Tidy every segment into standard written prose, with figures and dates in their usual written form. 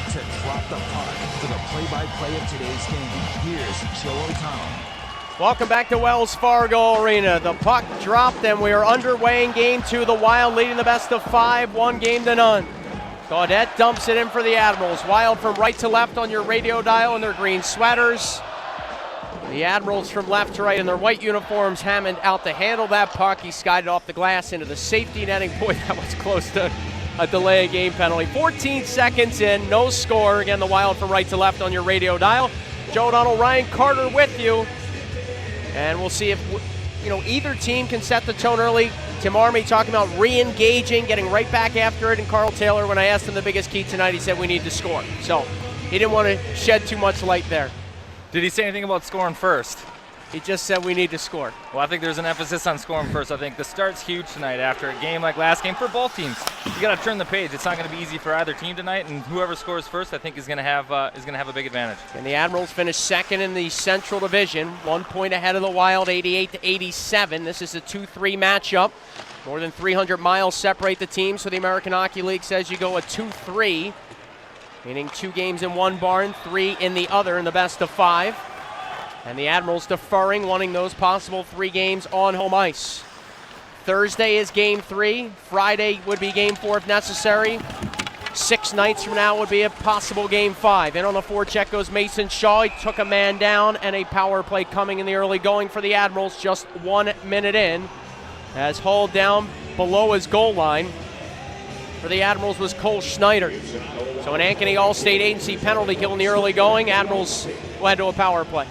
to drop the puck. For the play-by-play of today's game, here's Joe O'Donnell. Welcome back to Wells Fargo Arena. The puck dropped and we are underway in game two. The Wild leading the best of 5, 1-0. Gaudette dumps it in for the Admirals. Wild from right to left on your radio dial in their green sweaters. The Admirals from left to right in their white uniforms. Hammond out to handle that puck. He skied it off the glass into the safety netting. Boy, that was close to a delay of game penalty. 14 seconds in, no score. Again, the Wild from right to left on your radio dial. Joe O'Donnell, Ryan Carter with you. And we'll see if either team can set the tone early. Tim Army talking about re-engaging, getting right back after it. And Carl Taylor, when I asked him the biggest key tonight, he said we need to score. So he didn't want to shed too much light there. Did he say anything about scoring first? He just said we need to score. Well, I think there's an emphasis on scoring first. I think the start's huge tonight after a game like last game for both teams. You got to turn the page. It's not going to be easy for either team tonight, and whoever scores first, I think, is going to have a big advantage. And the Admirals finished second in the Central Division, 1 point ahead of the Wild, 88-87. This is a 2-3 matchup. More than 300 miles separate the teams, so the American Hockey League says you go a 2-3, meaning 2 games in one barn, 3 in the other in the best of 5. And the Admirals deferring, wanting those possible 3 games on home ice. Thursday is game 3. Friday would be game 4 if necessary. 6 nights from now would be a possible game 5. In on the forecheck goes Mason Shaw. He took a man down, and a power play coming in the early going for the Admirals just 1 minute in. As hauled down below his goal line for the Admirals was Cole Schneider. So an Ankeny All-State Agency penalty kill in the early going. Admirals led to a power play.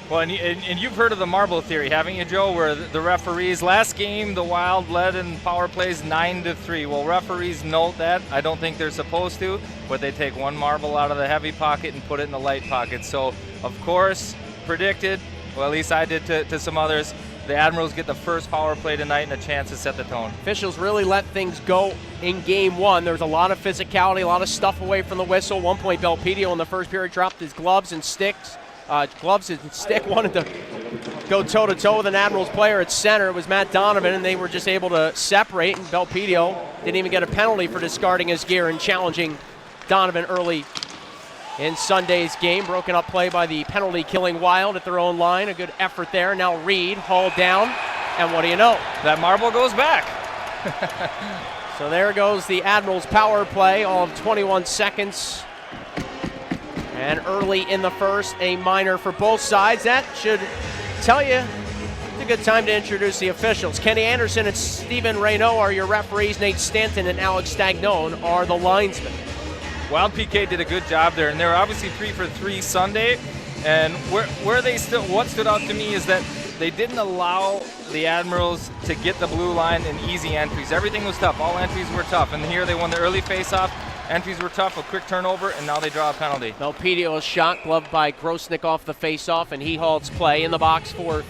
Well, and you've heard of the marble theory, haven't you, Joe, where the referees, last game, the Wild led in power plays 9-3. Well, referees note that. I don't think they're supposed to, but they take one marble out of the heavy pocket and put it in the light pocket. So, of course, predicted, well, at least I did to some others, the Admirals get the first power play tonight and a chance to set the tone. Officials really let things go in game 1. There was a lot of physicality, a lot of stuff away from the whistle. 1 point, Belpedio in the first period dropped his gloves and stick wanted to go toe-to-toe with an Admirals player at center. It was Matt Donovan, and they were just able to separate, and Belpedio didn't even get a penalty for discarding his gear and challenging Donovan early in Sunday's game. Broken up play by the penalty-killing Wild at their own line. A good effort there. Now Reed hauled down, and what do you know? That marble goes back. So there goes the Admirals power play, all of 21 seconds. And early in the first, a minor for both sides. That should tell you it's a good time to introduce the officials. Kenny Anderson and Stephen Reynaud are your referees. Nate Stanton and Alex Stagnone are the linesmen. Wild PK did a good job there, and they were obviously 3 for 3 Sunday. And what stood out to me is that they didn't allow the Admirals to get the blue line in easy entries. Everything was tough. All entries were tough. And here they won the early faceoff. Entries were tough, a quick turnover, and now they draw a penalty. Belpedio is shot, gloved by Grosnick off the faceoff, and he halts play. In the box for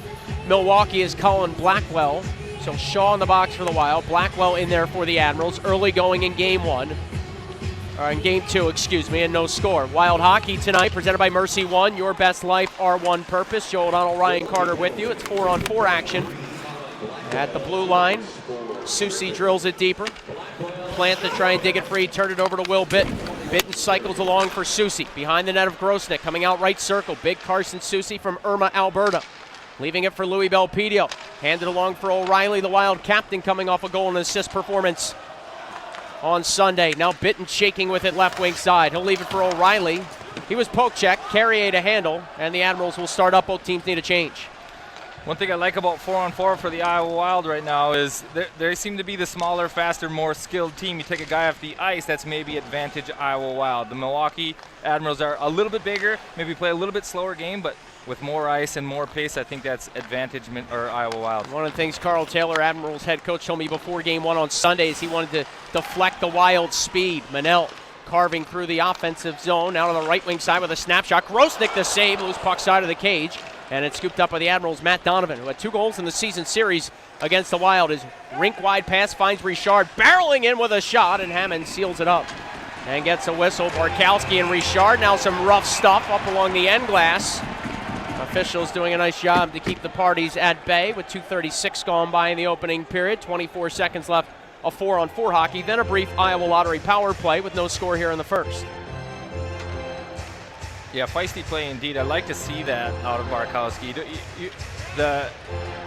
Milwaukee is Colin Blackwell. So Shaw in the box for the Wild. Blackwell in there for the Admirals. Early going in game 2, and no score. Wild hockey tonight, presented by Mercy One, your best life, our one purpose. Joe O'Donnell, Ryan Carter with you. It's 4-on-4 action at the blue line. Susie drills it deeper. Plant to try and dig it free, turn it over to Will Bitten. Bitten cycles along for Susie. Behind the net of Grosnick, coming out right circle. Big Carson Susie from Irma, Alberta. Leaving it for Louis Belpedio. Handed along for O'Reilly, the Wild captain, coming off a goal and assist performance on Sunday. Now Bitten shaking with it left wing side. He'll leave it for O'Reilly. He was poke check, Carrier to handle, and the Admirals will start up. Both teams need a change. One thing I like about 4-on-4 for the Iowa Wild right now is they seem to be the smaller, faster, more skilled team. You take a guy off the ice, that's maybe advantage Iowa Wild. The Milwaukee Admirals are a little bit bigger, maybe play a little bit slower game, but with more ice and more pace, I think that's advantage Iowa Wild. One of the things Carl Taylor, Admirals head coach, told me before game 1 on Sunday is he wanted to deflect the Wild speed. Manel carving through the offensive zone, out on the right wing side with a snapshot. Grosnick the save, loose puck side of the cage. And it's scooped up by the Admirals' Matt Donovan, who had 2 goals in the season series against the Wild. His rink-wide pass finds Richard barreling in with a shot, and Hammond seals it up and gets a whistle. Barkowski and Richard, now some rough stuff up along the end glass. Officials doing a nice job to keep the parties at bay with 2:36 gone by in the opening period. 24 seconds left of 4-on-4 hockey. Then a brief Iowa Lottery power play with no score here in the first. Yeah, feisty play indeed. I'd like to see that out of Barkowski. The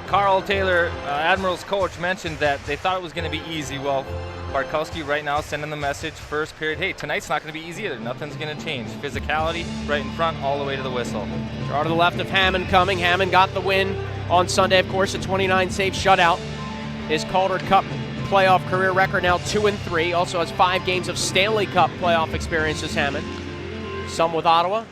Carl Taylor, Admirals coach, mentioned that they thought it was going to be easy. Well, Barkowski right now sending the message first period, hey, tonight's not going to be easy either. Nothing's going to change. Physicality right in front all the way to the whistle. Draw to the left of Hammond coming. Hammond got the win on Sunday, of course, a 29-save shutout. His Calder Cup playoff career record now 2-3. Also has 5 games of Stanley Cup playoff experience as Hammond. Some with Ottawa,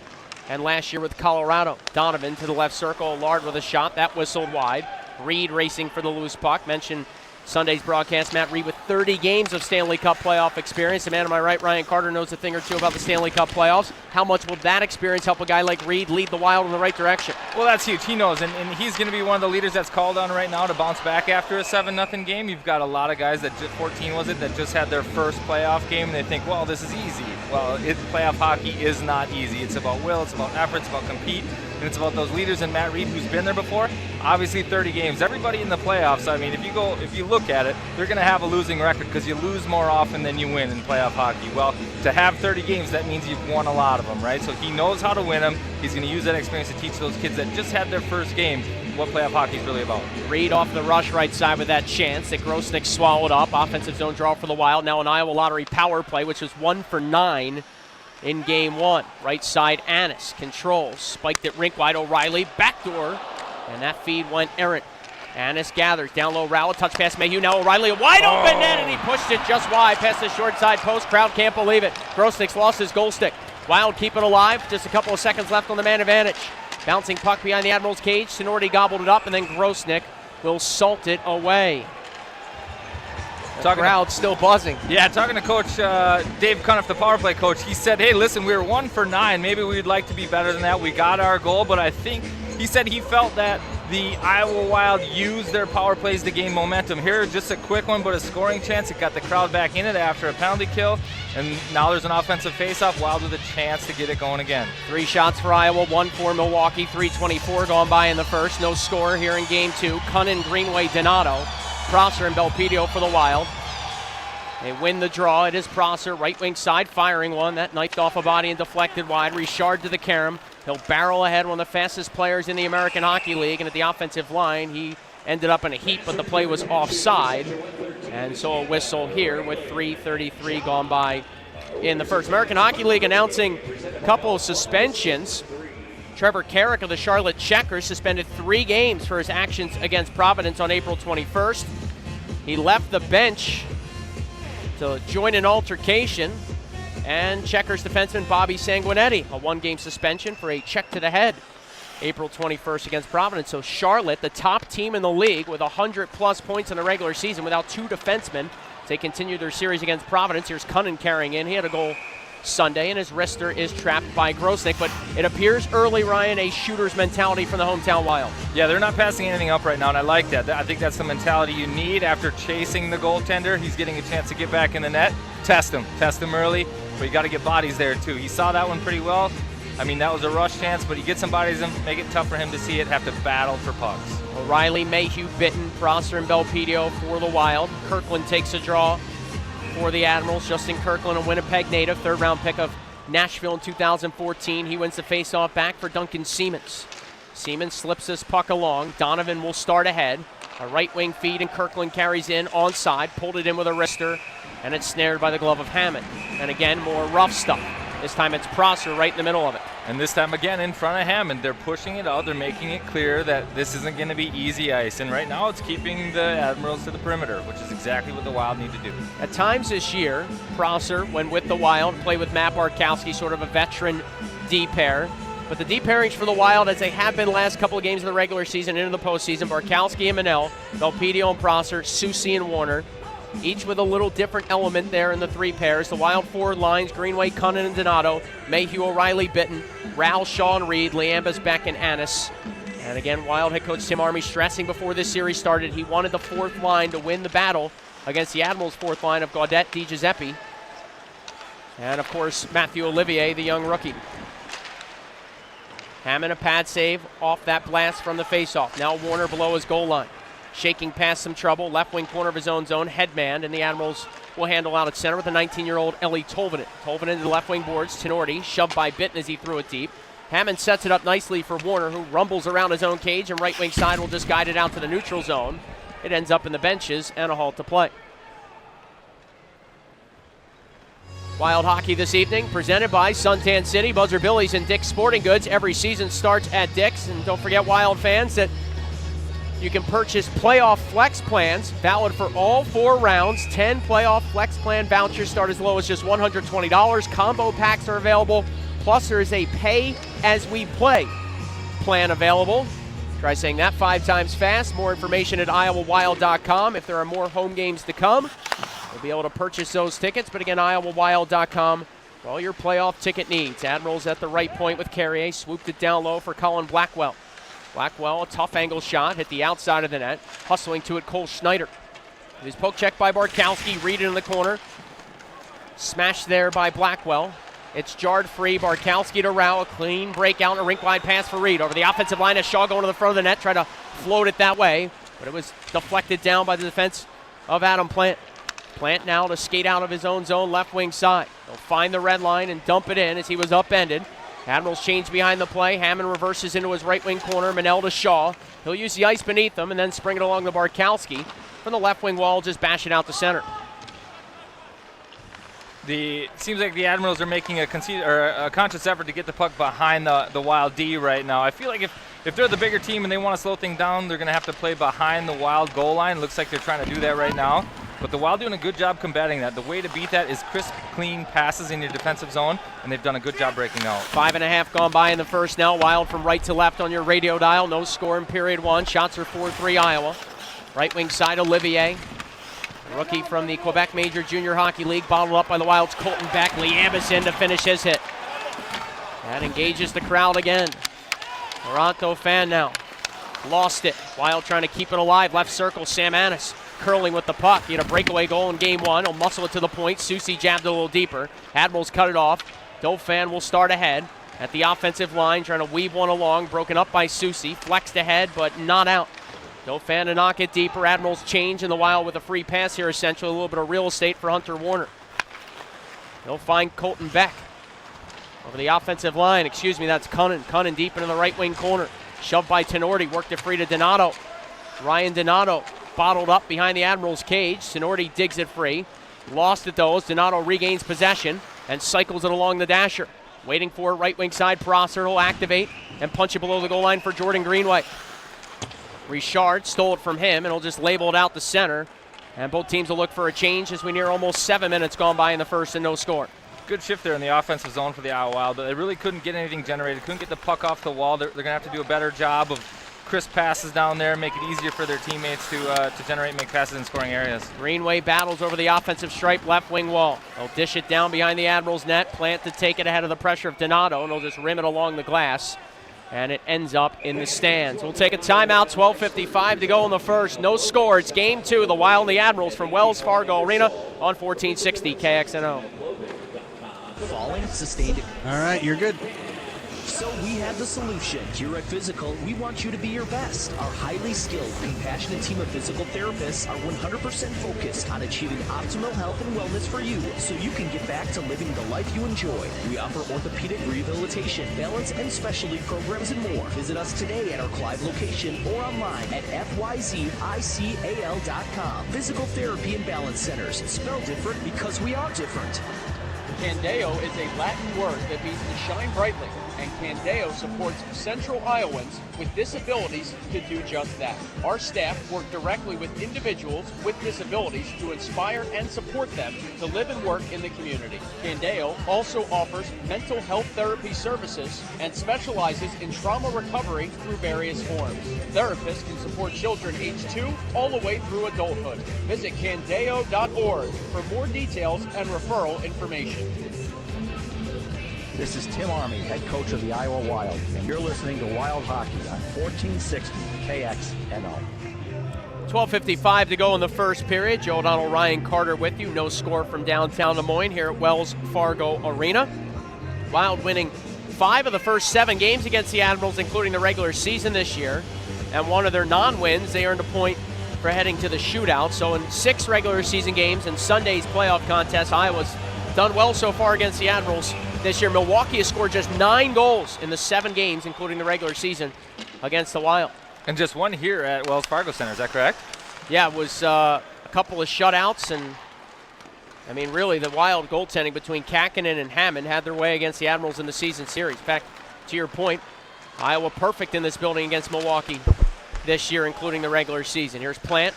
and last year with Colorado. Donovan to the left circle, Lard with a shot. That whistled wide. Reed racing for the loose puck. Mentioned Sunday's broadcast, Matt Reed with 30 games of Stanley Cup playoff experience. The man on my right, Ryan Carter, knows a thing or two about the Stanley Cup playoffs. How much will that experience help a guy like Reed lead the Wild in the right direction? Well, that's huge. He knows, and he's going to be one of the leaders that's called on right now to bounce back after a 7-0 game. You've got a lot of guys that 14 was it, that just had their first playoff game, and they think, well, this is easy. Well, playoff hockey is not easy. It's about will, it's about effort, it's about compete, and it's about those leaders. And Matt Reed, who's been there before, obviously 30 games. Everybody in the playoffs, I mean, if you look at it, they're going to have a losing record because you lose more often than you win in playoff hockey. Well, to have 30 games, that means you've won a lot of them, right? So he knows how to win them. He's going to use that experience to teach those kids that just had their first game what playoff hockey is really about. Reed off the rush right side with that chance that Grosnick swallowed up. Offensive zone draw for the Wild. Now an Iowa Lottery power play, which was 1 for 9 in game 1. Right side, Annis controls. Spiked it rink wide. O'Reilly, backdoor. And that feed went errant. Annis gathers. Down low, Rowell, touch pass Mayhew. Now O'Reilly, a wide open net, and he pushed it just wide past the short side post. Crowd can't believe it. Grosnick's lost his goal stick. Wild keep it alive. Just a couple of seconds left on the man advantage. Bouncing puck behind the Admirals' cage. Tenorti gobbled it up, and then Grosnick will salt it away. The crowd still buzzing. Yeah, talking to Coach Dave Cuniff, the power play coach, he said, hey, listen, we were 1 for 9. Maybe we'd like to be better than that. We got our goal, but I think he said he felt that the Iowa Wild used their power plays to gain momentum. Here, just a quick one, but a scoring chance. It got the crowd back in it after a penalty kill, and now there's an offensive faceoff. Wild with a chance to get it going again. 3 shots for Iowa, 1 for Milwaukee. 3:24 gone by in the first. No score here in game 2. Cunnin, Greenway, Donato, Prosser, and Belpedio for the Wild. They win the draw. It is Prosser, right wing side, firing one. That knifed off a body and deflected wide. Richard to the carom. He'll barrel ahead, one of the fastest players in the American Hockey League. And at the offensive line, he ended up in a heap, but the play was offside. And so a whistle here with 3:33 gone by in the first. American Hockey League announcing a couple of suspensions. Trevor Carrick of the Charlotte Checkers suspended 3 games for his actions against Providence on April 21st. He left the bench to join an altercation, and Checkers defenseman Bobby Sanguinetti, a 1-game suspension for a check to the head April 21st against Providence. So Charlotte, the top team in the league with 100-plus points in the regular season without 2 defensemen. They continue their series against Providence. Here's Cunnin carrying in. He had a goal Sunday, and his wrister is trapped by Grosnick. But it appears early, Ryan, a shooter's mentality from the hometown Wild. Yeah, they're not passing anything up right now, and I like that. I think that's the mentality you need after chasing the goaltender. He's getting a chance to get back in the net. Test him early, but you got to get bodies there too. He saw that one pretty well. I mean, that was a rush chance, but you get some bodies in, make it tough for him to see it, have to battle for pucks. O'Reilly, Mayhew, Bitten, Prosser, and Belpedio for the Wild. Kirkland takes a draw for the Admirals. Justin Kirkland, a Winnipeg native, 3rd-round pick of Nashville in 2014. He wins the faceoff back for Duncan Siemens. Siemens slips this puck along. Donovan will start ahead. A right wing feed, and Kirkland carries in onside. Pulled it in with a wrister, and it's snared by the glove of Hammond. And again, more rough stuff. This time it's Prosser right in the middle of it. And this time again in front of Hammond. They're pushing it out. They're making it clear that this isn't going to be easy ice. And right now it's keeping the Admirals to the perimeter, which is exactly what the Wild need to do. At times this year, Prosser, when with the Wild, played with Matt Barkowski, sort of a veteran D pair. But the D pairings for the Wild, as they have been last couple of games of the regular season into the postseason, Barkowski and Manel, Belpedio and Prosser, Soucy and Warner, each with a little different element there in the 3 pairs. The Wild forward lines, Greenway, Cunnin, and Donato, Mayhew, O'Reilly, Bitten, Rowell, Shaw, and Reed, Liambas, Beck, and Annis. And again, Wild head coach Tim Army stressing before this series started he wanted the 4th line to win the battle against the Admirals' 4th line of Gaudette, DiGiuseppe, and of course Matthew Olivier, the young rookie. Hammond a pad save off that blast from the faceoff. Now Warner below his goal line. Shaking past some trouble, left wing corner of his own zone, headman, and the Admirals will handle out at center with the 19-year-old Ellie Tolvanen. Tolvanen to the left wing boards, Tenorti, shoved by Bitten as he threw it deep. Hammond sets it up nicely for Warner, who rumbles around his own cage, and right wing side will just guide it out to the neutral zone. It ends up in the benches and a halt to play. Wild Hockey this evening, presented by Suntan City, Buzzer Billy's, and Dick's Sporting Goods. Every season starts at Dick's. And don't forget, Wild fans, that you can purchase playoff flex plans, valid for all 4 rounds. 10 playoff flex plan vouchers start as low as just $120. Combo packs are available. Plus, there is a pay-as-we-play plan available. Try saying that 5 times fast. More information at iowawild.com. If there are more home games to come, you'll be able to purchase those tickets. But again, iowawild.com for all your playoff ticket needs. Admirals at the right point with Carrier. Swooped it down low for Colin Blackwell. Blackwell, a tough angle shot, hit the outside of the net. Hustling to it, Cole Schneider. His poke check by Barkowski. Reed in the corner. Smashed there by Blackwell. It's jarred free. Barkowski to Rao. A clean breakout and a rink-wide pass for Reed. Over the offensive line as Shaw going to the front of the net. Try to float it that way, but it was deflected down by the defense of Adam Plant. Plant now to skate out of his own zone, left wing side. He'll find the red line and dump it in as he was upended. Admirals change behind the play. Hammond reverses into his right wing corner. Manel to Shaw. He'll use the ice beneath him and then spring it along to Barkowski. From the left wing wall, just bash it out to center. It seems like the Admirals are making a conscious effort to get the puck behind the Wild D right now. I feel like if they're the bigger team and they want to slow things down, they're going to have to play behind the Wild goal line. Looks like they're trying to do that right now. But the Wild doing a good job combating that. The way to beat that is crisp, clean passes in your defensive zone, and they've done a good job breaking out. 5.5 gone by in the first now. Wild from right to left on your radio dial. No score in period 1. Shots are 4-3 Iowa. Right wing side, Olivier. Rookie from the Quebec Major Junior Hockey League, bottled up by the Wild's Colton Beck. Liambus in to finish his hit. That engages the crowd again. Toronto fan now. Lost it. Wild trying to keep it alive. Left circle, Sam Annis curling with the puck. He had a breakaway goal in game 1. He'll muscle it to the point. Susie jabbed it a little deeper. Admirals cut it off. Dauphin will start ahead at the offensive line, trying to weave one along. Broken up by Susie. Flexed ahead, but not out. Dauphin to knock it deeper. Admirals change in the Wild with a free pass here, essentially. A little bit of real estate for Hunter Warner. They'll find Colton Beck. Over the offensive line, that's Cunnin. Cunnin deep into the right wing corner. Shoved by Tenorti, worked it free to Donato. Ryan Donato bottled up behind the Admirals' cage. Tenorti digs it free. Lost it though as Donato regains possession and cycles it along the dasher. Waiting for it, right wing side. Prosser will activate and punch it below the goal line for Jordan Greenway. Richard stole it from him, and he'll just label it out to center. And both teams will look for a change as we near almost 7 minutes gone by in the first and no score. Good shift there in the offensive zone for the Iowa Wild, but they really couldn't get anything generated, couldn't get the puck off the wall. They're going to have to do a better job of crisp passes down there, make it easier for their teammates to generate and make passes in scoring areas. Greenway battles over the offensive stripe, left wing wall. They'll dish it down behind the Admirals' net. Plant to take it ahead of the pressure of Donato, and they'll just rim it along the glass. And it ends up in the stands. We'll take a timeout, 12:55 to go in the first. No score. It's game 2, the Wild and the Admirals from Wells Fargo Arena on 1460 KXNO. Falling, sustained. All right, you're good. So we have the solution. Here at Physical, we want you to be your best. Our highly skilled, compassionate team of physical therapists are 100% focused on achieving optimal health and wellness for you so you can get back to living the life you enjoy. We offer orthopedic rehabilitation, balance and specialty programs and more. Visit us today at our Clive location or online at fyzical.com. Physical Therapy and Balance Centers. Spelled different because we are different. Candeo is a Latin word that means to shine brightly, and Candeo supports Central Iowans with disabilities to do just that. Our staff work directly with individuals with disabilities to inspire and support them to live and work in the community. Candeo also offers mental health therapy services and specializes in trauma recovery through various forms. Therapists can support children age 2 all the way through adulthood. Visit candeo.org for more details and referral information. This is Tim Army, head coach of the Iowa Wild, and you're listening to Wild Hockey on 1460 KXNO. 12:55 to go in the first period. Joe O'Donnell, Ryan Carter with you. No score from downtown Des Moines here at Wells Fargo Arena. Wild winning 5 of the first 7 games against the Admirals, including the regular season this year. And one of their non-wins, they earned a point for heading to the shootout. So in 6 regular season games and Sunday's playoff contest, Iowa's done well so far against the Admirals this year. Milwaukee has scored just 9 goals in the 7 games, including the regular season, against the Wild. And just one here at Wells Fargo Center, is that correct? Yeah, it was a couple of shutouts, and I mean, really, the Wild goaltending between Kakkonen and Hammond had their way against the Admirals in the season series. In fact, to your point, Iowa perfect in this building against Milwaukee this year, including the regular season. Here's Plant,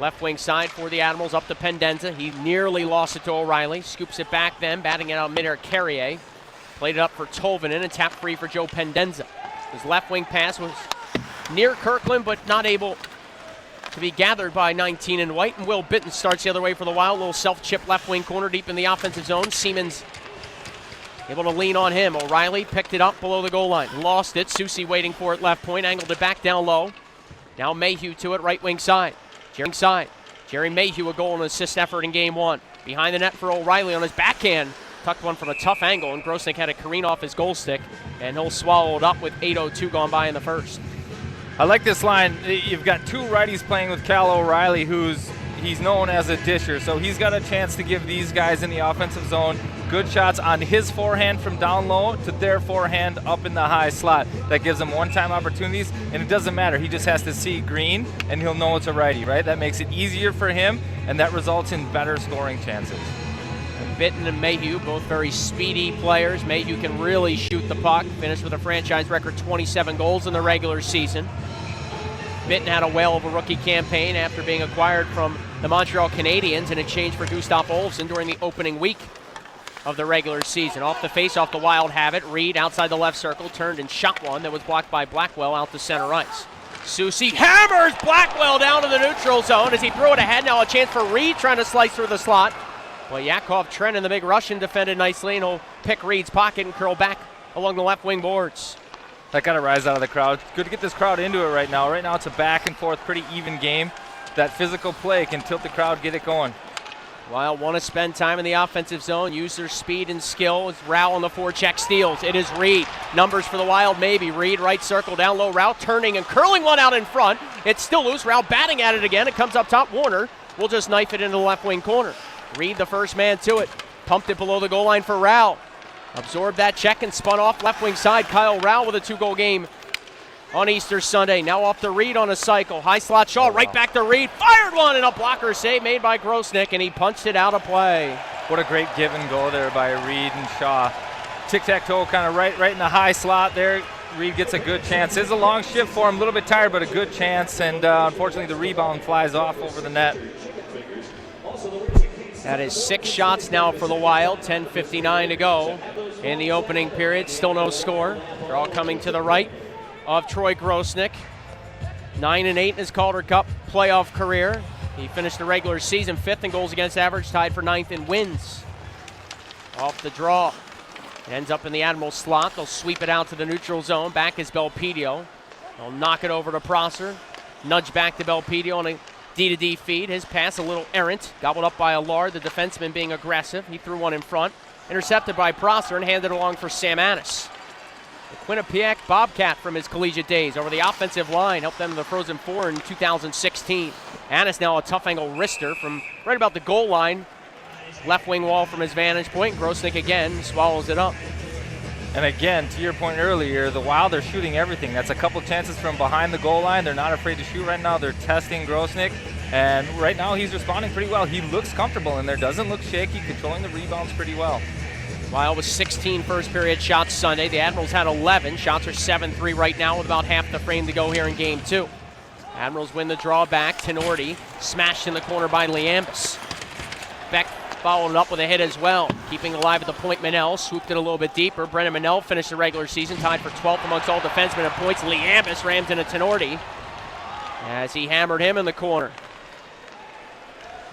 left wing side for the Admirals, up to Pendenza. He nearly lost it to O'Reilly. Scoops it back then, batting it out midair. Carrier played it up for Tolvanen and tapped free for Joe Pendenza. His left wing pass was near Kirkland, but not able to be gathered by 19 in white. And Will Bitten starts the other way for the Wild. Little self-chip left wing corner deep in the offensive zone. Siemens able to lean on him. O'Reilly picked it up below the goal line. Lost it. Susi waiting for it left point. Angled it back down low. Now Mayhew to it, right wing side. Jerry Mayhew, a goal and assist effort in game 1. Behind the net for O'Reilly on his backhand. Tucked one from a tough angle, and Grosnick had to careen off his goal stick, and he'll swallow it up with 8:02 gone by in the first. I like this line. You've got 2 righties playing with Cal O'Reilly, he's known as a disher, so he's got a chance to give these guys in the offensive zone good shots on his forehand from down low to their forehand up in the high slot. That gives them one-time opportunities, and it doesn't matter. He just has to see green, and he'll know it's a righty, right? That makes it easier for him, and that results in better scoring chances. Bitten and Mayhew, both very speedy players. Mayhew can really shoot the puck. Finished with a franchise record 27 goals in the regular season. Bitten had a whale of a rookie campaign after being acquired from the Montreal Canadiens in exchange for Gustav Olofsson during the opening week of the regular season. Off the face-off, the Wild have it. Reed outside the left circle, turned and shot one that was blocked by Blackwell out to center ice. Susi hammers Blackwell down to the neutral zone as he threw it ahead. Now a chance for Reed trying to slice through the slot. Well, Yakov, Trent, and the big Russian defended nicely, and he'll pick Reed's pocket and curl back along the left wing boards. That got to rise out of the crowd. Good to get this crowd into it right now. Right now it's a back and forth, pretty even game. That physical play can tilt the crowd, get it going. Wild want to spend time in the offensive zone, use their speed and skill. It's Rao on the forecheck steals. It is Reed. Numbers for the Wild, maybe. Reed, right circle, down low. Rao turning and curling one out in front. It's still loose. Rao batting at it again. It comes up top. Warner will just knife it into the left wing corner. Reed, the first man to it. Pumped it below the goal line for Rao. Absorbed that check and spun off left wing side. Kyle Rao with a 2-goal game on Easter Sunday. Now off to Reed on a cycle. High slot Shaw, right back to Reed. Fired one and a blocker save made by Grosnick, and he punched it out of play. What a great give and go there by Reed and Shaw. Tic-tac-toe kind of right in the high slot there. Reed gets a good chance. It's a long shift for him, a little bit tired, but a good chance, and unfortunately the rebound flies off over the net. That is 6 shots now for the Wild, 10:59 to go in the opening period. Still no score. They're all coming to the right of Troy Grosnick. 9-8 in his Calder Cup playoff career. He finished the regular season 5th in goals against average, tied for 9th in wins. Off the draw. It ends up in the Admiral slot. They'll sweep it out to the neutral zone. Back is Belpedio. They'll knock it over to Prosser. Nudge back to Belpedio on a D-to-D feed. His pass a little errant. Gobbled up by Allard, the defenseman being aggressive. He threw one in front. Intercepted by Prosser and handed along for Sam Annis. The Quinnipiac Bobcat from his collegiate days over the offensive line helped them to the Frozen Four in 2016. Annis now a tough angle wrister from right about the goal line. Left wing wall from his vantage point. Grosnick again swallows it up. And again, to your point earlier, the Wild are shooting everything. That's a couple chances from behind the goal line. They're not afraid to shoot right now. They're testing Grosnick. And right now he's responding pretty well. He looks comfortable in there, doesn't look shaky, controlling the rebounds pretty well. Wild with 16 first period shots Sunday. The Admirals had 11. Shots are 7-3 right now with about half the frame to go here in game 2. Admirals win the draw back. Tenorti smashed in the corner by Liambus. Beck followed up with a hit as well. Keeping alive at the point, Manel swooped it a little bit deeper. Brennan Manel finished the regular season tied for 12th amongst all defensemen at points. Liambus rams into Tenorti as he hammered him in the corner.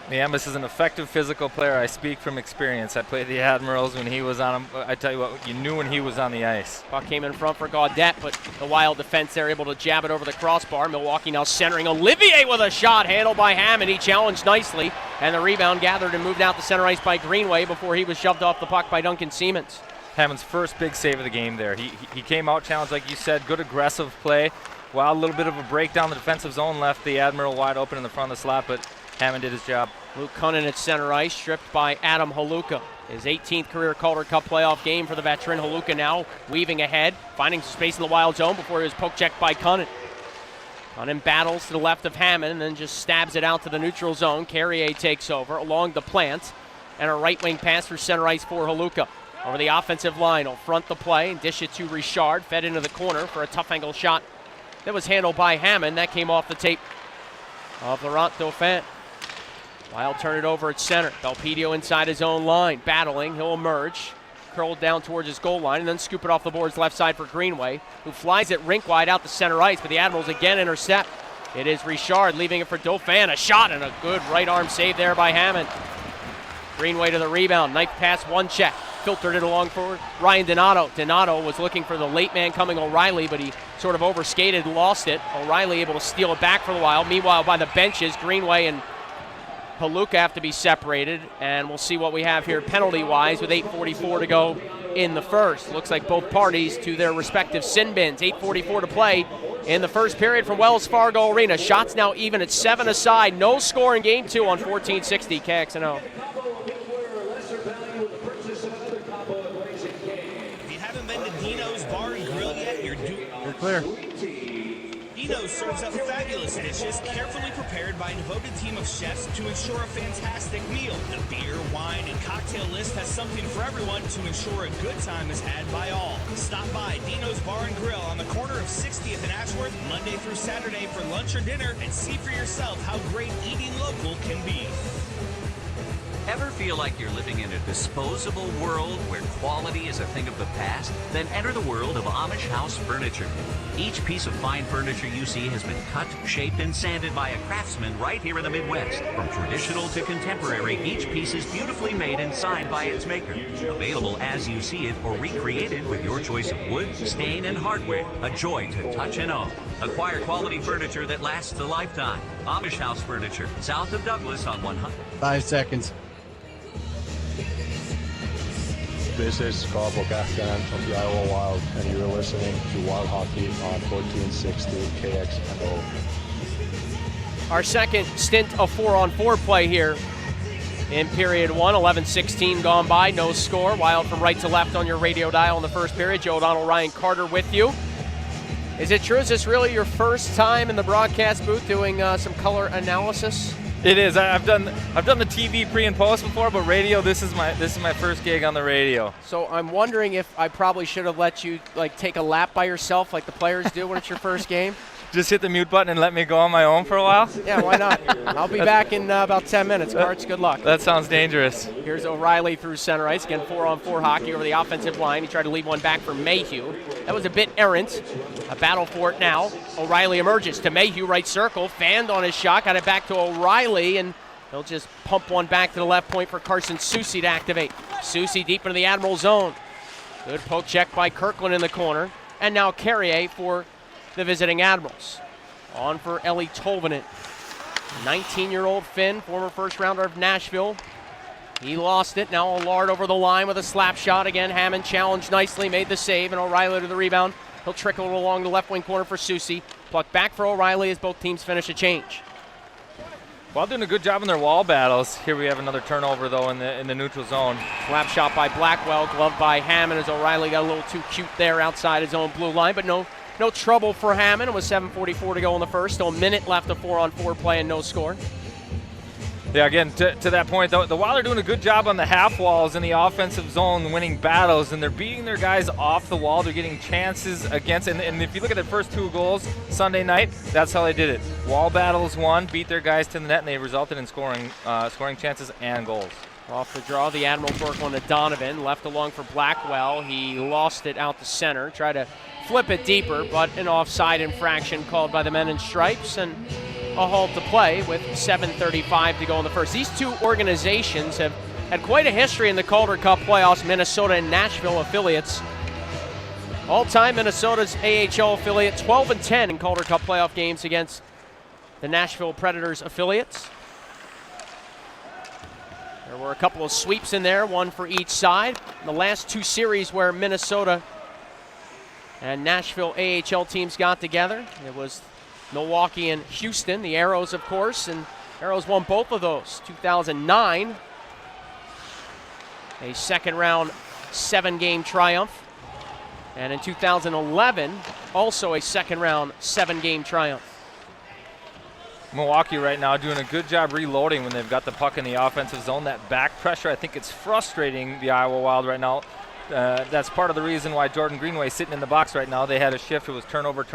Liambus is an effective physical player. I speak from experience. I played the Admirals when he was on him. I tell you what, you knew when he was on the ice. Puck came in front for Gaudette, but the Wild defense there able to jab it over the crossbar. Milwaukee now centering. Olivier with a shot handled by Hammond. He challenged nicely, and the rebound gathered and moved out to center ice by Greenway before he was shoved off the puck by Duncan Siemens. Hammond's first big save of the game there. He came out challenged, like you said, good aggressive play. Wild, a little bit of a breakdown. The defensive zone left the Admiral wide open in the front of the slot, but Hammond did his job. Luke Cunnin at center ice, stripped by Adam Haluka. His 18th career Calder Cup playoff game for the veteran. Haluka now weaving ahead, finding space in the wild zone before he was poke checked by Cunnin. Cunnin battles to the left of Hammond and then just stabs it out to the neutral zone. Carrier takes over along the plant, and a right wing pass through center ice for Haluka. Over the offensive line, he'll front the play and dish it to Richard, fed into the corner for a tough angle shot that was handled by Hammond. That came off the tape of Laurent Dauphin. Wild turn it over at center. Belpedio inside his own line, battling. He'll emerge, curled down towards his goal line, and then scoop it off the boards left side for Greenway, who flies it rink wide out to center ice, but the Admirals again intercept. It is Richard leaving it for Dauphin. A shot and a good right arm save there by Hammond. Greenway to the rebound. Knife pass, one check. Filtered it along for Ryan Donato. Donato was looking for the late man coming O'Reilly, but he sort of overskated, lost it. O'Reilly able to steal it back for the Wild. Meanwhile, by the benches, Greenway and Haluka have to be separated, and we'll see what we have here penalty-wise with 8:44 to go in the first. Looks like both parties to their respective sin bins. 8:44 to play in the first period from Wells Fargo Arena. Shots now even at 7 aside. No score in Game 2 on 1460 KXNO. If you haven't been to Dino's Bar and Grill yet, you're Clear. Dino's serves up fabulous dishes carefully prepared by a devoted team of chefs to ensure a fantastic meal. The beer, wine, and cocktail list has something for everyone to ensure a good time is had by all. Stop by Dino's Bar and Grill on the corner of 60th and Ashworth Monday through Saturday for lunch or dinner, and see for yourself how great eating local can be. Ever feel like you're living in a disposable world where quality is a thing of the past? Then enter the world of Amish House Furniture. Each piece of fine furniture you see has been cut, shaped, and sanded by a craftsman right here in the Midwest. From traditional to contemporary, each piece is beautifully made and signed by its maker. Available as you see it or recreated with your choice of wood, stain, and hardware. A joy to touch and own. Acquire quality furniture that lasts a lifetime. Amish House Furniture, south of Douglas on 100. 5 seconds. This is Carl Bogachan of the Iowa Wild, and you're listening to Wild Hockey on 1460 KXNO. Our second stint of 4-on-4 play here in period 1. 11:16 gone by, no score. Wild from right to left on your radio dial in the first period. Joe O'Donnell, Ryan Carter with you. Is it true? Is this really your first time in the broadcast booth doing some color analysis? It is. I've done the TV pre and post before, but radio. This is my first gig on the radio. So I'm wondering if I probably should have let you take a lap by yourself like the players do when it's your first game. Just hit the mute button and let me go on my own for a while? Yeah, why not? I'll be back in about 10 minutes. Carts, good luck. That sounds dangerous. Here's O'Reilly through center ice. Again, 4-on-4 hockey over the offensive line. He tried to leave one back for Mayhew. That was a bit errant. A battle for it now. O'Reilly emerges to Mayhew, right circle. Fanned on his shot. Got it back to O'Reilly, and he'll just pump one back to the left point for Carson Soucy to activate. Soucy deep into the Admiral zone. Good poke check by Kirkland in the corner. And now Carrier for the visiting Admirals. On for Eli Tolvanen. 19-year-old Finn, former first rounder of Nashville. He lost it. Now Allard over the line with a slap shot. Again, Hammond challenged nicely, made the save, and O'Reilly to the rebound. He'll trickle it along the left wing corner for Soucy. Plucked back for O'Reilly as both teams finish a change. While doing a good job in their wall battles. Here we have another turnover, though, in the neutral zone. Slap shot by Blackwell, gloved by Hammond as O'Reilly got a little too cute there outside his own blue line, but no trouble for Hammond. It was 7:44 to go in the first. Still a minute left of 4-on-4 play and no score. Yeah, again, to that point, the Wild are doing a good job on the half walls in the offensive zone, winning battles, and they're beating their guys off the wall. They're getting chances against, and if you look at the first 2 goals Sunday night, that's how they did it. Wall battles won, beat their guys to the net, and they resulted in scoring chances and goals. Off the draw, the Admirals work on to Donovan, left along for Blackwell. He lost it out to center, tried to flip it deeper, but an offside infraction called by the men in stripes, and a halt to play with 7:35 to go in the first. These two organizations have had quite a history in the Calder Cup playoffs, Minnesota and Nashville affiliates. All-time Minnesota's AHL affiliate, 12-10 in Calder Cup playoff games against the Nashville Predators affiliates. There were a couple of sweeps in there, one for each side. The last 2 series where Minnesota and Nashville AHL teams got together, it was Milwaukee and Houston, the Arrows, of course, and Arrows won both of those. 2009, a second round 7-game triumph. And in 2011, also a second round 7-game triumph. Milwaukee right now doing a good job reloading when they've got the puck in the offensive zone. That back pressure, I think it's frustrating the Iowa Wild right now. That's part of the reason why Jordan Greenway's sitting in the box right now. They had a shift. It was turnover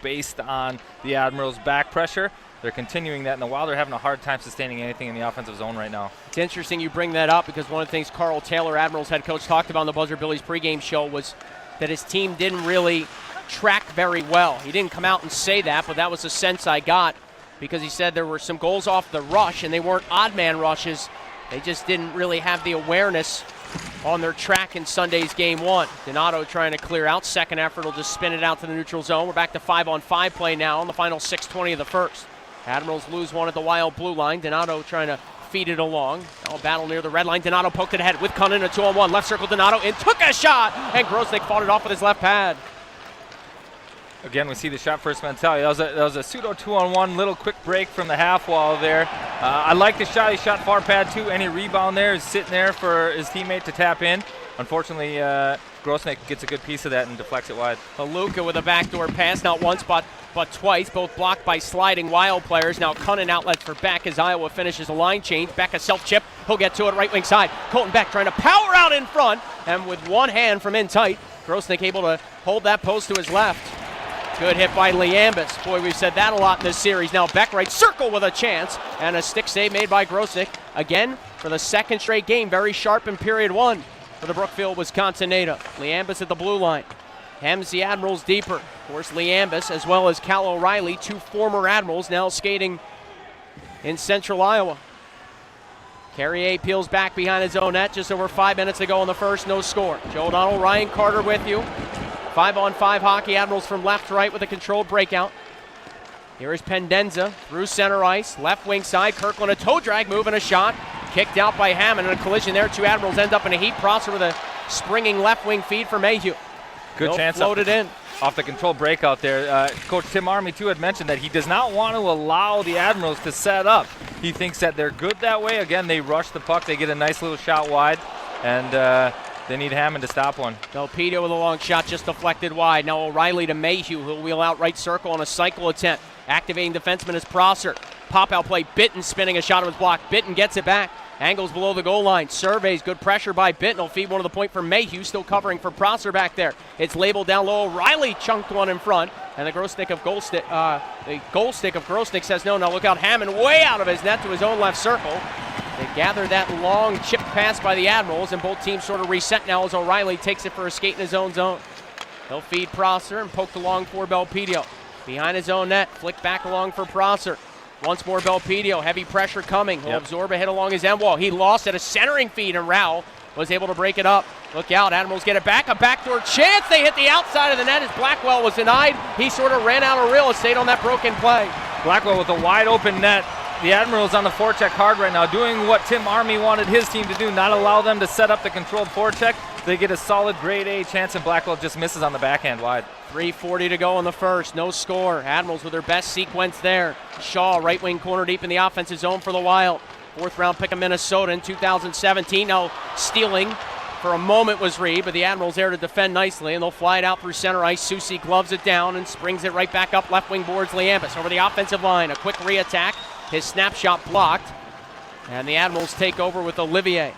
based on the Admirals' back pressure. They're continuing that, and the Wild are having a hard time sustaining anything in the offensive zone right now. It's interesting you bring that up because one of the things Carl Taylor, Admirals head coach, talked about on the Buzzer Billy's pregame show was that his team didn't really track very well. He didn't come out and say that, but that was the sense I got because he said there were some goals off the rush, and they weren't odd man rushes. They just didn't really have the awareness on their track in Sunday's game 1. Donato trying to clear out. Second effort will just spin it out to the neutral zone. We're back to 5-on-5 play now on the final 6:20 of the first. Admirals lose one at the Wild blue line. Donato trying to feed it along. Now a battle near the red line. Donato poked it ahead with Cunnin, a 2-on-1. Left circle Donato in, took a shot, and Grosnick fought it off with his left pad. Again, we see the shot first mentality. That was a pseudo 2-on-1, little quick break from the half wall there. I like the shot. He shot far pad too. Any rebound there is sitting there for his teammate to tap in. Unfortunately, Grosnick gets a good piece of that and deflects it wide. Haluka with a backdoor pass, not once but twice, both blocked by sliding Wild players. Now Cunnin outlets for Beck as Iowa finishes a line change. Beck a self-chip. He'll get to it right wing side. Colton Beck trying to power out in front, and with one hand from in tight, Grosnick able to hold that post to his left. Good hit by Liambus. Boy, we've said that a lot in this series. Now Beck right circle with a chance, and a stick save made by Grosnick. Again, for the second straight game, very sharp in period 1 for the Brookfield, Wisconsin native. Liambus at the blue line. Hems the Admirals deeper. Of course, Liambus as well as Cal O'Reilly, 2 former Admirals now skating in central Iowa. Carrier peels back behind his own net. Just over 5 minutes to go in the first, no score. Joe O'Donnell, Ryan Carter with you. 5-on-5 hockey, Admirals from left to right with a controlled breakout. Here is Pendenza through center ice, left wing side. Kirkland a toe drag move and a shot. Kicked out by Hammond, and a collision there. 2 Admirals end up in a heat. Prosser with a springing left wing feed for Mayhew. Good chance floated in. Off the controlled breakout there. Coach Tim Army, too, had mentioned that he does not want to allow the Admirals to set up. He thinks that they're good that way. Again, they rush the puck. They get a nice little shot wide, and they need Hammond to stop one. Belpedio with a long shot just deflected wide. Now O'Reilly to Mayhew, who'll wheel out right circle on a cycle attempt. Activating defenseman is Prosser. Pop-out play, Bitten spinning a shot of his block. Bitten gets it back. Angles below the goal line. Surveys, good pressure by Bitten. Will feed one to the point for Mayhew, still covering for Prosser back there. It's labeled down low. O'Reilly chunked one in front. And the goal stick of Grosnick says no. Now look out, Hammond way out of his net to his own left circle. They gather that long chip pass by the Admirals, and both teams sort of reset now as O'Reilly takes it for a skate in his own zone. He'll feed Prosser and poked along for Belpedio. Behind his own net, flick back along for Prosser. Once more Belpedio, heavy pressure coming. He'll absorb a hit along his end wall. He lost at a centering feed, and Rao was able to break it up. Look out, Admirals get it back, a backdoor chance. They hit the outside of the net as Blackwell was denied. He sort of ran out of real estate on that broken play. Blackwell with a wide open net. The Admirals on the forecheck hard right now, doing what Tim Army wanted his team to do, not allow them to set up the controlled forecheck. They get a solid grade A chance, and Blackwell just misses on the backhand wide. 3:40 to go in the first, no score. Admirals with their best sequence there. Shaw, right wing corner deep in the offensive zone for the Wild. 4th round pick of Minnesota in 2017. Now stealing for a moment was Reed, but the Admirals there to defend nicely, and they'll fly it out through center ice. Susi gloves it down and springs it right back up left wing boards. Liambus over the offensive line. A quick re-attack. His snapshot blocked, and the Admirals take over with Olivier.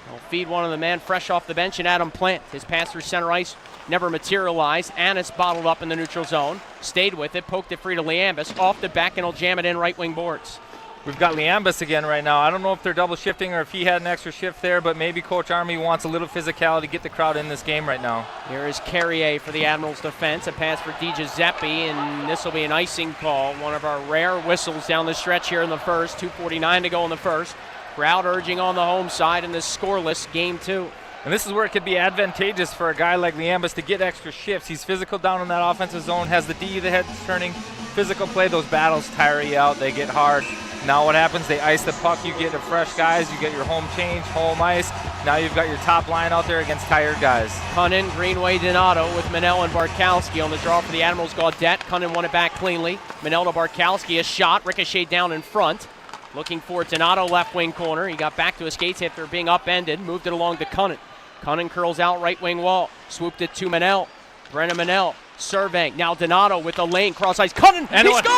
They'll feed one of the men fresh off the bench, and Adam Plant. His pass through center ice never materialized. Annis bottled up in the neutral zone, stayed with it, poked it free to Liambus, off the back, and he'll jam it in right wing boards. We've got Liambus again right now. I don't know if they're double shifting or if he had an extra shift there, but maybe Coach Army wants a little physicality to get the crowd in this game right now. Here is Carrier for the Admirals defense. A pass for Di Giuseppe, and this will be an icing call. One of our rare whistles down the stretch here in the first. 2:49 to go in the first. Crowd urging on the home side in this scoreless game 2. And this is where it could be advantageous for a guy like Liambus to get extra shifts. He's physical down in that offensive zone, has the D, the head turning, physical play. Those battles tire you out. They get hard. Now what happens? They ice the puck. You get the fresh guys. You get your home change, home ice. Now you've got your top line out there against tired guys. Cunnin, Greenway, Donato with Manel and Barkowski on the draw for the Admirals. Gaudette. Cunnin won it back cleanly. Manel to Barkowski. A shot. Ricocheted down in front. Looking for Donato, left wing corner. He got back to his skates after being upended. Moved it along to Cunnin. Cunnin curls out right wing wall. Swooped it to Manel. Brennan Manel surveying. Now Donato with the lane. Cross ice. Cunnin. And he scores!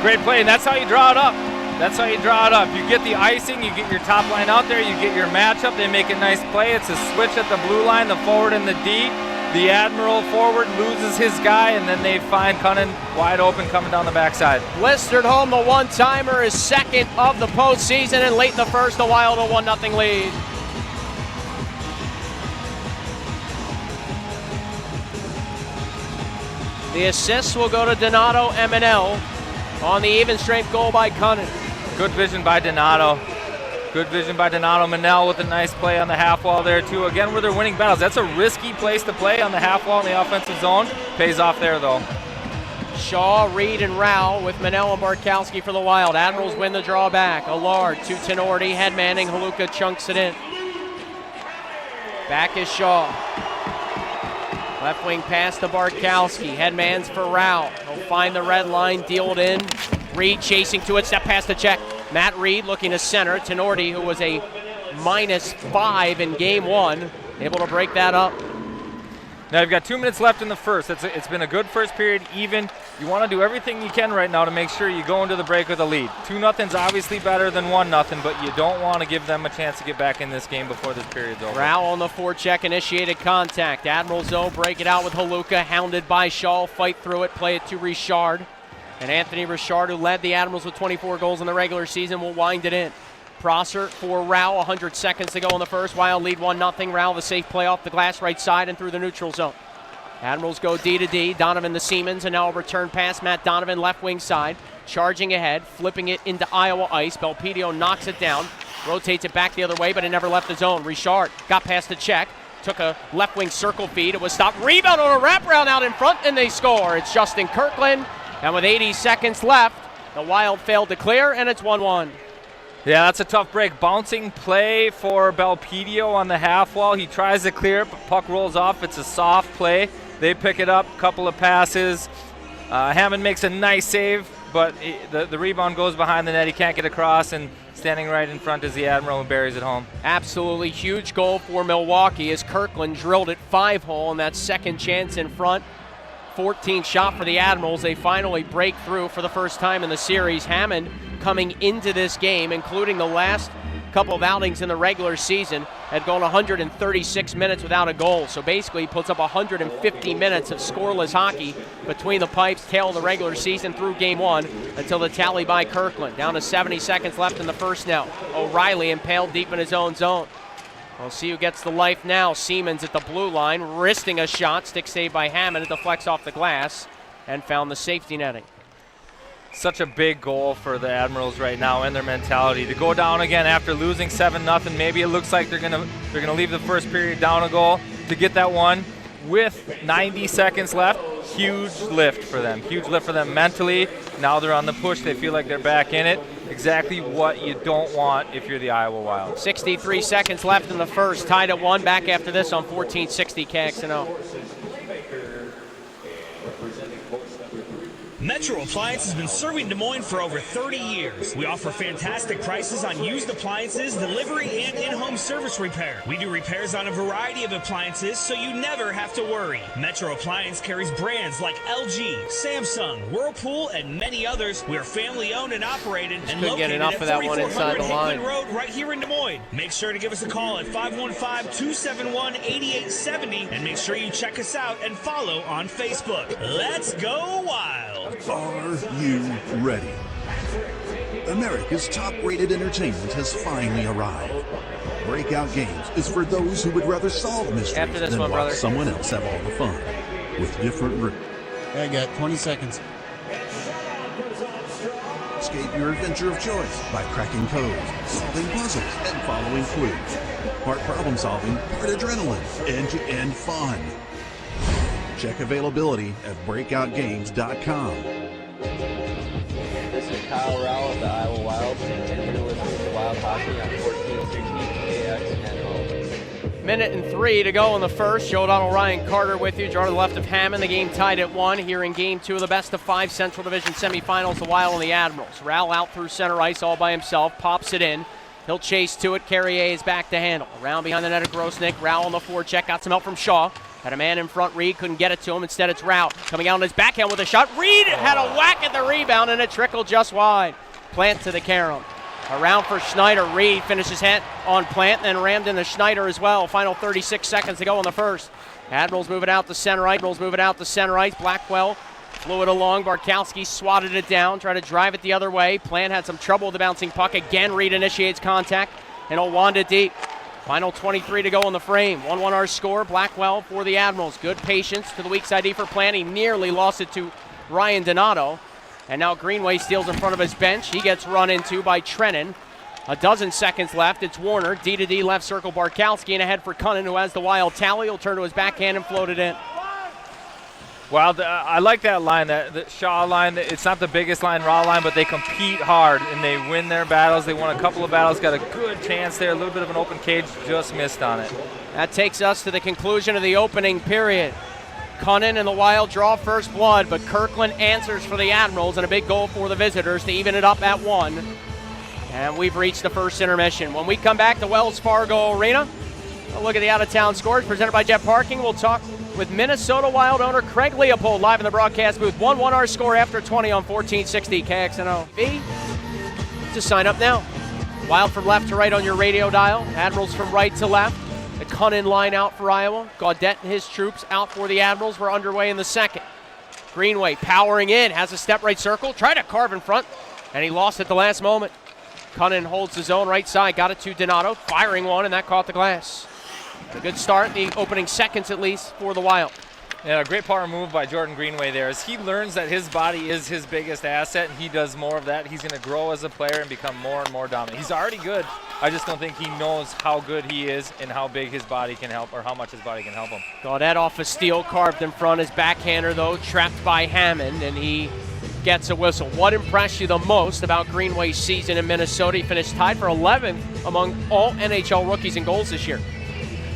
Great play, and that's how you draw it up. That's how you draw it up. You get the icing, you get your top line out there, you get your matchup, they make a nice play. It's a switch at the blue line, the forward and the D. The Admiral forward loses his guy, and then they find Cunnin wide open coming down the backside. Blistered home the one-timer, is second of the postseason, and late in the first, the Wild a 1-0 lead. The assists will go to Donato and Manel on the even strength goal by Cunnin. Good vision by Donato. Good vision by Donato. Manel with a nice play on the half wall there too. Again, where they're winning battles. That's a risky place to play on the half wall in the offensive zone. Pays off there though. Shaw, Reed, and Rao with Manel and Barkowski for the Wild. Admirals win the draw back. Allard to Tenorti, head manning. Haluka chunks it in. Back is Shaw. Left wing pass to Barkowski. Headman's for Rao. He'll find the red line, deal it in. Reed chasing to it, step past the check. Matt Reed looking to center. Tenorti, who was a -5 in game one, able to break that up. Now you've got 2 minutes left in the first. It's been a good first period, even. You want to do everything you can right now to make sure you go into the break with a lead. 2-0's obviously better than 1-0, but you don't want to give them a chance to get back in this game before this period's over. Rao on the forecheck, initiated contact. Admirals though break it out with Haluka, hounded by Shaw, fight through it, play it to Richard. And Anthony Richard, who led the Admirals with 24 goals in the regular season, will wind it in. Prosser for Rao, 100 seconds to go in the first. Wild lead 1-0. Rao the safe play off the glass right side and through the neutral zone. Admirals go D to D. Donovan to Siemens, and now a return pass. Matt Donovan left wing side, charging ahead, flipping it into Iowa ice. Belpedio knocks it down, rotates it back the other way, but it never left the zone. Richard got past the check, took a left wing circle feed. It was stopped. Rebound on a wraparound out in front, and they score. It's Justin Kirkland, and with 80 seconds left, the Wild failed to clear, and it's 1-1. Yeah, that's a tough break. Bouncing play for Belpedio on the half wall. He tries to clear it, but puck rolls off. It's a soft play. They pick it up, couple of passes. Hammond makes a nice save, but the rebound goes behind the net. He can't get across, and standing right in front is the Admiral, who buries it home. Absolutely huge goal for Milwaukee as Kirkland drilled it 5-hole on that second chance in front. 14th shot for the Admirals. They finally break through for the first time in the series. Hammond coming into this game, including the last couple of outings in the regular season, had gone 136 minutes without a goal. So basically he puts up 150 minutes of scoreless hockey between the pipes, tail of the regular season through game one until the tally by Kirkland. Down to 70 seconds left in the first now. O'Reilly impaled deep in his own zone. We'll see who gets the life now. Siemens at the blue line, wristing a shot. Stick saved by Hammond. It deflects off the glass and found the safety netting. Such a big goal for the Admirals right now and their mentality. To go down again after losing 7-0, maybe it looks like they're gonna leave the first period down a goal. To get that one with 90 seconds left, huge lift for them. Huge lift for them mentally. Now they're on the push. They feel like they're back in it. Exactly what you don't want if you're the Iowa Wild. 63 seconds left in the first. Tied at 1. Back after this on 1460 KXNO. Metro Appliance has been serving Des Moines for over 30 years. We offer fantastic prices on used appliances, delivery, and in-home service repair. We do repairs on a variety of appliances, so you never have to worry. Metro Appliance carries brands like LG, Samsung, Whirlpool, and many others. We are family-owned and operated and located at 4400 Hickman Road right here in Des Moines. Make sure to give us a call at 515-271-8870, and make sure you check us out and follow on Facebook. Let's go Wild! Are you ready? America's top-rated entertainment has finally arrived. Breakout Games is for those who would rather solve mysteries than watch someone else have all the fun. With different routes. I got 20 seconds. Escape your adventure of choice by cracking codes, solving puzzles, and following clues. Part problem solving, part adrenaline, end-to-end fun. Check availability at breakoutgames.com. This is Kyle Rowell of the Iowa Wild, and you're listening to Wild Hockey on 1460 KXNO. Minute and 3 to go in the first. Joe O'Donnell, Ryan Carter with you. Draw to the left of Hammond. The game tied at 1 here in Game 2 of the best of 5 Central Division semifinals. The Wild and the Admirals. Rowell out through center ice all by himself. Pops it in. He'll chase to it. Carrier is back to handle. Around behind the net of Grosnick. Rowell on the forecheck. Got some help from Shaw. Had a man in front. Reed couldn't get it to him. Instead, it's Rowell coming out on his backhand with a shot. Reed had a whack at the rebound, and it trickled just wide. Plant to the carom. Around for Schneider. Reed finishes hit on Plant, and then rammed into Schneider as well. Final 36 seconds to go in the first. Admirals move it out to center ice. Blackwell flew it along. Barkowski swatted it down, tried to drive it the other way. Plant had some trouble with the bouncing puck. Again, Reed initiates contact, and he'll wand it deep. Final 23 to go in the frame. 1-1 our score. Blackwell for the Admirals. Good patience to the weak side D for Plant. He nearly lost it to Ryan Donato. And now Greenway steals in front of his bench. He gets run into by Trennan. A dozen seconds left. It's Warner. D to D left circle Barkowski, and ahead for Cunnin, who has the Wild tally. He'll turn to his backhand and float it in. Well, I like that line, that Shaw line. It's not the biggest line, raw line, but they compete hard and they win their battles. They won a couple of battles, got a good chance there, a little bit of an open cage, just missed on it. That takes us to the conclusion of the opening period. Cunnin and the Wild draw first blood, but Kirkland answers for the Admirals, and a big goal for the visitors to even it up at 1. And we've reached the first intermission. When we come back to Wells Fargo Arena, a look at the out-of-town scores presented by Jet Parking. We'll talk with Minnesota Wild owner Craig Leopold live in the broadcast booth. 1-1 our score after 20 on 1460 KXNO. Just sign up now. Wild from left to right on your radio dial. Admirals from right to left. The Cunnin line out for Iowa. Gaudette and his troops out for the Admirals. We're underway in the second. Greenway powering in, has a step right circle, tried to carve in front, and he lost at the last moment. Cunnin holds his own right side, got it to Donato, firing one, and that caught the glass. A good start, the opening seconds at least, for the Wild. Yeah, a great power move by Jordan Greenway there. As he learns that his body is his biggest asset and he does more of that, he's going to grow as a player and become more and more dominant. He's already good. I just don't think he knows how good he is and how big his body can help, or how much his body can help him. Gaudette off a steal, carved in front. His backhander, though, trapped by Hammond, and he gets a whistle. What impressed you the most about Greenway's season in Minnesota? He finished tied for 11th among all NHL rookies in goals this year.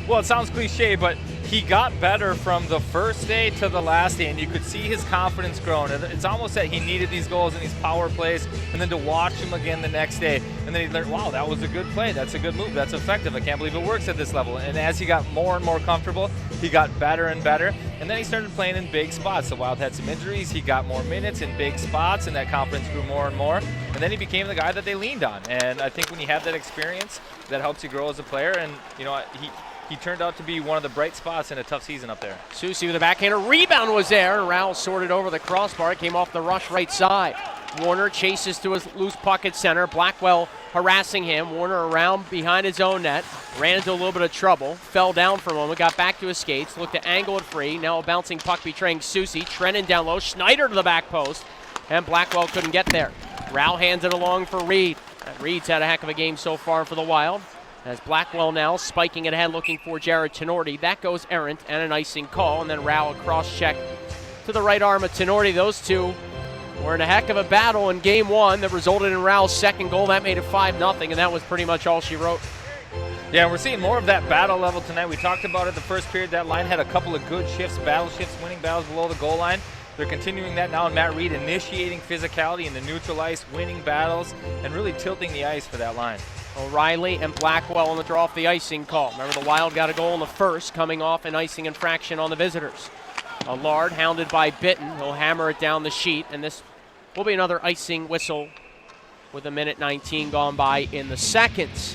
Well, it sounds cliche, but he got better from the first day to the last day, and you could see his confidence growing. It's almost that he needed these goals and these power plays, and then to watch him again the next day, and then he learned, wow, that was a good play, that's a good move, that's effective, I can't believe it works at this level. And as he got more and more comfortable, he got better and better, and then he started playing in big spots. The Wild had some injuries, he got more minutes in big spots, and that confidence grew more and more, and then he became the guy that they leaned on. And I think when you have that experience, that helps you grow as a player, and you know, he turned out to be one of the bright spots in a tough season up there. Susi with a backhander. Rebound was there. Rowell sorted over the crossbar. It came off the rush right side. Warner chases to his loose puck at center. Blackwell harassing him. Warner around behind his own net. Ran into a little bit of trouble. Fell down for a moment. Got back to his skates. Looked to angle it free. Now a bouncing puck betraying Susi. Trennan down low. Schneider to the back post. And Blackwell couldn't get there. Rowell hands it along for Reed. Reed's had a heck of a game so far for the Wild. As Blackwell now spiking it ahead looking for Jared Tenorti. That goes errant and an icing call, and then Rowell cross check to the right arm of Tenorti. Those two were in a heck of a battle in game 1 that resulted in Rowell's second goal. That made it 5-0, and that was pretty much all she wrote. Yeah, we're seeing more of that battle level tonight. We talked about it the first period. That line had a couple of good shifts, battle shifts, winning battles below the goal line. They're continuing that now, and Matt Reed initiating physicality in the neutral ice, winning battles, and really tilting the ice for that line. O'Reilly and Blackwell on the draw off the icing call. Remember, the Wild got a goal in the first, coming off an icing infraction on the visitors. Allard hounded by Bitten. He'll hammer it down the sheet, and this will be another icing whistle with a minute 19 gone by in the seconds.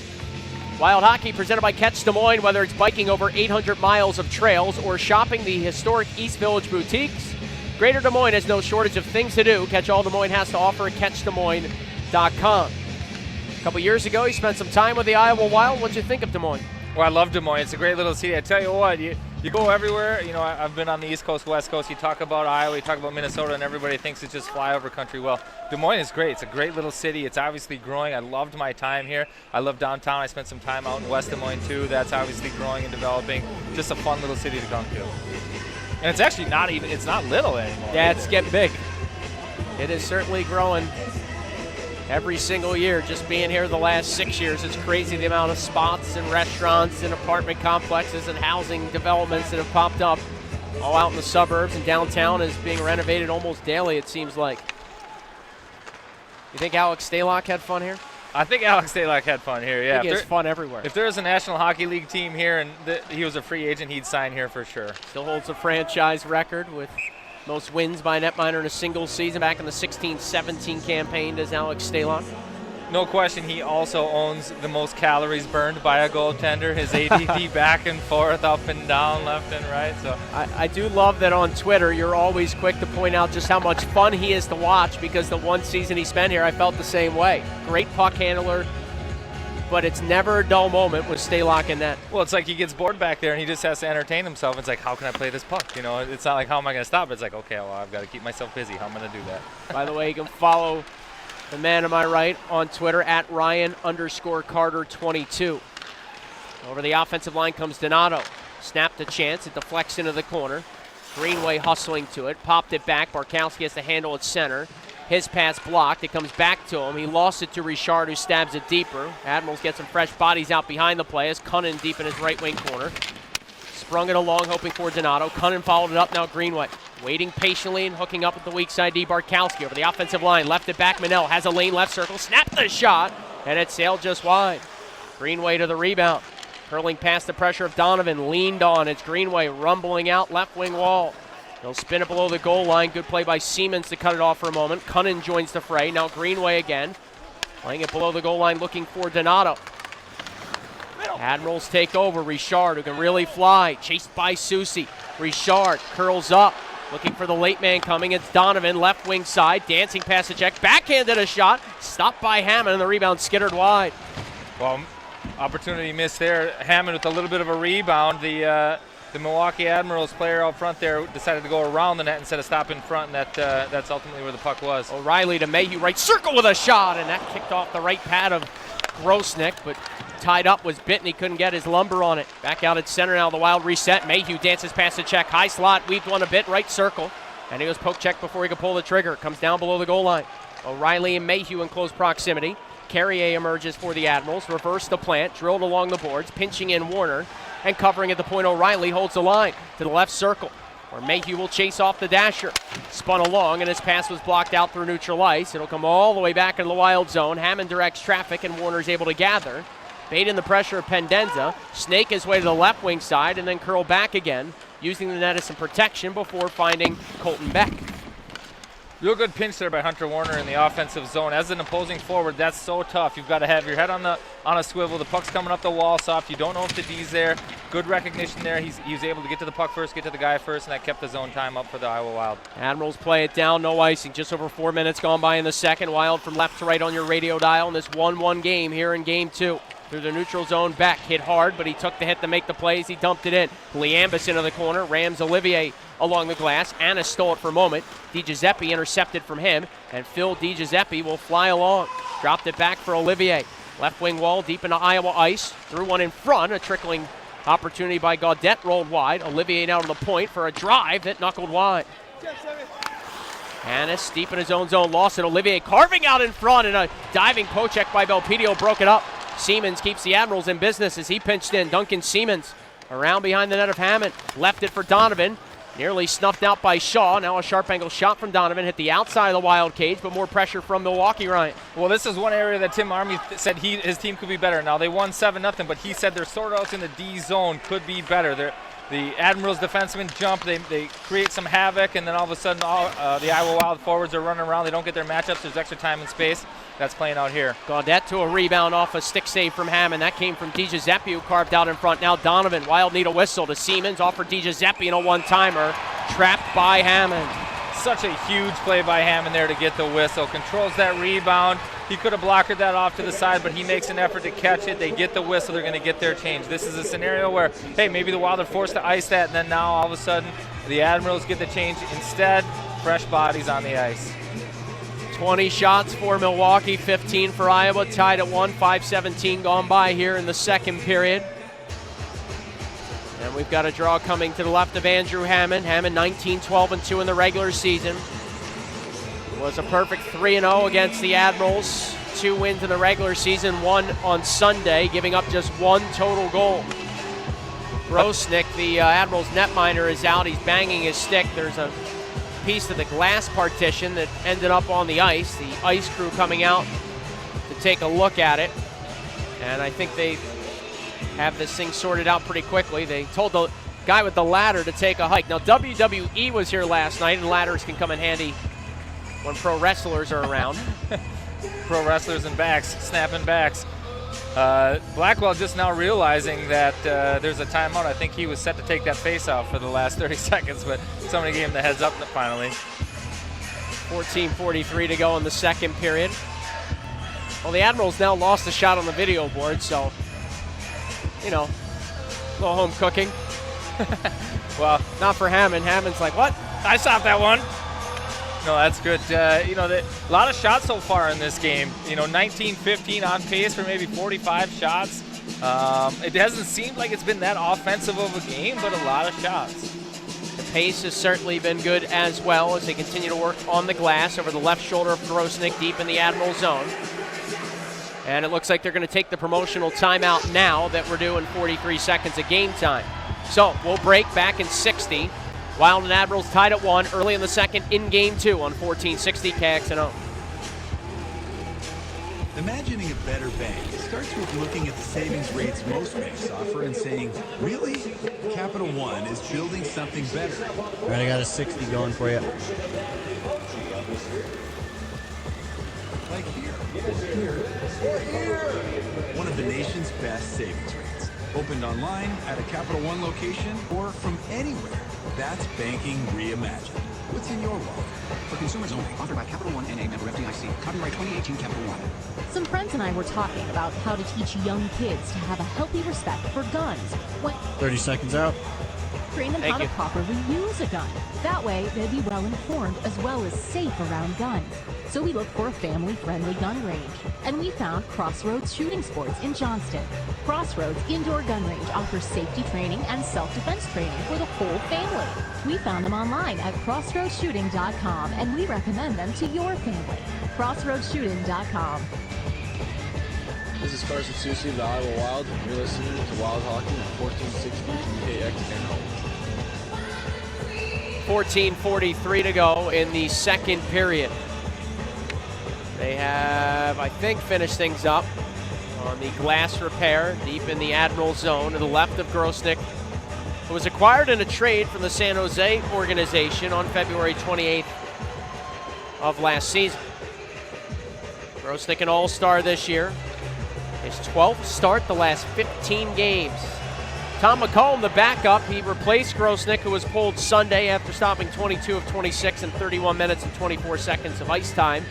Wild Hockey presented by Catch Des Moines. Whether it's biking over 800 miles of trails or shopping the historic East Village boutiques, Greater Des Moines has no shortage of things to do. Catch all Des Moines has to offer at CatchDesMoines.com. A couple years ago, you spent some time with the Iowa Wild. What'd you think of Des Moines? Well, I love Des Moines. It's a great little city. I tell you what, you go everywhere. You know, I've been on the East Coast, West Coast. You talk about Iowa, you talk about Minnesota, and everybody thinks it's just flyover country. Well, Des Moines is great. It's a great little city. It's obviously growing. I loved my time here. I love downtown. I spent some time out in West Des Moines, too. That's obviously growing and developing. Just a fun little city to come to. And it's actually it's not little anymore. Yeah, it's getting big. It is certainly growing every single year. Just being here the last 6 years, it's crazy the amount of spots and restaurants and apartment complexes and housing developments that have popped up all out in the suburbs, and downtown is being renovated almost daily, it seems like. You think Alex Stalock had fun here? I think Alex Stalock had fun here, yeah. I think he has fun everywhere. If there was a National Hockey League team here and he was a free agent, he'd sign here for sure. Still holds a franchise record with most wins by a netminder in a single season back in the 16-17 campaign, does Alex Stalock. No question, he also owns the most calories burned by a goaltender. His ADD back and forth, up and down, left and right. So I do love that on Twitter you're always quick to point out just how much fun he is to watch, because the one season he spent here, I felt the same way. Great puck handler, but it's never a dull moment with Stalock in net. Well, it's like he gets bored back there and he just has to entertain himself. It's like, how can I play this puck? You know, it's not like, how am I going to stop it? It's like, okay, well, I've got to keep myself busy. How am I going to do that? By the way, you can follow the man to my right on Twitter at Ryan_Carter22. Over the offensive line comes Donato. Snapped a chance. It deflects into the corner. Greenway hustling to it. Popped it back. Barkowski has to handle it center. His pass blocked. It comes back to him. He lost it to Richard, who stabs it deeper. Admirals get some fresh bodies out behind the play as Cunnin deep in his right wing corner. Sprung it along, hoping for Donato. Cunnin followed it up, now Greenway. Waiting patiently and hooking up with the weak side D. Barkowski over the offensive line. Left it back, Manel has a lane left circle. Snapped the shot, and it sailed just wide. Greenway to the rebound. Curling past the pressure of Donovan, leaned on. It's Greenway rumbling out left wing wall. He'll spin it below the goal line. Good play by Siemens to cut it off for a moment. Cunnin joins the fray. Now Greenway again. Playing it below the goal line, looking for Donato. Admirals take over. Richard, who can really fly, chased by Soucy. Richard curls up, looking for the late man coming. It's Donovan, left wing side, dancing past the check, backhanded a shot, stopped by Hammond, and the rebound skittered wide. Well, opportunity missed there. Hammond with a little bit of a rebound. The Milwaukee Admirals player out front there decided to go around the net instead of stop in front, and that's ultimately where the puck was. O'Reilly to Mayhew, right circle with a shot, and that kicked off the right pad of Grosnick, but tied up, was bitten. He couldn't get his lumber on it. Back out at center now, the Wild reset. Mayhew dances past the check. High slot, weaved one a bit, right circle. And he was poke checked before he could pull the trigger. Comes down below the goal line. O'Reilly and Mayhew in close proximity. Carrier emerges for the Admirals. Reverse the plant, drilled along the boards, pinching in Warner. And covering at the point, O'Reilly holds the line to the left circle, where Mayhew will chase off the dasher. Spun along, and his pass was blocked out through neutral ice. It'll come all the way back into the Wild zone. Hammond directs traffic, and Warner's able to gather. Bait in the pressure of Pendenza, snake his way to the left wing side, and then curl back again, using the net as some protection before finding Colton Beck. Real good pinch there by Hunter Warner in the offensive zone. As an opposing forward, that's so tough. You've got to have your head on a swivel. The puck's coming up the wall soft. You don't know if the D's there. Good recognition there. He was able to get to the puck first, get to the guy first, and that kept the zone time up for the Iowa Wild. Admirals play it down, no icing. Just over 4 minutes gone by in the second. Wild from left to right on your radio dial in this 1-1 game here in game 2. Through the neutral zone, Beck hit hard, but he took the hit to make the plays. He dumped it in. Liambus into the corner. Rams Olivier along the glass. Anna stole it for a moment. DiGiuseppe intercepted from him, and Phil DiGiuseppe will fly along. Dropped it back for Olivier. Left wing wall deep into Iowa ice. Threw one in front. A trickling opportunity by Gaudette rolled wide. Olivier now to the point for a drive that knuckled wide. Annis deep in his own zone. Lost it. Olivier carving out in front, and a diving poke check by Belpedio broke it up. Siemens keeps the Admirals in business as he pinched in. Duncan Siemens around behind the net of Hammond. Left it for Donovan. Nearly snuffed out by Shaw. Now a sharp angle shot from Donovan. Hit the outside of the Wild cage, but more pressure from Milwaukee, Ryan. Well, this is one area that Tim Army said his team could be better. Now, they won 7-0, but he said their sort-outs in the D zone could be better. The Admirals defensemen jump, they create some havoc, and then all of a sudden the Iowa Wild forwards are running around. They don't get their matchups. There's extra time and space. That's playing out here. Gaudette to a rebound off a stick save from Hammond. That came from DiGiuseppe, who carved out in front. Now Donovan, Wild need a whistle to Siemens, offered DiGiuseppe in a one-timer. Trapped by Hammond. Such a huge play by Hammond there to get the whistle. Controls that rebound. He could have blockered that off to the side, but he makes an effort to catch it. They get the whistle. They're going to get their change. This is a scenario where, hey, maybe the Wild are forced to ice that, and then now all of a sudden the Admirals get the change. Instead, fresh bodies on the ice. 20 shots for Milwaukee, 15 for Iowa, tied at 1, 5:17 gone by here in the second period. And we've got a draw coming to the left of Andrew Hammond. Hammond 19-12-2 in the regular season. Was a perfect 3-0 against the Admirals. 2 wins in the regular season, 1 on Sunday, giving up just 1 total goal. Grosnick, the Admirals netminder, is out. He's banging his stick. There's a piece of the glass partition that ended up on the ice. The ice crew coming out to take a look at it. And I think they have this thing sorted out pretty quickly. They told the guy with the ladder to take a hike. Now, WWE was here last night, and ladders can come in handy when pro wrestlers are around. Pro wrestlers and backs, snapping backs. Blackwell just now realizing that there's a timeout. I think he was set to take that face off for the last 30 seconds, but somebody gave him the heads up finally. 14:43 to go in the second period. Well, the Admirals now lost a shot on the video board, so, you know, a little home cooking. Well, not for Hammond. Hammond's like, what? I stopped that one. No, that's good. You know, a lot of shots so far in this game. You know, 19-15 on pace for maybe 45 shots. It hasn't seemed like it's been that offensive of a game, but a lot of shots. The pace has certainly been good as well as they continue to work on the glass over the left shoulder of Grosnick deep in the Admiral zone. And it looks like they're going to take the promotional timeout now that we're doing 43 seconds of game time. So we'll break back in 60. Wild and Admirals tied at 1 early in the second in Game 2 on 1460 KXNO. Imagining a better bank starts with looking at the savings rates most banks offer and saying, really? Capital One is building something better. All right, I got a 60 going for you. Like here. One of the nation's best savings rates. Opened online at a Capital One location or from anywhere. That's banking reimagined. What's in your wallet? For consumers only. Offered by Capital One NA member FDIC. Copyright 2018 Capital One. Some friends and I were talking about how to teach young kids to have a healthy respect for guns. 30 seconds out. Train them how to properly use a gun. That way, they'll be well informed as well as safe around guns. So we looked for a family-friendly gun range, and we found Crossroads Shooting Sports in Johnston. Crossroads Indoor Gun Range offers safety training and self-defense training for the whole family. We found them online at crossroadsshooting.com, and we recommend them to your family. crossroadsshooting.com. This is Carson Susi of the Iowa Wild, and you're listening to Wild Hockey on 1460 KXNO. 14:43 to go in the second period. They have, I think, finished things up on the glass repair deep in the Admiral zone to the left of Grosnick, who was acquired in a trade from the San Jose organization on February 28th of last season. Grosnick an all-star this year. His 12th start the last 15 games. Tom McCollum, the backup, he replaced Grosnick, who was pulled Sunday after stopping 22 of 26 in 31 minutes and 24 seconds of ice time.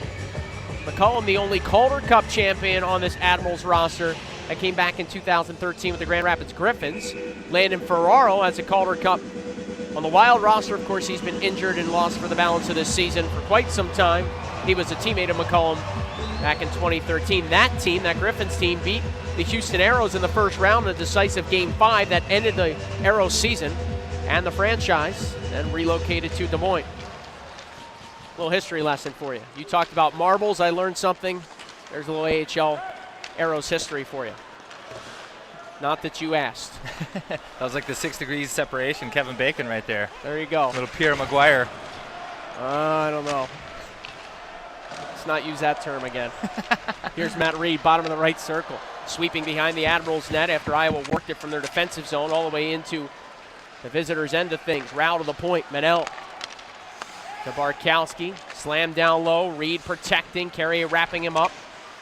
McCollum, the only Calder Cup champion on this Admirals roster that came back in 2013 with the Grand Rapids Griffins. Landon Ferraro has a Calder Cup on the Wild roster. Of course, he's been injured and lost for the balance of this season for quite some time. He was a teammate of McCollum back in 2013. That team, that Griffins team, beat the Houston Aeros in the first round in a decisive Game 5 that ended the Aeros season and the franchise, then relocated to Des Moines. Little history lesson for you. You talked about marbles. I learned something. There's a little AHL Aeros history for you. Not that you asked. That was like the 6 degrees separation, Kevin Bacon right there. There you go. Little Pierre Maguire. I don't know. Let's not use that term again. Here's Matt Reed, bottom of the right circle. Sweeping behind the Admirals net after Iowa worked it from their defensive zone all the way into the visitors' end of things. Row to the point, Manel to Barkowski. Slam down low, Reed protecting, Carrier wrapping him up.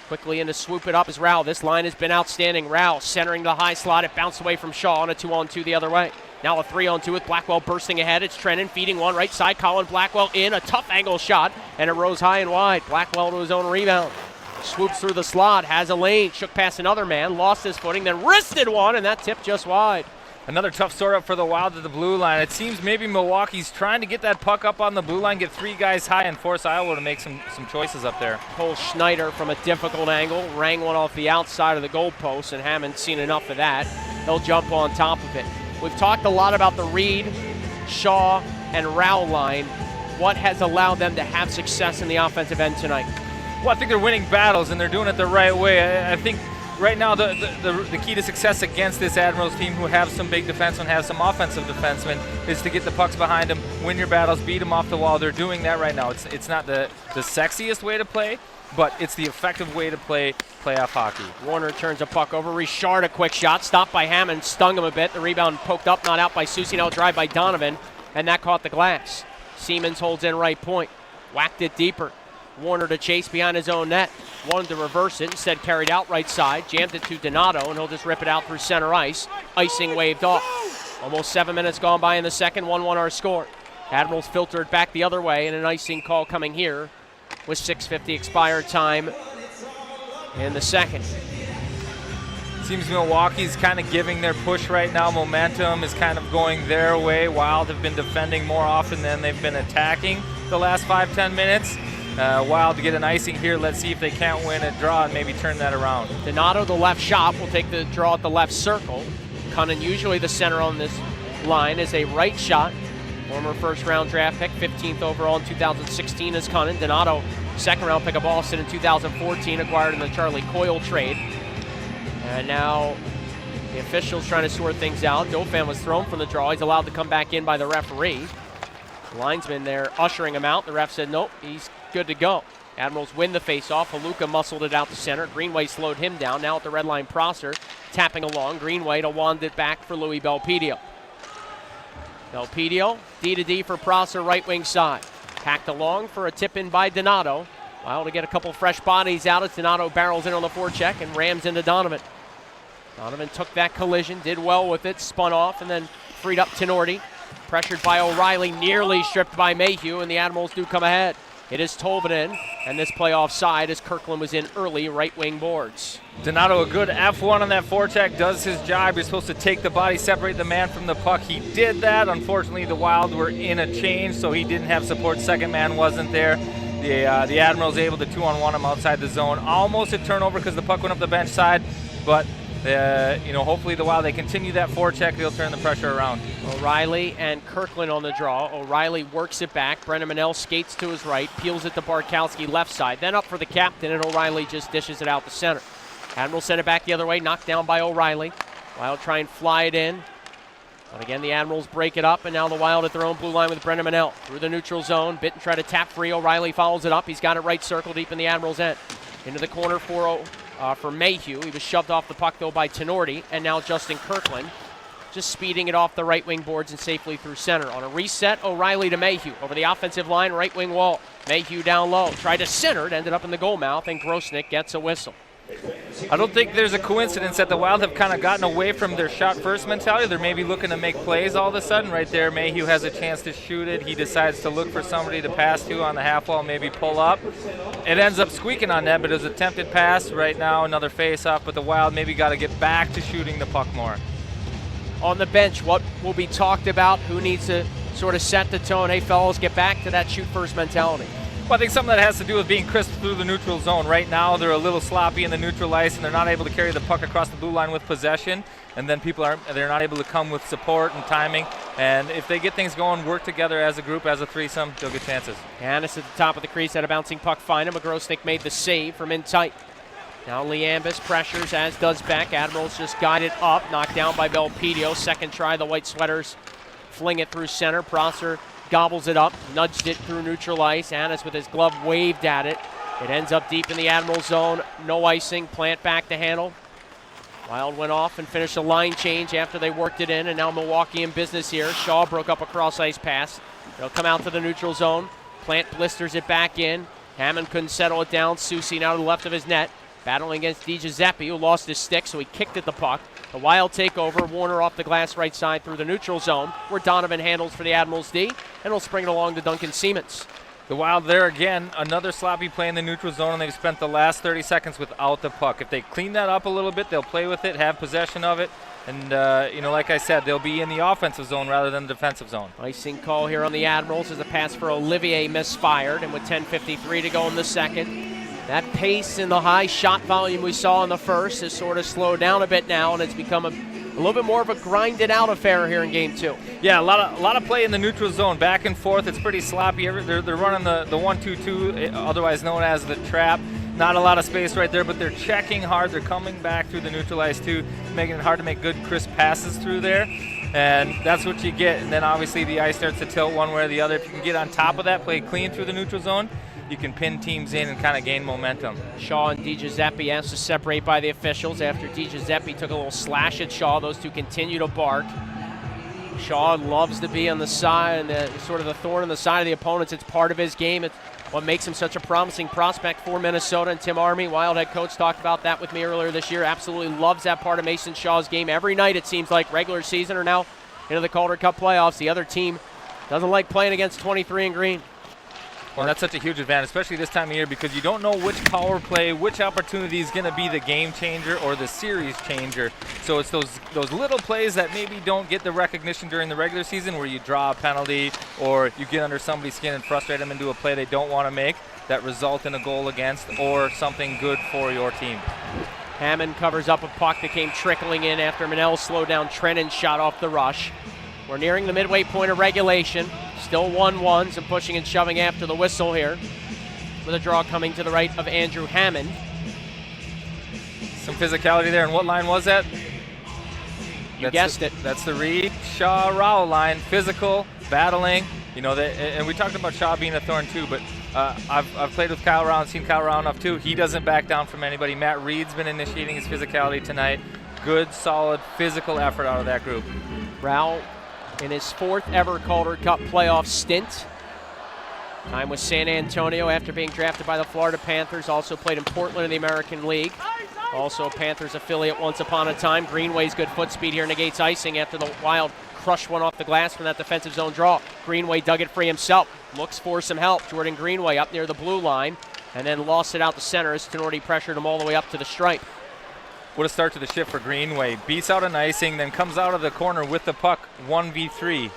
Quickly in to swoop it up is Rao. This line has been outstanding. Rao centering the high slot. It bounced away from Shaw on a 2-on-2 the other way. Now a 3-on-2 with Blackwell bursting ahead. It's Trennan feeding one right side. Colin Blackwell in. A tough angle shot, and it rose high and wide. Blackwell to his own rebound. Swoops through the slot, has a lane, shook past another man, lost his footing, then wristed one, and that tipped just wide. Another tough sort up for the Wild at the blue line. It seems maybe Milwaukee's trying to get that puck up on the blue line, get 3 guys high, and force Iowa to make some choices up there. Cole Schneider from a difficult angle, rang one off the outside of the goalpost, and haven't seen enough of that. He'll jump on top of it. We've talked a lot about the Reed, Shaw, and Rao line. What has allowed them to have success in the offensive end tonight? Well, I think they're winning battles, and they're doing it the right way. I think right now the key to success against this Admirals team, who have some big defensemen, have some offensive defensemen, is to get the pucks behind them, win your battles, beat them off the wall. They're doing that right now. It's not the sexiest way to play, but it's the effective way to play playoff hockey. Warner turns a puck over. Richard, a quick shot. Stopped by Hammond. Stung him a bit. The rebound poked up, not out by Soucy. Now drive by Donovan, and that caught the glass. Siemens holds in right point. Whacked it deeper. Warner to chase behind his own net. Wanted to reverse it. Instead carried out right side. Jammed it to Donato, and he'll just rip it out through center ice. Icing waved off. Almost 7 minutes gone by in the second. 1-1 our score. Admirals filtered back the other way, and an icing call coming here with 6:50 expired time in the second. Seems Milwaukee's kind of giving their push right now. Momentum is kind of going their way. Wild have been defending more often than they've been attacking the last 5-10 minutes. Wild to get an icing here. Let's see if they can't win a draw and maybe turn that around. Donato, the left shot, will take the draw at the left circle. Cunnin, usually the center on this line, is a right shot. Former first-round draft pick, 15th overall in 2016 is Cunnin. Donato, second-round pick of Boston in 2014, acquired in the Charlie Coyle trade. And now the officials trying to sort things out. Dauphin was thrown from the draw. He's allowed to come back in by the referee. The linesman there ushering him out. The ref said, nope, he's good to go. Admirals win the faceoff. Haluka muscled it out to center. Greenway slowed him down. Now at the red line, Prosser tapping along. Greenway to wand it back for Louis Belpedio. Belpedio, D-to-D for Prosser, right wing side. Hacked along for a tip-in by Donato. Well, to get a couple fresh bodies out as Donato barrels in on the forecheck and rams into Donovan. Donovan took that collision, did well with it, spun off, and then freed up Tenorti. Pressured by O'Reilly, nearly stripped by Mayhew, and the Admirals do come ahead. It is Tolvanen, and this play offside as Kirkland was in early right wing boards. Donato, a good F1 on that forecheck, does his job. You're supposed to take the body, separate the man from the puck. He did that. Unfortunately, the Wild were in a change, so he didn't have support. Second man wasn't there. The Admirals able to 2-on-1 him outside the zone. Almost a turnover because the puck went up the bench side, but hopefully the Wild, they continue that forecheck, they'll turn the pressure around. O'Reilly and Kirkland on the draw. O'Reilly works it back. Brennan Manel skates to his right, peels it to Barkowski left side, then up for the captain, and O'Reilly just dishes it out the center. Admirals send it back the other way, knocked down by O'Reilly. Wild try and fly it in. But again, the Admirals break it up, and now the Wild at their own blue line with Brennan Manel. Through the neutral zone, Bitten try to tap free. O'Reilly follows it up. He's got it right circle deep in the Admirals' end. Into the corner for Mayhew. He was shoved off the puck, though, by Tenorti, and now Justin Kirkland just speeding it off the right wing boards and safely through center. On a reset, O'Reilly to Mayhew. Over the offensive line, right wing wall. Mayhew down low. Tried to center it, ended up in the goal mouth, and Grosnick gets a whistle. I don't think there's a coincidence that the Wild have kind of gotten away from their shot-first mentality. They're maybe looking to make plays all of a sudden. Right there, Mayhew has a chance to shoot it. He decides to look for somebody to pass to on the half wall, maybe pull up. It ends up squeaking on net, but it was an attempted pass. Right now, another face-off, but the Wild maybe got to get back to shooting the puck more. On the bench, what will be talked about? Who needs to sort of set the tone? Hey, fellas, get back to that shoot-first mentality. Well, I think something that has to do with being crisp through the neutral zone. Right now, they're a little sloppy in the neutral ice, and they're not able to carry the puck across the blue line with possession. And then they're not able to come with support and timing. And if they get things going, work together as a group, as a threesome, they'll get chances. Hannes at the top of the crease had a bouncing puck find him. Grosnick made the save from in tight. Now Liambus pressures, as does Beck. Admirals just got it up, knocked down by Belpedio. Second try, the White Sweaters fling it through center. Prosser gobbles it up, nudged it through neutral ice. Hannes with his glove waved at it. It ends up deep in the Admiral zone. No icing. Plant back to handle. Wild went off and finished a line change after they worked it in, and now Milwaukee in business here. Shaw broke up a cross-ice pass. They'll come out to the neutral zone. Plant blisters it back in. Hammond couldn't settle it down. Soucy now to the left of his net. Battling against DiGiuseppe, who lost his stick, so he kicked at the puck. The Wild take over. Warner off the glass right side through the neutral zone, where Donovan handles for the Admirals D, and will spring it along to Duncan Siemens. The Wild there again, another sloppy play in the neutral zone, and they've spent the last 30 seconds without the puck. If they clean that up a little bit, they'll play with it, have possession of it, and like I said, they'll be in the offensive zone rather than the defensive zone. Icing call here on the Admirals as a pass for Olivier misfired, and with 10:53 to go in the second, that pace and the high shot volume we saw in the first has sort of slowed down a bit now, and it's become a little bit more of a grinded out affair here in game 2. Yeah, a lot of play in the neutral zone, back and forth. It's pretty sloppy. They're running the 1-2-2, otherwise known as the trap. Not a lot of space right there, but they're checking hard. They're coming back through the neutralized 2, making it hard to make good, crisp passes through there. And that's what you get. And then obviously the ice starts to tilt one way or the other. If you can get on top of that, play clean through the neutral zone, you can pin teams in and kind of gain momentum. Shaw and DiGiuseppe asked to separate by the officials after DiGiuseppe took a little slash at Shaw. Those two continue to bark. Shaw loves to be on the side, and sort of the thorn in the side of the opponents. It's part of his game. It's what makes him such a promising prospect for Minnesota. And Tim Army, Wild head coach, talked about that with me earlier this year. Absolutely loves that part of Mason Shaw's game. Every night it seems like, regular season or now into the Calder Cup playoffs, the other team doesn't like playing against 23 in green. Well, that's such a huge advantage, especially this time of year, because you don't know which power play, which opportunity is going to be the game changer or the series changer. So it's those little plays that maybe don't get the recognition during the regular season, where you draw a penalty or you get under somebody's skin and frustrate them into a play they don't want to make, that result in a goal against or something good for your team. Hammond covers up a puck that came trickling in after Manel slowed down Trennan's shot off the rush. We're nearing the midway point of regulation. Still 1-1, some pushing and shoving after the whistle here, with a draw coming to the right of Andrew Hammond. Some physicality there, and what line was that? You guessed it. That's the Reed Shaw Rao line. Physical, battling. You know, and we talked about Shaw being a thorn too, but I've played with Kyle Rao and seen Kyle Rao enough too. He doesn't back down from anybody. Matt Reed's been initiating his physicality tonight. Good, solid, physical effort out of that group. Rao in his 4th ever Calder Cup playoff stint. Time with San Antonio after being drafted by the Florida Panthers. Also played in Portland in the American League. Also a Panthers affiliate once upon a time. Greenway's good foot speed here negates icing after the Wild crushed one off the glass from that defensive zone draw. Greenway dug it free himself. Looks for some help. Jordan Greenway up near the blue line and then lost it out to center as Tenorti pressured him all the way up to the stripe. What a start to the shift for Greenway. Beats out an icing, then comes out of the corner with the puck 1v3.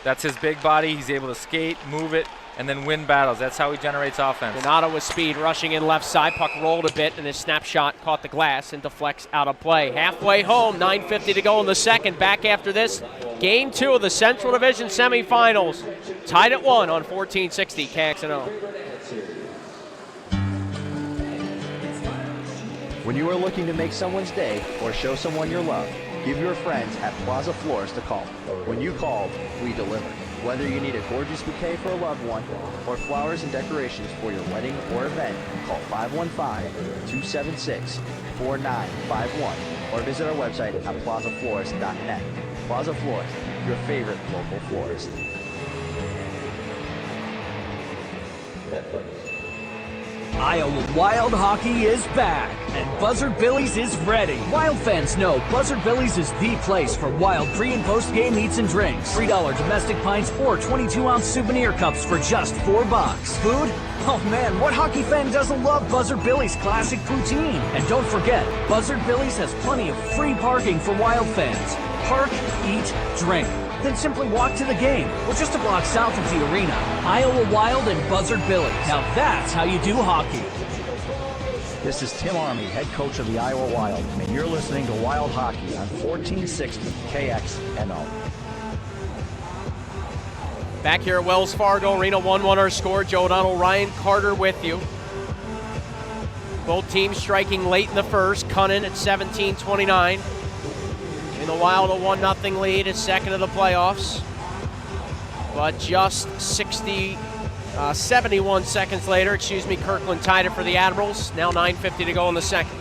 That's his big body. He's able to skate, move it, and then win battles. That's how he generates offense. Donato with speed, rushing in left side. Puck rolled a bit, and his snapshot caught the glass and deflects out of play. Halfway home, 9:50 to go in the second. Back after this, Game 2 of the Central Division semifinals. Tied at 1 on 1460 KXNO. When you are looking to make someone's day or show someone your love, give your friends at Plaza Florist a call. When you call, we deliver. Whether you need a gorgeous bouquet for a loved one or flowers and decorations for your wedding or event, call 515-276-4951 or visit our website at plazaflorist.net. Plaza Florist, your favorite local florist. Iowa Wild Hockey is back, and Buzzard Billy's is ready. Wild fans know Buzzard Billy's is the place for Wild pre- and post-game eats and drinks. $3 domestic pints or 22-ounce souvenir cups for just $4. Food? Oh man, what hockey fan doesn't love Buzzard Billy's classic poutine? And don't forget, Buzzard Billy's has plenty of free parking for Wild fans. Park, eat, drink. Then simply walk to the game. We're just a block south of the arena. Iowa Wild and Buzzard Billy's. Now that's how you do hockey. This is Tim Army, head coach of the Iowa Wild, and you're listening to Wild Hockey on 1460 KXNO. Back here at Wells Fargo Arena, 1-1 our score. Joe O'Donnell, Ryan Carter with you. Both teams striking late in the first. Cunnin at 17-29. In the Wild, a 1-0 lead, his second of the playoffs. But just 71 seconds later, Kirkland tied it for the Admirals. Now 9:50 to go in the second.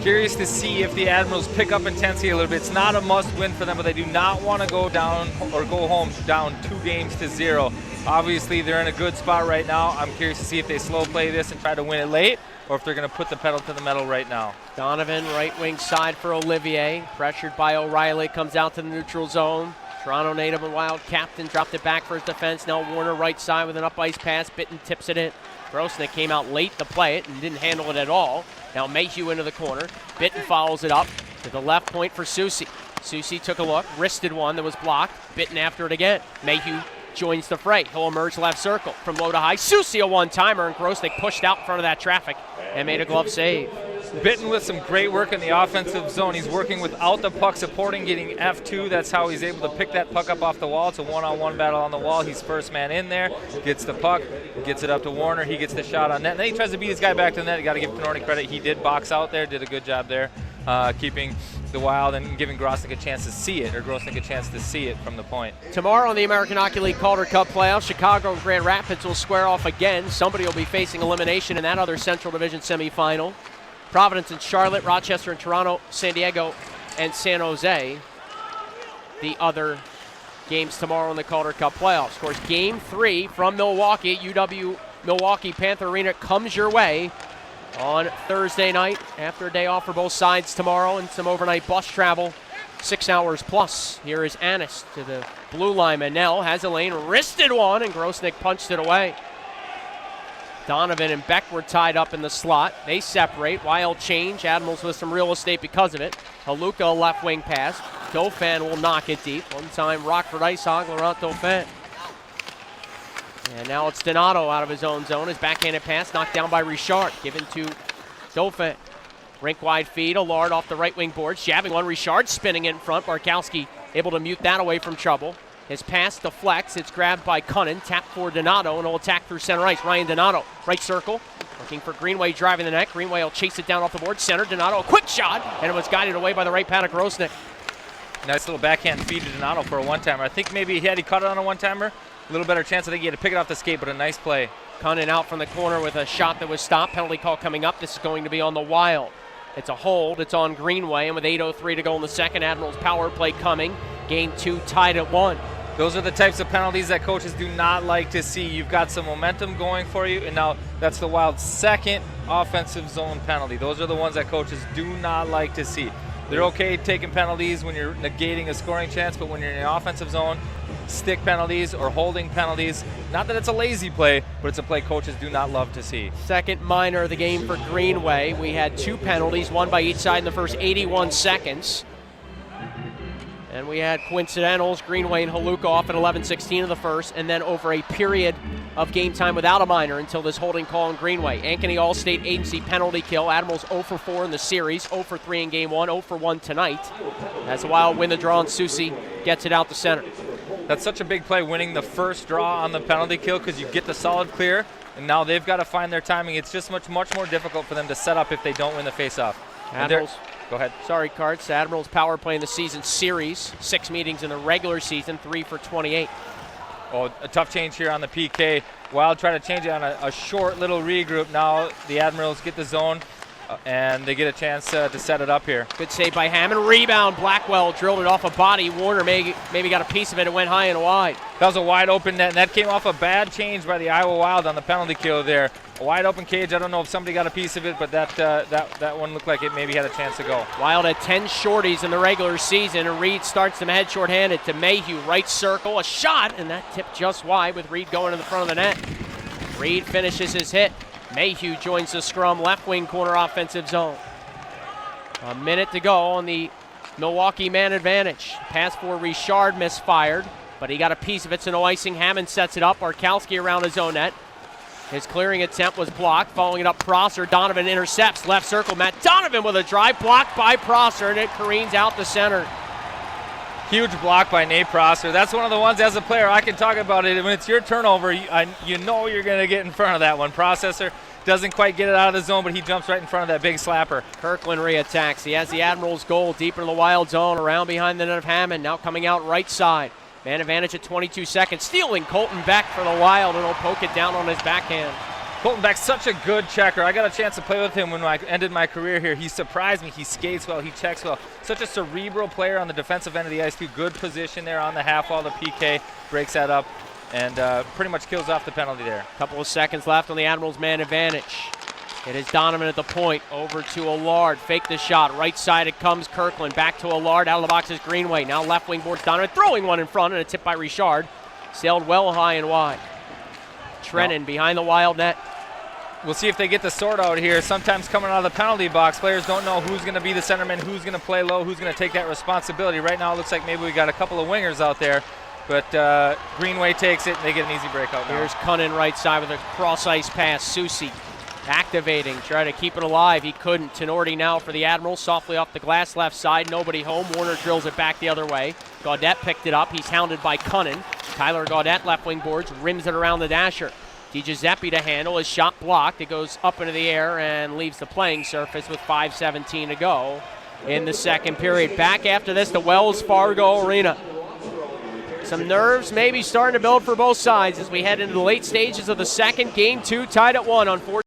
Curious to see if the Admirals pick up intensity a little bit. It's not a must-win for them, but they do not want to go down or go home down 2-0. Obviously, they're in a good spot right now. I'm curious to see if they slow play this and try to win it late, or if they're going to put the pedal to the metal right now. Donovan, right wing side for Olivier. Pressured by O'Reilly, comes out to the neutral zone. Toronto native and Wild captain dropped it back for his defense. Now Warner right side with an up-ice pass. Bitten tips it in. Grosnick came out late to play it and didn't handle it at all. Now Mayhew into the corner. Bitten follows it up to the left point for Soucy. Soucy took a look, wristed one that was blocked. Bitten after it again. Mayhew joins the fray. He'll emerge left circle from low to high. Soucy a one-timer, and Grosnick pushed out in front of that traffic and made a glove save. Bitten with some great work in the offensive zone. He's working without the puck supporting, getting F2. That's how he's able to pick that puck up off the wall. It's a one-on-one battle on the wall. He's first man in there, gets the puck, gets it up to Warner. He gets the shot on net. And then he tries to beat his guy back to the net. You got to give Tenori credit. He did box out there, did a good job there, keeping the Wild and giving Grosnick a chance to see it, from the point. Tomorrow in the American Hockey League Calder Cup Playoffs, Chicago and Grand Rapids will square off again. Somebody will be facing elimination in that other Central Division semifinal. Providence and Charlotte, Rochester and Toronto, San Diego and San Jose. The other games tomorrow in the Calder Cup Playoffs. Of course, Game 3 from Milwaukee at UW Milwaukee Panther Arena comes your way on Thursday night after a day off for both sides tomorrow and some overnight bus travel, 6 hours plus. Here is Annis to the blue line. Manel has a lane, wristed one, and Grosnick punched it away. Donovan and Beck were tied up in the slot. They separate. Wild change. Admirals with some real estate because of it. Haluka left wing pass. Dauphin will knock it deep. One time Rockford Icehog, Laurent Dauphin. And now it's Donato out of his own zone. His backhanded pass knocked down by Richard. Given to Dauphin. Rink-wide feed. Allard off the right wing boards. Jabbing one. Richard spinning in front. Barkowski able to mute that away from trouble. His pass deflects. It's grabbed by Cunnin. Tap for Donato, and he'll attack through center ice. Ryan Donato, right circle. Looking for Greenway driving the net. Greenway will chase it down off the board. Center, Donato, a quick shot, and it was guided away by the right pad of Grosnick. Nice little backhand feed to Donato for a one-timer. I think maybe had he caught it on a one-timer, a little better chance. I think he had to pick it off the skate, but a nice play. Cunnin out from the corner with a shot that was stopped. Penalty call coming up. This is going to be on the Wild. It's a hold. It's on Greenway, and with 8:03 to go in the second, Admirals power play coming. Game 2 tied at 1. Those are the types of penalties that coaches do not like to see. You've got some momentum going for you, and now that's the Wild's second offensive zone penalty. Those are the ones that coaches do not like to see. They're okay taking penalties when you're negating a scoring chance, but when you're in the offensive zone, stick penalties or holding penalties, not that it's a lazy play, but it's a play coaches do not love to see. Second minor of the game for Greenway. We had 2 penalties, one by each side in the first 81 seconds. And we had coincidentals, Greenway and Haluka off at 11:16 of the first, and then over a period of game time without a minor until this holding call on Greenway. Ankeny All-State Agency penalty kill. Admirals 0 for 4 in the series, 0 for 3 in game 1, 0 for 1 tonight. As the Wild win the draw, and Susi gets it out to center. That's such a big play, winning the first draw on the penalty kill, because you get the solid clear, and now they've got to find their timing. It's just much more difficult for them to set up if they don't win the face-off. Admirals. Go ahead. Sorry, Carts. Admirals power play in the season series. 6 meetings in the regular season, 3 for 28. Oh, a tough change here on the PK. Wild try to change it on a short little regroup. Now the Admirals get the zone, and they get a chance to set it up here. Good save by Hammond. Rebound. Blackwell drilled it off a body. Warner maybe got a piece of it. It went high and wide. That was a wide open net, and that came off a bad change by the Iowa Wild on the penalty kill there. A wide open cage. I don't know if somebody got a piece of it, but that one looked like it maybe had a chance to go. Wild had 10 shorties in the regular season, and Reed starts them ahead shorthanded to Mayhew. Right circle. A shot, and that tipped just wide with Reed going to the front of the net. Reed finishes his hit. Mayhew joins the scrum, left wing corner offensive zone. A minute to go on the Milwaukee man advantage. Pass for Richard misfired, but he got a piece of it, so no icing. Hammond sets it up. Barkowski around his own net. His clearing attempt was blocked. Following it up, Prosser. Donovan intercepts. Left circle. Matt Donovan with a drive, blocked by Prosser, and it careens out the center. Huge block by Nate Prosser. That's one of the ones as a player I can talk about it. When it's your turnover, you know you're going to get in front of that one. Processor doesn't quite get it out of the zone, but he jumps right in front of that big slapper. Kirkland reattacks. He has the Admirals goal deep into the Wild zone, around behind the net of Hammond. Now coming out right side. Man advantage at 22 seconds. Stealing Colton Beck for the Wild, and he'll poke it down on his backhand. Colton Beck's such a good checker. I got a chance to play with him when I ended my career here. He surprised me. He skates well. He checks well. Such a cerebral player on the defensive end of the ice, too. Good position there on the half wall. The PK breaks that up and pretty much kills off the penalty there. Couple of seconds left on the Admirals' man advantage. It is Donovan at the point. Over to Allard. Fake the shot. Right side it comes. Kirkland. Back to Allard. Out of the box is Greenway. Now left wing boards Donovan. Throwing one in front, and a tip by Richard. Sailed well high and wide. Trennan behind the Wild net. We'll see if they get the sort out here. Sometimes coming out of the penalty box, players don't know who's going to be the centerman, who's going to play low, who's going to take that responsibility. Right now it looks like maybe we got a couple of wingers out there, but Greenway takes it, and they get an easy breakout now. Here's Cunnin right side with a cross-ice pass. Susi activating, try to keep it alive. He couldn't. Tenorti now for the Admirals, softly off the glass, left side, nobody home. Warner drills it back the other way. Gaudette picked it up. He's hounded by Cunnin. Tyler Gaudette, left wing boards, rims it around the dasher. DiGiuseppe to handle. His shot blocked. It goes up into the air and leaves the playing surface with 5:17 to go in the second period. Back after this to Wells Fargo Arena. Some nerves maybe starting to build for both sides as we head into the late stages of the second. Game 2 tied at 1 on 14.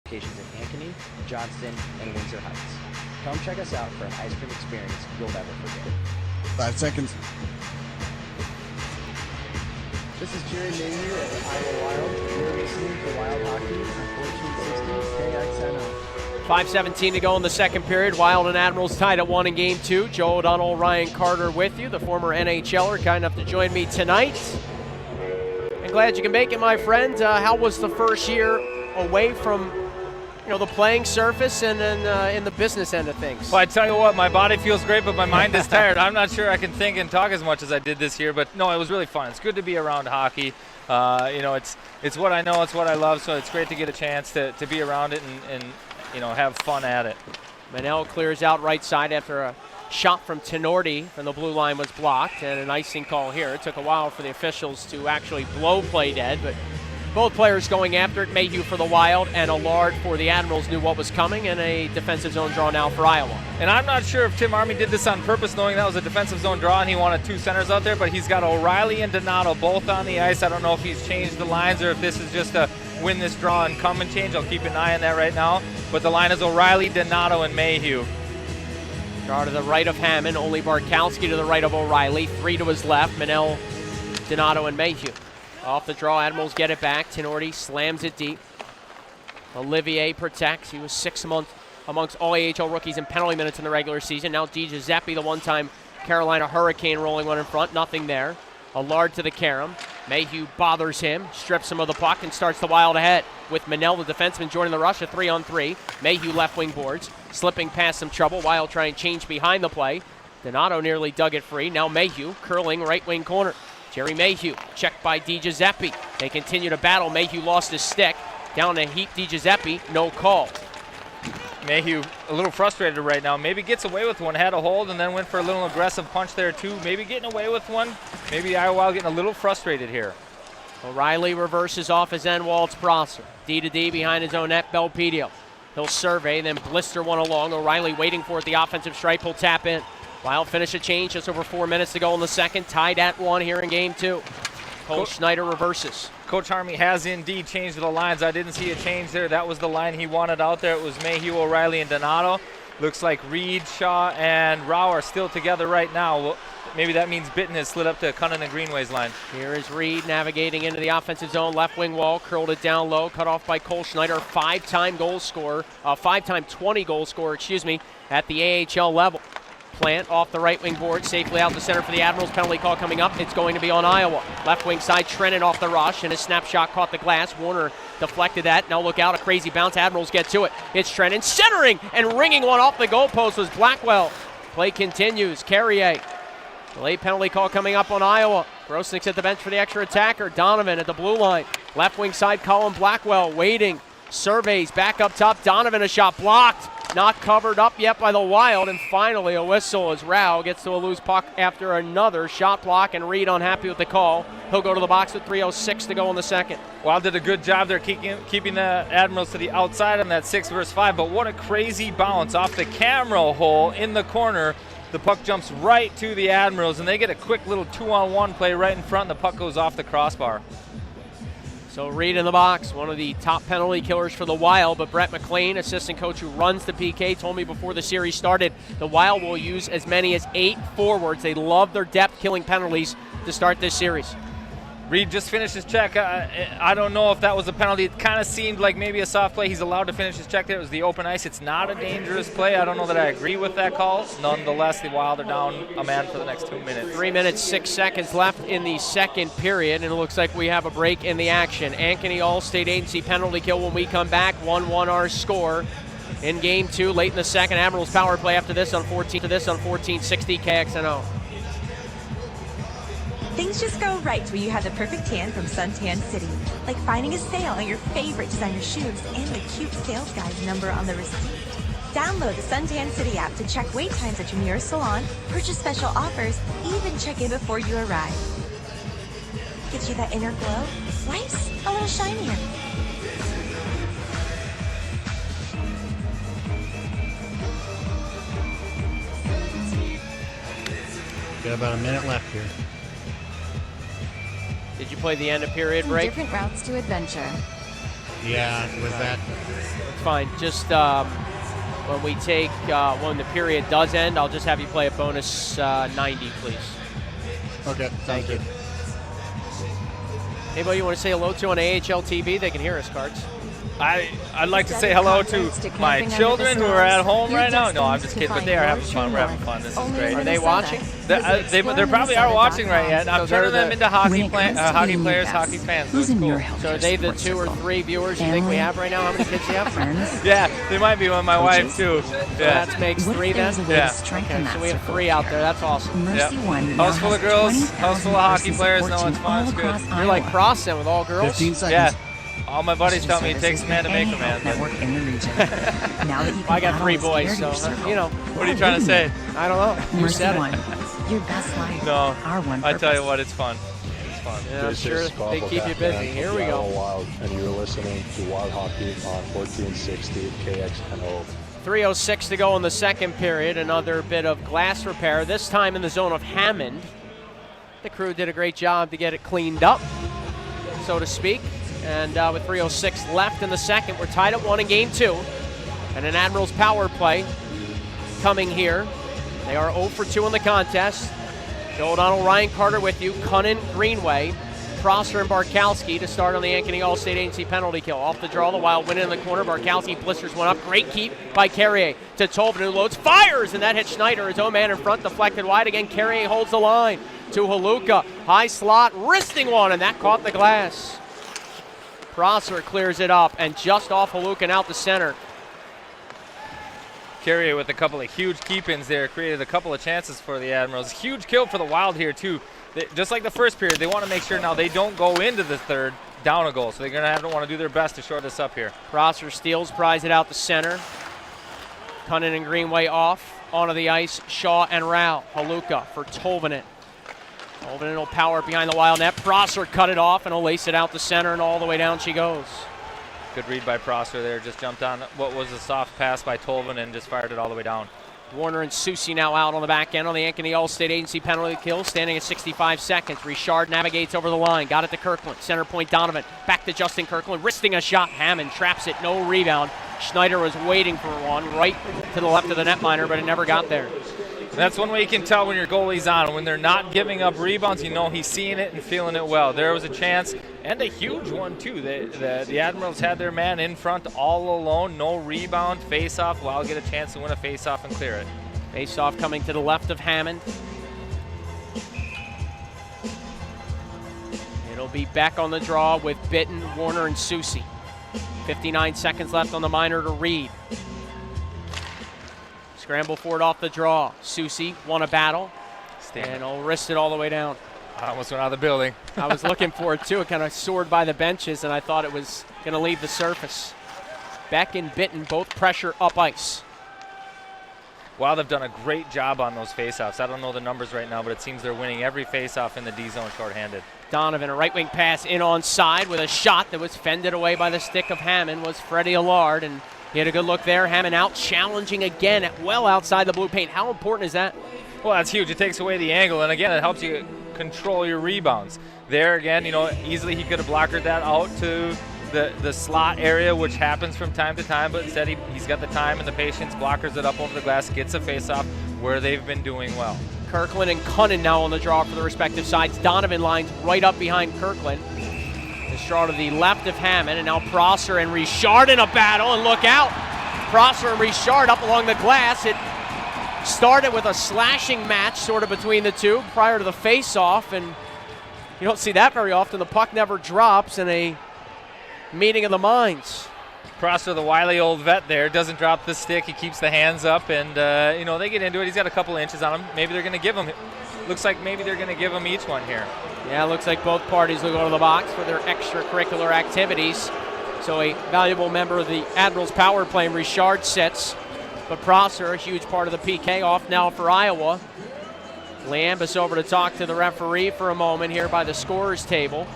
Locations in Ankeny, Johnston, and Windsor Heights. Come check us out for an ice cream experience you'll never forget. 5 seconds. This is Jerry Mayhew of the Iowa Wild. You're listening to Wild Hockey on 1460 KXNO. 5:17 to go in the second period. Wild and Admirals tied at 1 in Game 2. Joe O'Donnell, Ryan Carter with you, the former NHLer, kind enough to join me tonight. And glad you can make it, my friend. How was the first year away from the playing surface and in the business end of things? Well, I tell you what, my body feels great, but my mind is tired. I'm not sure I can think and talk as much as I did this year, but no, it was really fun. It's good to be around hockey. It's what I know, it's what I love, so it's great to get a chance to be around it and have fun at it. Manel clears out right side after a shot from Tenorti from the blue line was blocked, and an icing call here. It took a while for the officials to actually blow play dead, but both players going after it. Mayhew for the Wild and Allard for the Admirals knew what was coming, and a defensive zone draw now for Iowa. And I'm not sure if Tim Army did this on purpose, knowing that was a defensive zone draw and he wanted 2 centers out there, but he's got O'Reilly and Donato both on the ice. I don't know if he's changed the lines or if this is just a win this draw and come and change. I'll keep an eye on that right now. But the line is O'Reilly, Donato, and Mayhew. Draw to the right of Hammond, only Barkowski to the right of O'Reilly, 3 to his left, Manel, Donato, and Mayhew. Off the draw, Admirals get it back. Tenorti slams it deep. Olivier protects. He was 6th amongst all AHL rookies in penalty minutes in the regular season. Now DiGiuseppe, the one-time Carolina Hurricane, rolling one in front. Nothing there. Allard to the carom. Mayhew bothers him, strips him of the puck, and starts the Wild ahead. With Manel, the defenseman, joining the rush, a 3-on-3. Mayhew left wing boards, slipping past some trouble. Wild trying to change behind the play. Donato nearly dug it free. Now Mayhew curling right wing corner. Jerry Mayhew, checked by DiGiuseppe. They continue to battle. Mayhew lost his stick. Down to heap DiGiuseppe, no call. Mayhew a little frustrated right now. Maybe gets away with one, had a hold, and then went for a little aggressive punch there too. Maybe getting away with one. Maybe Iowa Wild getting a little frustrated here. O'Reilly reverses off his end, Waltz Prosser. D to D behind his own net, Belpedio. He'll survey, then blister one along. O'Reilly waiting for it, the offensive stripe, he'll tap in. Wild finish a change, just over 4 minutes to go in the second. Tied at 1 here in Game 2. Cole Schneider reverses. Coach Army has indeed changed the lines. I didn't see a change there. That was the line he wanted out there. It was Mayhew, O'Reilly, and Donato. Looks like Reed, Shaw, and Rau are still together right now. Well, maybe that means Bitten has slid up to Cunnin and Greenway's line. Here is Reed navigating into the offensive zone. Left wing wall, curled it down low, cut off by Cole Schneider. 5-time 20 goal scorer, at the AHL level. Plant off the right wing board, safely out the center for the Admirals. Penalty call coming up. It's going to be on Iowa. Left wing side, Trennan off the rush, and his snapshot caught the glass. Warner deflected that. Now look out, a crazy bounce. Admirals get to it. It's Trennan centering and ringing one off the goalpost was Blackwell. Play continues. Carrier. Late penalty call coming up on Iowa. Grosnick's at the bench for the extra attacker. Donovan at the blue line. Left wing side, Colin Blackwell waiting. Surveys back up top. Donovan, a shot blocked. Not covered up yet by the Wild, and finally a whistle as Rao gets to a loose puck after another shot block, and Reed unhappy with the call. He'll go to the box with 3:06 to go in the second. Wild did a good job there keeping the Admirals to the outside on that 6 versus 5, but what a crazy bounce off the camera hole in the corner. The puck jumps right to the Admirals, and they get a quick little 2-on-1 play right in front, and the puck goes off the crossbar. So Reed in the box, one of the top penalty killers for the Wild, but Brett McLean, assistant coach who runs the PK, told me before the series started, the Wild will use as many as 8 forwards. They love their depth killing penalties to start this series. Reed just finished his check. I don't know if that was a penalty. It kind of seemed like maybe a soft play. He's allowed to finish his check there. It was the open ice. It's not a dangerous play. I don't know that I agree with that call. Nonetheless, the Wild are down a man for the next 2 minutes. 3 minutes, 6 seconds left in the second period, and it looks like we have a break in the action. Ankeny All-State Agency penalty kill when we come back. 1-1 our score in Game 2. Late in the second, Admirals power play after this on 1460 KXNO. Things just go right when you have the perfect tan from Suntan City. Like finding a sale on your favorite designer shoes and the cute sales guy's number on the receipt. Download the Suntan City app to check wait times at your nearest salon, purchase special offers, even check in before you arrive. Gets you that inner glow? Life's a little shinier. Got about a minute left here. Did you play the end of period break? Different routes to adventure. Yeah, was that? It's fine. Just when we take, when the period does end, I'll just have you play a bonus 90, please. Okay, thank you. Anybody you want to say hello to on AHL TV? They can hear us, Cards. I'd like to say hello to my children who are at home right now. No, I'm just kidding, but they are having fun. We're having fun. This is great. Are they watching? They probably are watching right yet. I'm turning them into hockey players, hockey fans. So it's cool. So are they the 2 or 3 viewers you think we have right now? How many kids do you have? Yeah, they might be one. My wife too. Yeah. That makes 3 then? Yeah. Okay, so we have 3 out there. That's awesome. Yep. House full of girls, house full of hockey players. No, it's fun. It's good. You're like Cross then with all girls? 15 seconds. Yeah. All my buddies tell me it takes a man to make a man. I got 3 boys, so, you know. What are you trying to say? I don't know. You said it. Your best life. No, I tell you what, it's fun. It's fun. Yeah, I'm sure they keep you busy. Here we go. Wild, and you're listening to Wild Hockey on 1460 KXNO. 3:06 to go in the second period. Another bit of glass repair, this time in the zone of Hammond. The crew did a great job to get it cleaned up, so to speak. And with 3:06 left in the second, we're tied at 1 in Game 2. And an Admirals power play coming here. They are 0 for 2 in the contest. Joe O'Donnell, Ryan Carter with you. Cunnin, Greenway, Prosser, and Barkowski to start on the Ankeny All-State Agency penalty kill. Off the draw, the Wild win it in the corner. Barkowski blisters one up. Great keep by Carrier to Tolvin, who loads, fires, and that hits Schneider. His own man in front, deflected wide again. Carrier holds the line to Haluka. High slot, wristing one, and that caught the glass. Prosser clears it up, and just off Haluka and out the center. Carrier with a couple of huge keep-ins there, created a couple of chances for the Admirals. Huge kill for the Wild here, too. Just like the first period, they want to make sure now they don't go into the third down a goal, so they're going to have to want to do their best to shore this up here. Prosser steals, pries it out the center. Cunnin and Greenway off, onto the ice, Shaw and Rao. Haluka for Tolvanen. Tolvanen will power it behind the Wild net. Prosser cut it off, and he'll lace it out the center, and all the way down she goes. Good read by Prosser there. Just jumped on what was a soft pass by Tolvanen and just fired it all the way down. Warner and Susi now out on the back end on the Ankeny All-State Agency penalty kill, standing at 65 seconds. Richard navigates over the line, got it to Kirkland. Center point Donovan, back to Justin Kirkland, wristing a shot. Hammond traps it, no rebound. Schneider was waiting for one right to the left of the netminder, but it never got there. That's one way you can tell when your goalie's on. When they're not giving up rebounds, you know he's seeing it and feeling it well. There was a chance, and a huge one, too. The Admirals had their man in front all alone. No rebound, face-off. Wild get a chance to win a face-off and clear it. Face-off coming to the left of Hammond. It'll be back on the draw with Bitton, Warner, and Susi. 59 seconds left on the minor to Reed. Scramble for it off the draw. Susi won a battle, and he'll wrist it all the way down. I almost went out of the building. I was looking for it, too. It kind of soared by the benches, and I thought it was going to leave the surface. Beck and Bitton both pressure up ice. Wild have done a great job on those faceoffs. I don't know the numbers right now, but it seems they're winning every faceoff in the D zone shorthanded. Donovan, a right wing pass in onside with a shot that was fended away by the stick of Hammond was Freddie Allard, and he had a good look there. Hammond out challenging again at well outside the blue paint. How important is that? Well, that's huge. It takes away the angle, and again, it helps you control your rebounds. There again, easily he could have blockered that out to the slot area, which happens from time to time, but instead he's got the time and the patience, blockers it up over the glass, gets a face-off where they've been doing well. Kirkland and Cunnin now on the draw for the respective sides. Donovan lines right up behind Kirkland. The straw to the left of Hammond, and now Prosser and Richard in a battle, and look out! Prosser and Richard up along the glass. It started with a slashing match sort of between the two prior to the face-off, and you don't see that very often. The puck never drops in a meeting of the minds. Prosser, the wily old vet there, doesn't drop the stick. He keeps the hands up, and they get into it. He's got a couple inches on him. Maybe they're going to give him. Looks like maybe they're going to give him each one here. Yeah, it looks like both parties will go to the box for their extracurricular activities. So a valuable member of the Admirals power play, Richard, sits. But Prosser, a huge part of the PK, off now for Iowa. Liambus over to talk to the referee for a moment here by the scorer's table.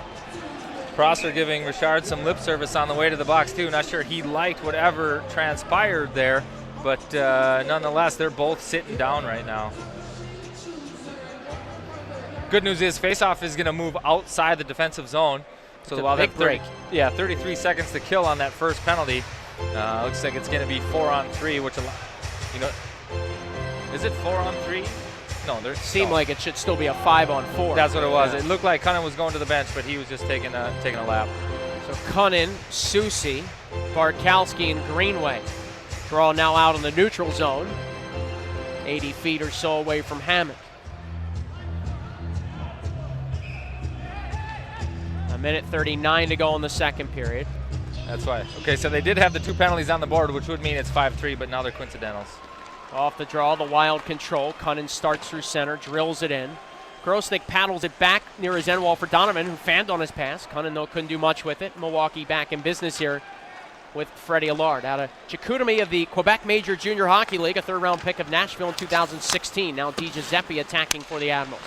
Prosser giving Richard some lip service on the way to the box, too. Not sure he liked whatever transpired there, but nonetheless, they're both sitting down right now. Good news is faceoff is going to move outside the defensive zone. So while big break. 33 seconds to kill on that first penalty. Looks like it's going to be 4-on-3, which, is it 4-on-3? No, there seemed like it should still be a 5-on-4. That's what it was. Yeah. It looked like Cunnin was going to the bench, but he was just taking a lap. So Cunnin, Susi, Barkowski, and Greenway. Draw now out in the neutral zone, 80 feet or so away from Hammond. A minute 39 to go in the second period. That's why. Okay, so they did have the two penalties on the board, which would mean it's 5-3, but now they're coincidentals. Off the draw, the Wild control. Cunnin starts through center, drills it in. Grosnick paddles it back near his end wall for Donovan, who fanned on his pass. Cunnin, though, couldn't do much with it. Milwaukee back in business here with Freddie Allard out of Chicoutimi of the Quebec Major Junior Hockey League, a third-round pick of Nashville in 2016. Now Di Giuseppe attacking for the Admirals.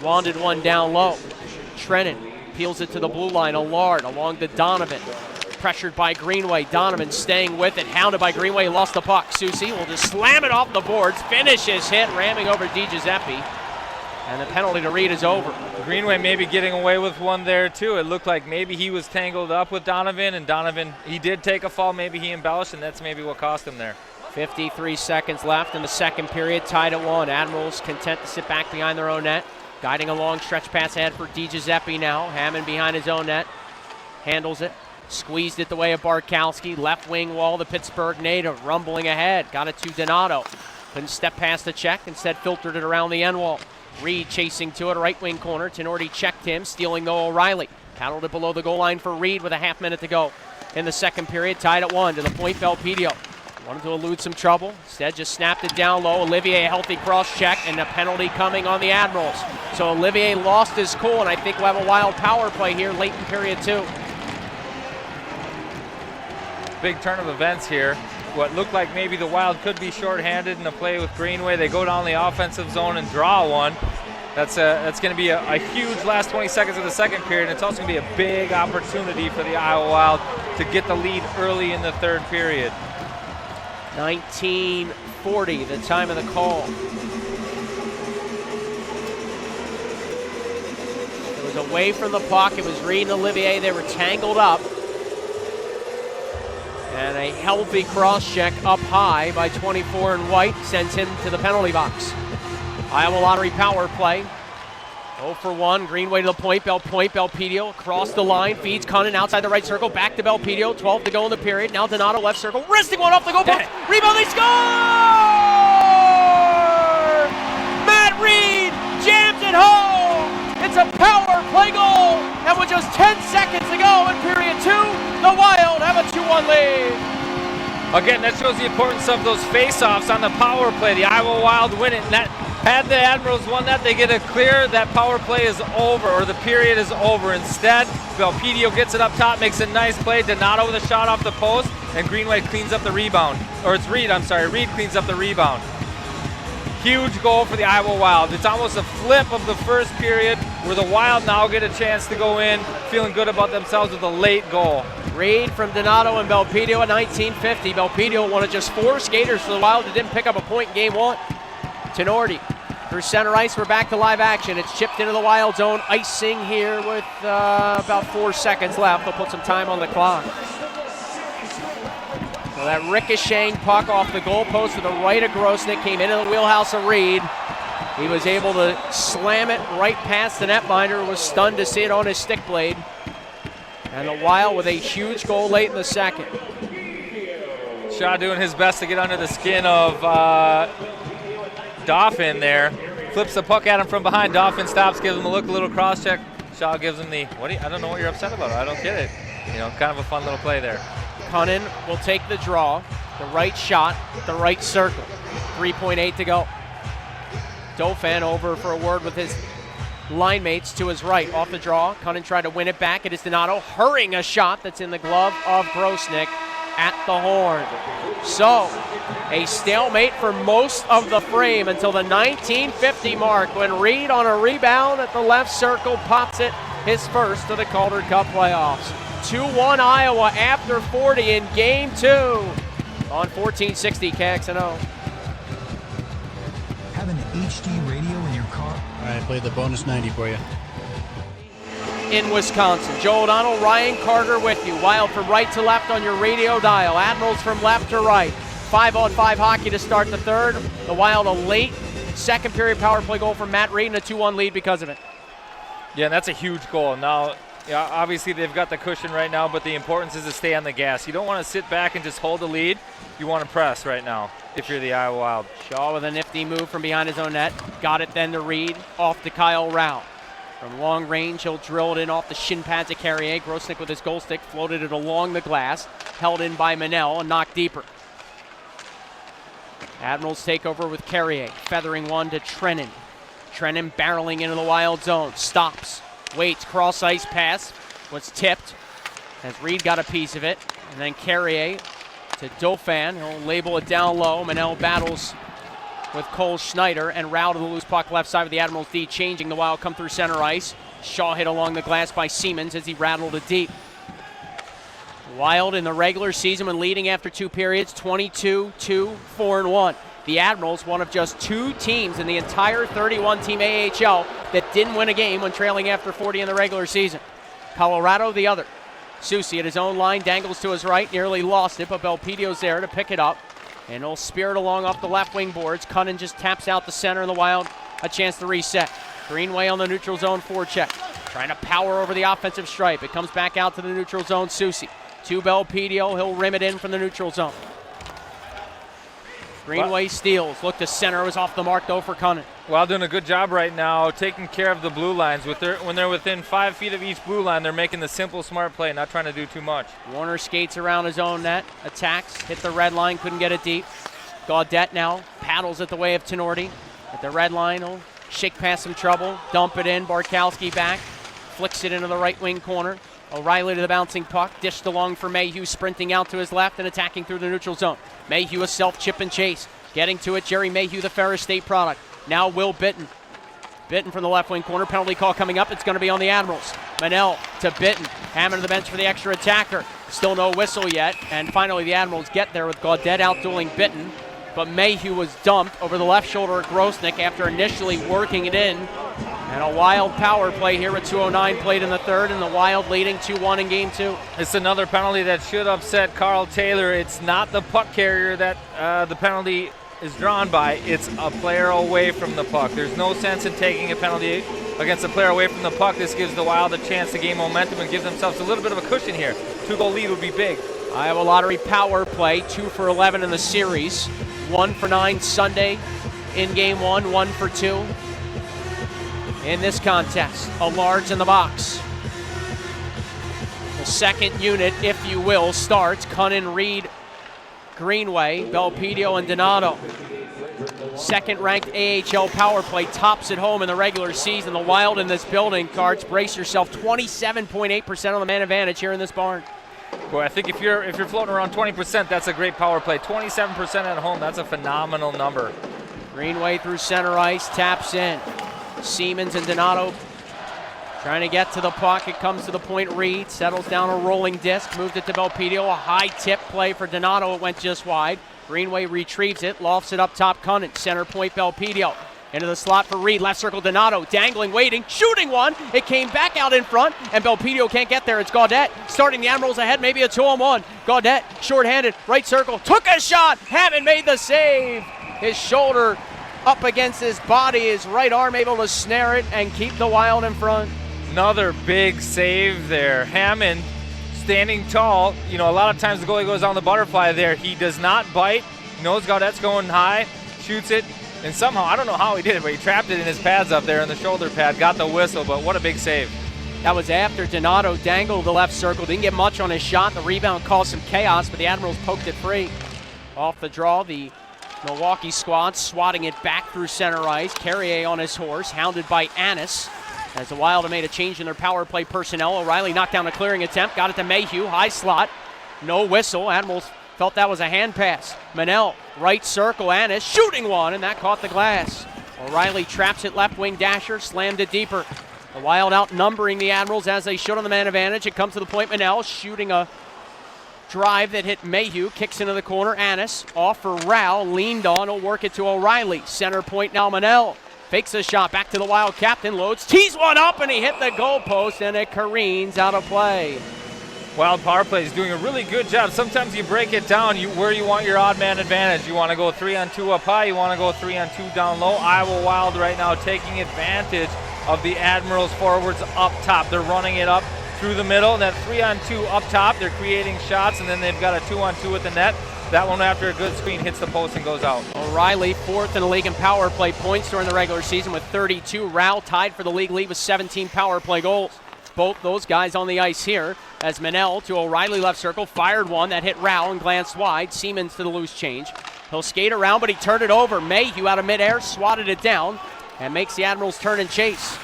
Wanded one down low. Trennan peels it to the blue line. Allard along to Donovan. Pressured by Greenway. Donovan staying with it. Hounded by Greenway. Lost the puck. Susi will just slam it off the boards. Finish his hit. Ramming over Di Giuseppe. And the penalty to Reed is over. Greenway maybe getting away with one there, too. It looked like maybe he was tangled up with Donovan, and Donovan, he did take a fall. Maybe he embellished, and that's maybe what cost him there. 53 seconds left in the second period. Tied at 1. Admirals content to sit back behind their own net. Guiding a long stretch pass ahead for Di Giuseppe now. Hammond behind his own net. Handles it. Squeezed it the way of Barkowski. Left wing wall, the Pittsburgh native, rumbling ahead. Got it to Donato. Couldn't step past the check. Instead filtered it around the end wall. Reed chasing to it, right wing corner. Tenorti checked him, stealing though O'Reilly. Paddled it below the goal line for Reed with a half minute to go in the second period. Tied at 1 to the point. Belpedio wanted to elude some trouble. Instead just snapped it down low. Olivier, a healthy cross check, and a penalty coming on the Admirals. So Olivier lost his cool, and I think we'll have a Wild power play here late in period 2. Big turn of events here. What looked like maybe the Wild could be shorthanded in a play with Greenway. They go down the offensive zone and draw one. That's going to be a huge last 20 seconds of the second period. And it's also going to be a big opportunity for the Iowa Wild to get the lead early in the third period. 19:40, the time of the call. It was away from the puck. It was Reed and Olivier. They were tangled up. And a healthy cross-check up high by 24 and White sends him to the penalty box. Iowa Lottery power play. 0 for 1. Greenway to the point. Belpedio across the line. Feeds Cunnin outside the right circle. Back to Belpedio. 12 to go in the period. Now Donato left circle. Wristing one off the goal post. Rebound. They score! Matt Reed jams it home. It's a power play goal. And with just 10 seconds to go in period 2, the Wild have a 2-1 lead. Again, that shows the importance of those face-offs on the power play. The Iowa Wild win it. And that, had the Admirals won that, they get it clear. That power play is over, or the period is over. Instead, Belpedio gets it up top, makes a nice play. Donato with a shot off the post, and Greenway cleans up the rebound. Or it's Reed, I'm sorry. Reed cleans up the rebound. Huge goal for the Iowa Wild. It's almost a flip of the first period where the Wild now get a chance to go in feeling good about themselves with a late goal. Reed from Donato and Belpedio at 1950. Belpedio, one of just 4 skaters for the Wild that didn't pick up a point in game 1. Tenorti through center ice. We're back to live action. It's chipped into the Wild zone. Icing here with about 4 seconds left. They'll put some time on the clock. So that ricocheting puck off the goalpost to the right of Grosnick came into the wheelhouse of Reed. He was able to slam it right past the netminder, was stunned to see it on his stick blade. And the Wild with a huge goal late in the second. Shaw doing his best to get under the skin of Dauphin there. Flips the puck at him from behind. Dauphin stops, gives him a look, a little cross check. Shaw gives him the, I don't know what you're upset about. I don't get it. You know, kind of a fun little play there. Cunnin will take the draw, the right shot, the right circle. 3.8 to go. Dauphin over for a word with his line mates to his right. Off the draw, Cunnin tried to win it back. It is Donato hurrying a shot that's in the glove of Grosnick at the horn. So, a stalemate for most of the frame until the 1950 mark when Reed on a rebound at the left circle pops it, his first of the Calder Cup playoffs. 2-1 Iowa after 40 in game 2 on 1460 KXNO. Have an HD radio in your car? All right, I played the bonus 90 for you. In Wisconsin, Joe O'Donnell, Ryan Carter with you. Wild from right to left on your radio dial. Admirals from left to right. 5-on-5 hockey to start the third. The Wild a late second period power play goal from Matt Reed and a 2-1 lead because of it. Yeah, that's a huge goal. Now, yeah, obviously they've got the cushion right now, but the importance is to stay on the gas. You don't want to sit back and just hold the lead. You want to press right now if you're the Iowa Wild. Shaw with a nifty move from behind his own net. Got it then to Reed, off to Kyle Rao. From long range, he'll drill it in off the shin pads of Carrier. Grosnick with his goal stick floated it along the glass. Held in by Manel and knocked deeper. Admirals take over with Carrier. Feathering one to Trennan. Trennan barreling into the Wild zone. Stops. Waits. Cross ice pass. Was tipped as Reed got a piece of it. And then Carrier to Dauphin. He'll label it down low. Manel battles with Cole Schneider and Rao to the loose puck left side of the Admirals D, changing. The Wild come through center ice. Shaw hit along the glass by Siemens as he rattled it deep. Wild in the regular season when leading after 2 periods, 22-2, 4-1. The Admirals, one of just 2 teams in the entire 31-team AHL that didn't win a game when trailing after 40 in the regular season. Colorado the other. Soucy at his own line, dangles to his right, nearly lost it, but Belpedio's there to pick it up. And he'll spear it along off the left wing boards. Cunnin just taps out the center, and the Wild a chance to reset. Greenway on the neutral zone forecheck. Trying to power over the offensive stripe. It comes back out to the neutral zone. Soucy to Belpedio. He'll rim it in from the neutral zone. Greenway steals. Look to center. It was off the mark, though, for Cunnin. Wild doing a good job right now taking care of the blue lines. When they're within 5 feet of each blue line, they're making the simple, smart play, not trying to do too much. Warner skates around his own net. Attacks. Hit the red line. Couldn't get it deep. Gaudette now paddles at the way of Tenorti. At the red line, he'll shake past some trouble. Dump it in. Barkowski back. Flicks it into the right wing corner. O'Reilly to the bouncing puck. Dished along for Mayhew, sprinting out to his left and attacking through the neutral zone. Mayhew a self-chip and chase. Getting to it, Jerry Mayhew, the Ferris State product. Now Will Bitten. Bitten from the left wing corner. Penalty call coming up. It's going to be on the Admirals. Manel to Bitten. Hammond to the bench for the extra attacker. Still no whistle yet. And finally the Admirals get there with Gaudette out-dueling Bitten. But Mayhew was dumped over the left shoulder of Grosnick after initially working it in. And a Wild power play here with 2:09 played in the third, and the Wild leading 2-1 in game 2. It's another penalty that should upset Carl Taylor. It's not the puck carrier that the penalty is drawn by. It's a player away from the puck. There's no sense in taking a penalty against a player away from the puck. This gives the Wild a chance to gain momentum and give themselves a little bit of a cushion here. 2-goal lead would be big. Iowa Lottery power play, 2 for 11 in the series. 1 for 9 Sunday in game 1, 1 for 2 in this contest. A large in the box. The second unit, if you will, starts. Cunnin, Reed, Greenway, Belpedio, and Donato. Second-ranked AHL power play tops at home in the regular season. The Wild in this building, Cards, brace yourself. 27.8% on the man advantage here in this barn. Boy, I think if you're floating around 20%, that's a great power play. 27% at home, that's a phenomenal number. Greenway through center ice, taps in. Siemens and Donato trying to get to the puck. It comes to the point. Reed settles down a rolling disc, moved it to Belpedio. A high tip play for Donato. It went just wide. Greenway retrieves it, lofts it up top. Cunnin, center point Belpedio. Into the slot for Reed, left circle Donato, dangling, waiting, shooting one. It came back out in front, and Belpedio can't get there. It's Gaudette starting the Admirals ahead, maybe a 2-on-1. Gaudette, shorthanded, right circle, took a shot. Hammond made the save. His shoulder up against his body, his right arm able to snare it and keep the Wild in front. Another big save there. Hammond standing tall. You know, a lot of times the goalie goes on the butterfly there. He does not bite, knows Gaudette's going high, shoots it. And somehow, I don't know how he did it, but he trapped it in his pads up there in the shoulder pad, got the whistle, but what a big save. That was after Donato dangled the left circle, didn't get much on his shot. The rebound caused some chaos, but the Admirals poked it free. Off the draw, the Milwaukee squad swatting it back through center ice. Carrier on his horse, hounded by Annis. As the Wild have made a change in their power play personnel. O'Reilly knocked down a clearing attempt, got it to Mayhew, high slot, no whistle. Admirals felt that was a hand pass. Manel, right circle, Annis shooting one, and that caught the glass. O'Reilly traps it left wing dasher, slammed it deeper. The Wild outnumbering the Admirals as they should on the man advantage. It comes to the point, Manel shooting a drive that hit Mayhew, kicks into the corner. Annis off for Rao, leaned on, he'll work it to O'Reilly. Center point now, Manel. Fakes the shot, back to the Wild captain, loads, tees one up, and he hit the goalpost, and it careens out of play. Wild power play is doing a really good job. Sometimes you break it down where you want your odd man advantage. You want to go 3-on-2 up high, you want to go 3-on-2 down low. Iowa Wild right now taking advantage of the Admirals forwards up top. They're running it up through the middle, and that 3-on-2 up top, they're creating shots, and then they've got a 2-on-2 at the net. That one, after a good screen, hits the post and goes out. O'Reilly, fourth in the league in power play points during the regular season with 32. Rao tied for the league lead with 17 power play goals. Both those guys on the ice here as Manel to O'Reilly left circle, fired one that hit Rao and glanced wide. Siemens to the loose change. He'll skate around, but he turned it over. Mayhew out of midair, swatted it down, and makes the Admirals turn and chase.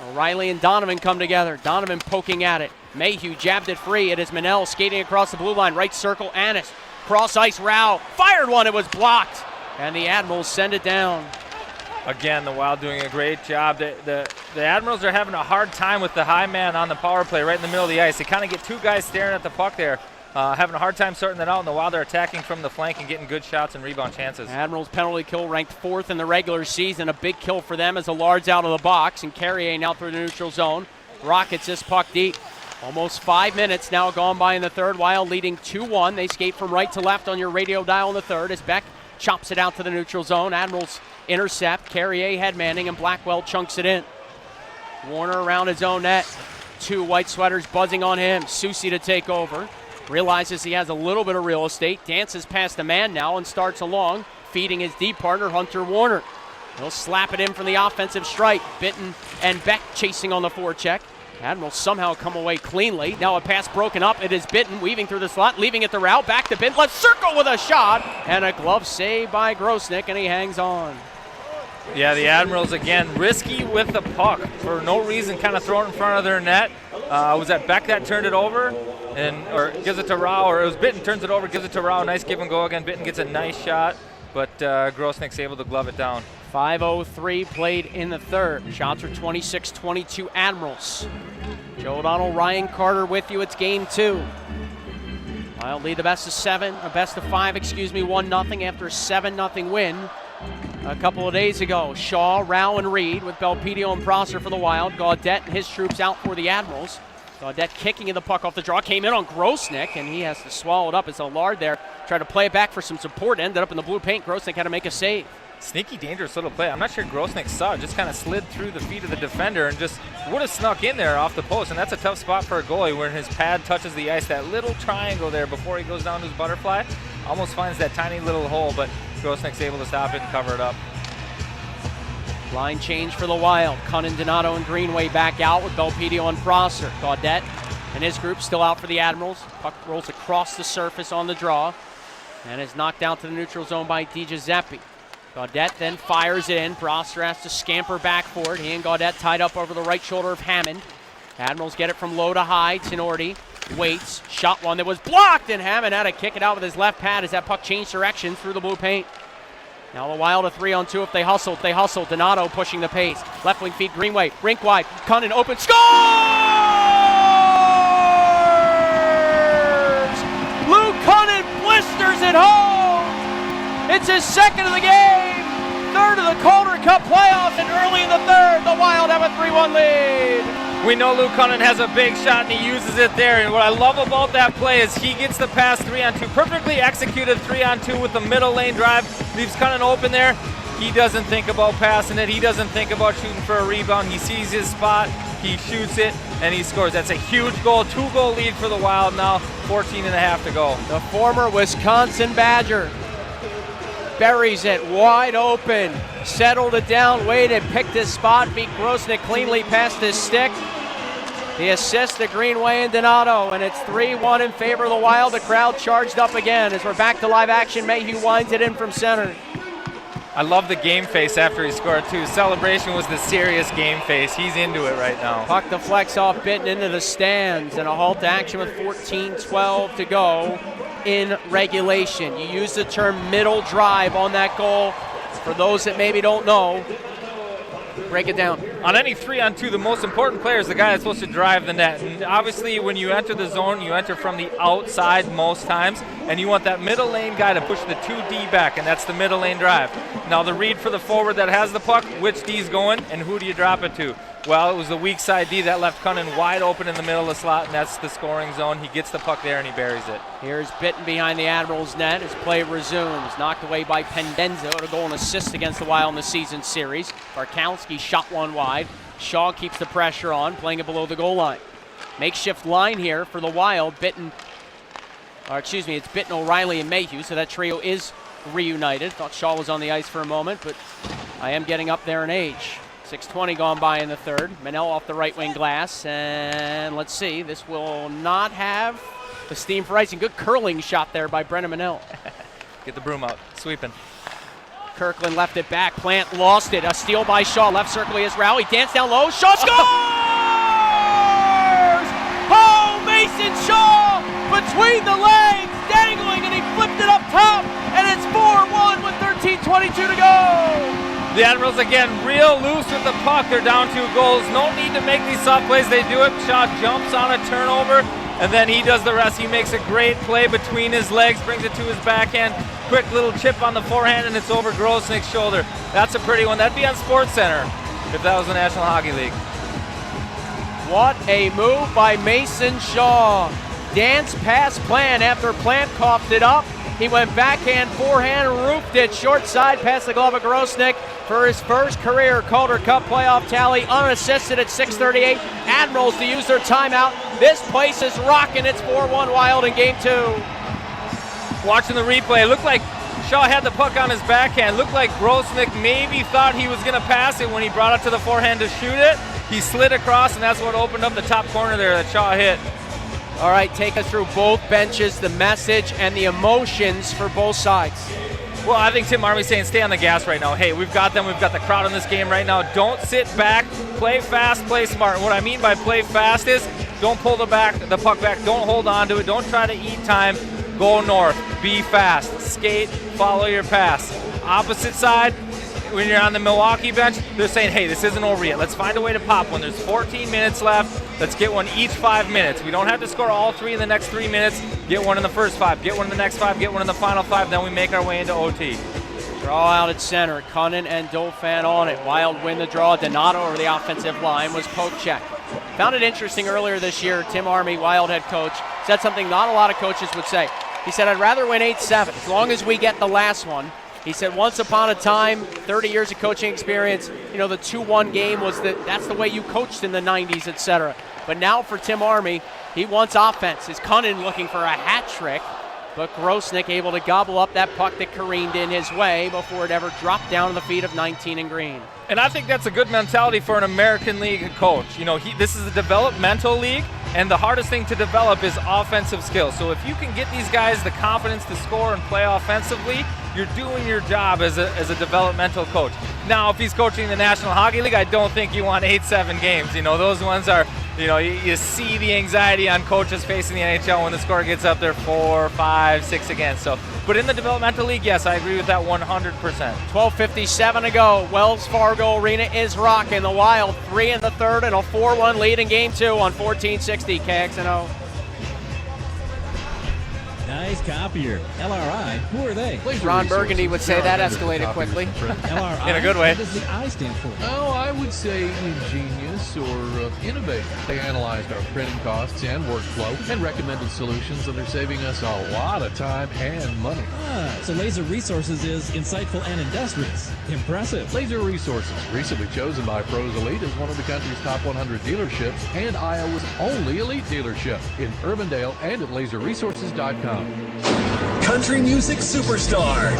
O'Reilly and Donovan come together. Donovan poking at it. Mayhew jabbed it free. It is Manel skating across the blue line. Right circle, Annis. Cross ice, Rao. Fired one, it was blocked. And the Admirals send it down. Again, the Wild doing a great job. The Admirals are having a hard time with the high man on the power play right in the middle of the ice. They kind of get two guys staring at the puck there, having a hard time sorting that out, and the Wild are attacking from the flank and getting good shots and rebound chances. Admirals penalty kill ranked fourth in the regular season. A big kill for them as the Lard's out of the box, and Carrier now through the neutral zone. Rockets this puck deep. Almost 5 minutes now gone by in the third. Wild leading 2-1. They skate from right to left on your radio dial in the third as Beck chops it out to the neutral zone. Admirals intercept. Carrier head manning, and Blackwell chunks it in. Warner around his own net. Two white sweaters buzzing on him. Susi to take over. Realizes he has a little bit of real estate. Dances past the man now and starts along, feeding his deep partner, Hunter Warner. He'll slap it in from the offensive strike. Bitten and Beck chasing on the forecheck. Admirals somehow come away cleanly. Now a pass broken up. It is Bitten weaving through the slot, leaving it the route. Back to Bitten. Left circle with a shot. And a glove save by Grosnick, and he hangs on. Yeah, the Admirals, again, risky with the puck. For no reason, kind of thrown in front of their net. Was that Beck that turned it over? Or gives it to Rao, or it was Bitten turns it over, gives it to Rao. Nice give and go again. Bitten gets a nice shot, but Grosnick's able to glove it down. 5:03 played in the third. Shots are 26-22 Admirals. Joe O'Donnell, Ryan Carter with you. It's game two. Wild lead the best of 5, 1-0 after a 7-0 win a couple of days ago. Shaw, Rao, and Reed with Belpedio and Prosser for the Wild. Gaudette and his troops out for the Admirals. Gaudette kicking in the puck off the draw. Came in on Grosnick, and he has to swallow it up as Allard there tried to play it back for some support. Ended up in the blue paint. Grosnick had to make a save. Sneaky, dangerous little play. I'm not sure Grosnick saw it. Just kind of slid through the feet of the defender and just would have snuck in there off the post. And that's a tough spot for a goalie when his pad touches the ice. That little triangle there before he goes down to his butterfly almost finds that tiny little hole, but Grosnick's able to stop it and cover it up. Line change for the Wild. Cunnin, Donato, and Greenway back out with Belpedio and Prosser. Gaudette and his group still out for the Admirals. Puck rolls across the surface on the draw and is knocked out to the neutral zone by DiGiuseppe. Gaudette then fires it in. Prosser has to scamper back for it. He and Gaudette tied up over the right shoulder of Hammond. Admirals get it from low to high. Tenorti waits. Shot one that was blocked, and Hammond had to kick it out with his left pad as that puck changed direction through the blue paint. Now the Wild a 3-on-2 if they hustle. Donato pushing the pace. Left wing feed Greenway. Rink wide. Cunnin open. Scores! Lou Cunnin blisters it home. It's his second of the game. Third of the Calder Cup playoffs, and early in the third, the Wild have a 3-1 lead. We know Lou Cunnin has a big shot and he uses it there. And what I love about that play is he gets the pass 3-on-2, perfectly executed 3-on-2 with the middle lane drive. Leaves Cunnin open there. He doesn't think about passing it. He doesn't think about shooting for a rebound. He sees his spot, he shoots it, and he scores. That's a huge goal, 2-goal lead for the Wild now, 14 and a half to go. The former Wisconsin Badger buries it wide open, settled it down, waited, picked his spot, beat Grosnick cleanly past his stick. The assist to Greenway and Donato, and it's 3-1 in favor of the Wild. The crowd charged up again as we're back to live action. Mayhew winds it in from center. I love the game face after he scored too. Celebration was the serious game face. He's into it right now. Puck deflects off Bitten into the stands, and a halt to action with 14-12 to go in regulation. You use the term middle drive on that goal. For those that maybe don't know, break it down. On any 3-on-2, the most important player is the guy that's supposed to drive the net. And obviously, when you enter the zone, you enter from the outside most times, and you want that middle lane guy to push the 2D back, and that's the middle lane drive. Now, the read for the forward that has the puck, which D's going, and who do you drop it to? Well, it was the weak side D that left Cunnin wide open in the middle of the slot, and that's the scoring zone. He gets the puck there, and he buries it. Here's Bitten behind the Admirals net as play resumes. Knocked away by Pendenza, a goal and assist against the Wild in the season series. Barkowski shot one wide. Shaw keeps the pressure on, playing it below the goal line. Makeshift line here for the Wild. It's Bitten, O'Reilly, and Mayhew, so that trio is reunited. Thought Shaw was on the ice for a moment, but I am getting up there in age. 6:20 gone by in the third. Manel off the right wing glass, and let's see, this will not have the steam for icing. Good curling shot there by Brennan Manel. Get the broom out, sweeping. Kirkland left it back, Plant lost it. A steal by Shaw, left circle is Rowley, dance down low, Shaw scores! Oh, Mason Shaw between the legs, dangling, and he flipped it up top, and it's 4-1 with 13:22 to go. The Admirals, again, real loose with the puck. They're down 2 goals. No need to make these soft plays. They do it. Shaw jumps on a turnover, and then he does the rest. He makes a great play between his legs, brings it to his backhand. Quick little chip on the forehand, and it's over Grosnick's shoulder. That's a pretty one. That'd be on SportsCenter if that was the National Hockey League. What a move by Mason Shaw. Dance pass Plant after Plant coughed it up. He went backhand, forehand, roofed it short side past the glove of Grosnick for his first career Calder Cup playoff tally, unassisted at 6:38. Admirals to use their timeout. This place is rocking. It's 4-1 Wild in game 2. Watching the replay, it looked like Shaw had the puck on his backhand. Looked like Grosnick maybe thought he was going to pass it when he brought it to the forehand to shoot it. He slid across, and that's what opened up the top corner there that Shaw hit. All right, take us through both benches, the message and the emotions for both sides. Well, I think Tim Armey's saying stay on the gas right now. Hey, we've got them. We've got the crowd in this game right now. Don't sit back. Play fast, play smart. And what I mean by play fast is don't pull the puck back. Don't hold on to it. Don't try to eat time. Go north. Be fast. Skate. Follow your pass. Opposite side, when you're on the Milwaukee bench, they're saying, hey, this isn't over yet. Let's find a way to pop one. There's 14 minutes left. Let's get one each 5 minutes. We don't have to score all 3 in the next 3 minutes. Get one in the first 5. Get one in the next 5. Get one in the final 5. Then we make our way into OT. Draw out at center. Cunnin and Dauphin on it. Wild win the draw. Donato over the offensive line was poke check. Found it interesting earlier this year. Tim Armey, Wild head coach, said something not a lot of coaches would say. He said, I'd rather win 8-7 as long as we get the last one. He said once upon a time, 30 years of coaching experience, the 2-1 game was that's the way you coached in the 90s, etc. But now for Tim Armey, he wants offense. Is Cunnin looking for a hat trick, but Grosnick able to gobble up that puck that careened in his way before it ever dropped down to the feet of 19 in green. And I think that's a good mentality for an American League coach. This is a developmental league, and the hardest thing to develop is offensive skills. So if you can get these guys the confidence to score and play offensively, you're doing your job as a developmental coach. Now, if he's coaching the National Hockey League, I don't think you want 8-7 games. Those ones are, You know, you see the anxiety on coaches facing the NHL when the score gets up there 4, 5, 6 again. So, but in the developmental league, yes, I agree with that 100%. 12:57 to go. Wells Fargo Arena is rocking. The Wild 3 in the third and a 4-1 lead in Game 2 on 1460 KXNO. Nice copier. LRI, who are they? Ron Burgundy would say that escalated quickly. LRI, in a good way. What does the I stand for? Oh, I would say ingenious or innovative. They analyzed our printing costs and workflow and recommended solutions that are saving us a lot of time and money. So Laser Resources is insightful and industrious. Impressive. Laser Resources, recently chosen by Pros Elite as one of the country's top 100 dealerships and Iowa's only elite dealership in Urbandale and at laserresources.com. Country music superstar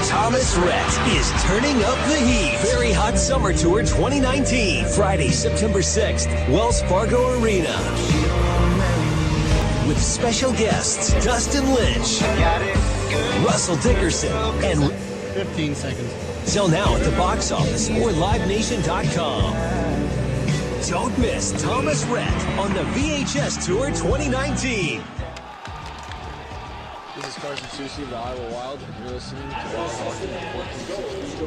Thomas Rhett is turning up the heat. Very Hot Summer Tour 2019. Friday, September 6th, Wells Fargo Arena. With special guests Dustin Lynch, Russell Dickerson, and 15 seconds. Till now at the box office or livenation.com. Don't miss Thomas Rhett on the VHS Tour 2019. This is Carson Susi of the Iowa Wild, and you're listening to Wild Hockey on 1460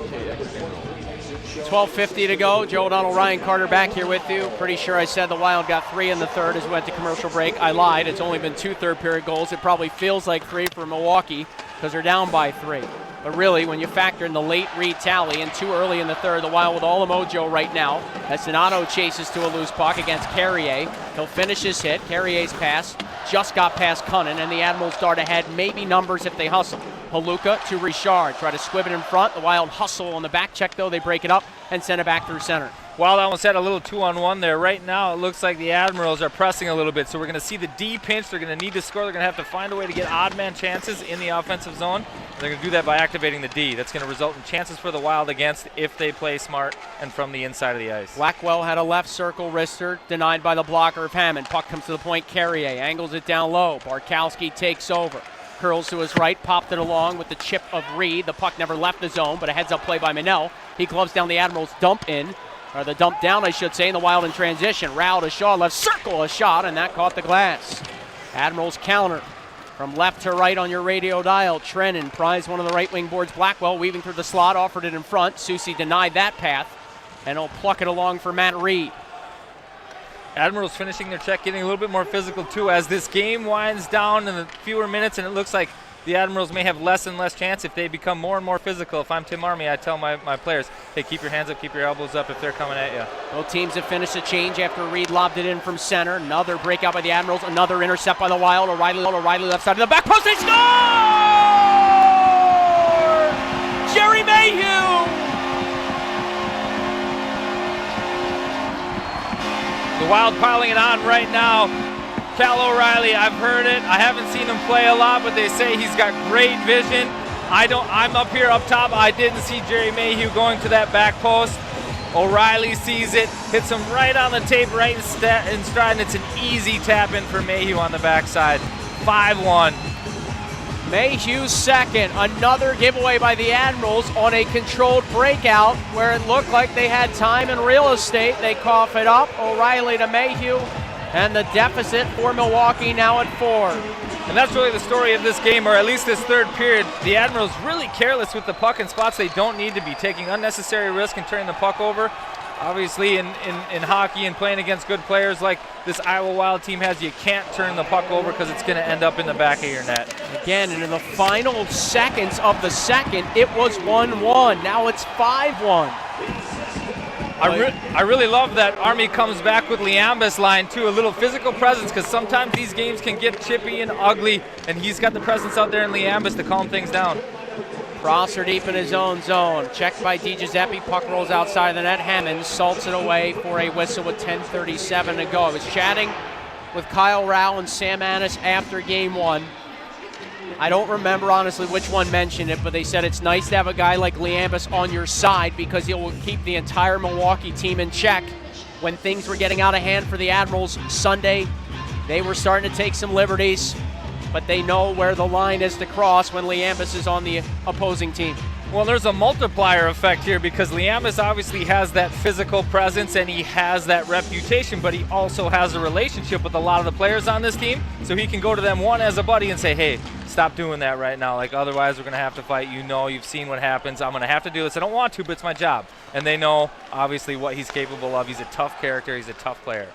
KXNO. 12:50 to go. Joe O'Donnell, Ryan Carter back here with you. Pretty sure I said the Wild got 3 in the third as we went to commercial break. I lied. It's only been 2 third-period goals. It probably feels like 3 for Milwaukee because they're down by 3. But really, when you factor in the late retally and too early in the third, the Wild with all the mojo right now. As Donato chases to a loose puck against Carrier. He'll finish his hit. Carrier's pass just got past Cunnin, and the Admirals dart ahead. Maybe numbers if they hustle. Haluka to Richard. Try to squib it in front. The Wild hustle on the back check, though. They break it up and send it back through center. Wild almost had a little 2-on-1 there. Right now, it looks like the Admirals are pressing a little bit, so we're going to see the D pinch. They're going to need to score. They're going to have to find a way to get odd man chances in the offensive zone. They're going to do that by activating the D. That's going to result in chances for the Wild against if they play smart and from the inside of the ice. Blackwell had a left circle wrister, denied by the blocker of Hammond. Puck comes to the point. Carrier angles it down low. Barkowski takes over. Curls to his right, popped it along with the chip of Reed. The puck never left the zone, but a heads-up play by Manel. He gloves down the Admirals' dump in. Or the dump down, I should say, in the Wild in transition. Rao to Shaw, left circle, a shot, and that caught the glass. Admirals counter from left to right on your radio dial. Trennan pries one of the right wing boards. Blackwell weaving through the slot, offered it in front. Susi denied that path, and he'll pluck it along for Matt Reed. Admirals finishing their check, getting a little bit more physical too as this game winds down in the fewer minutes, and it looks like the Admirals may have less and less chance if they become more and more physical. If I'm Tim Army, I tell my players, hey, keep your hands up, keep your elbows up if they're coming at you. Both teams have finished a change after Reed lobbed it in from center. Another breakout by the Admirals, another intercept by the Wild. O'Reilly left side of the back post, they score! Jerry Mayhew! The Wild piling it on right now. Cal O'Reilly, I've heard it. I haven't seen him play a lot, but they say he's got great vision. I'm up here up top. I didn't see Jerry Mayhew going to that back post. O'Reilly sees it, hits him right on the tape, right in stride, and it's an easy tap in for Mayhew on the backside. 5-1. Mayhew's second. Another giveaway by the Admirals on a controlled breakout where it looked like they had time and real estate. They cough it up. O'Reilly to Mayhew. And the deficit for Milwaukee now at 4. And that's really the story of this game, or at least this third period. The Admirals really careless with the puck in spots they don't need to be, taking unnecessary risk and turning the puck over. Obviously, in hockey and playing against good players like this Iowa Wild team has, you can't turn the puck over because it's going to end up in the back of your net. Again, and in the final seconds of the second, it was 1-1. Now it's 5-1. I really love that Army comes back with Liambus line too, a little physical presence, because sometimes these games can get chippy and ugly, and he's got the presence out there in Liambus to calm things down. Prosser deep in his own zone. Checked by Di Giuseppe. Puck rolls outside of the net. Hammond salts it away for a whistle with 10:37 to go. I was chatting with Kyle Rao and Sam Annis after game 1. I don't remember, honestly, which one mentioned it, but they said it's nice to have a guy like Liambus on your side because he will keep the entire Milwaukee team in check. When things were getting out of hand for the Admirals Sunday, they were starting to take some liberties, but they know where the line is to cross when Liambus is on the opposing team. Well, there's a multiplier effect here because Liamis obviously has that physical presence and he has that reputation, but he also has a relationship with a lot of the players on this team, so he can go to them, one, as a buddy and say, hey, stop doing that right now. Like, otherwise we're going to have to fight. You know, you've seen what happens. I'm going to have to do this. I don't want to, but it's my job. And they know, obviously, what he's capable of. He's a tough character. He's a tough player.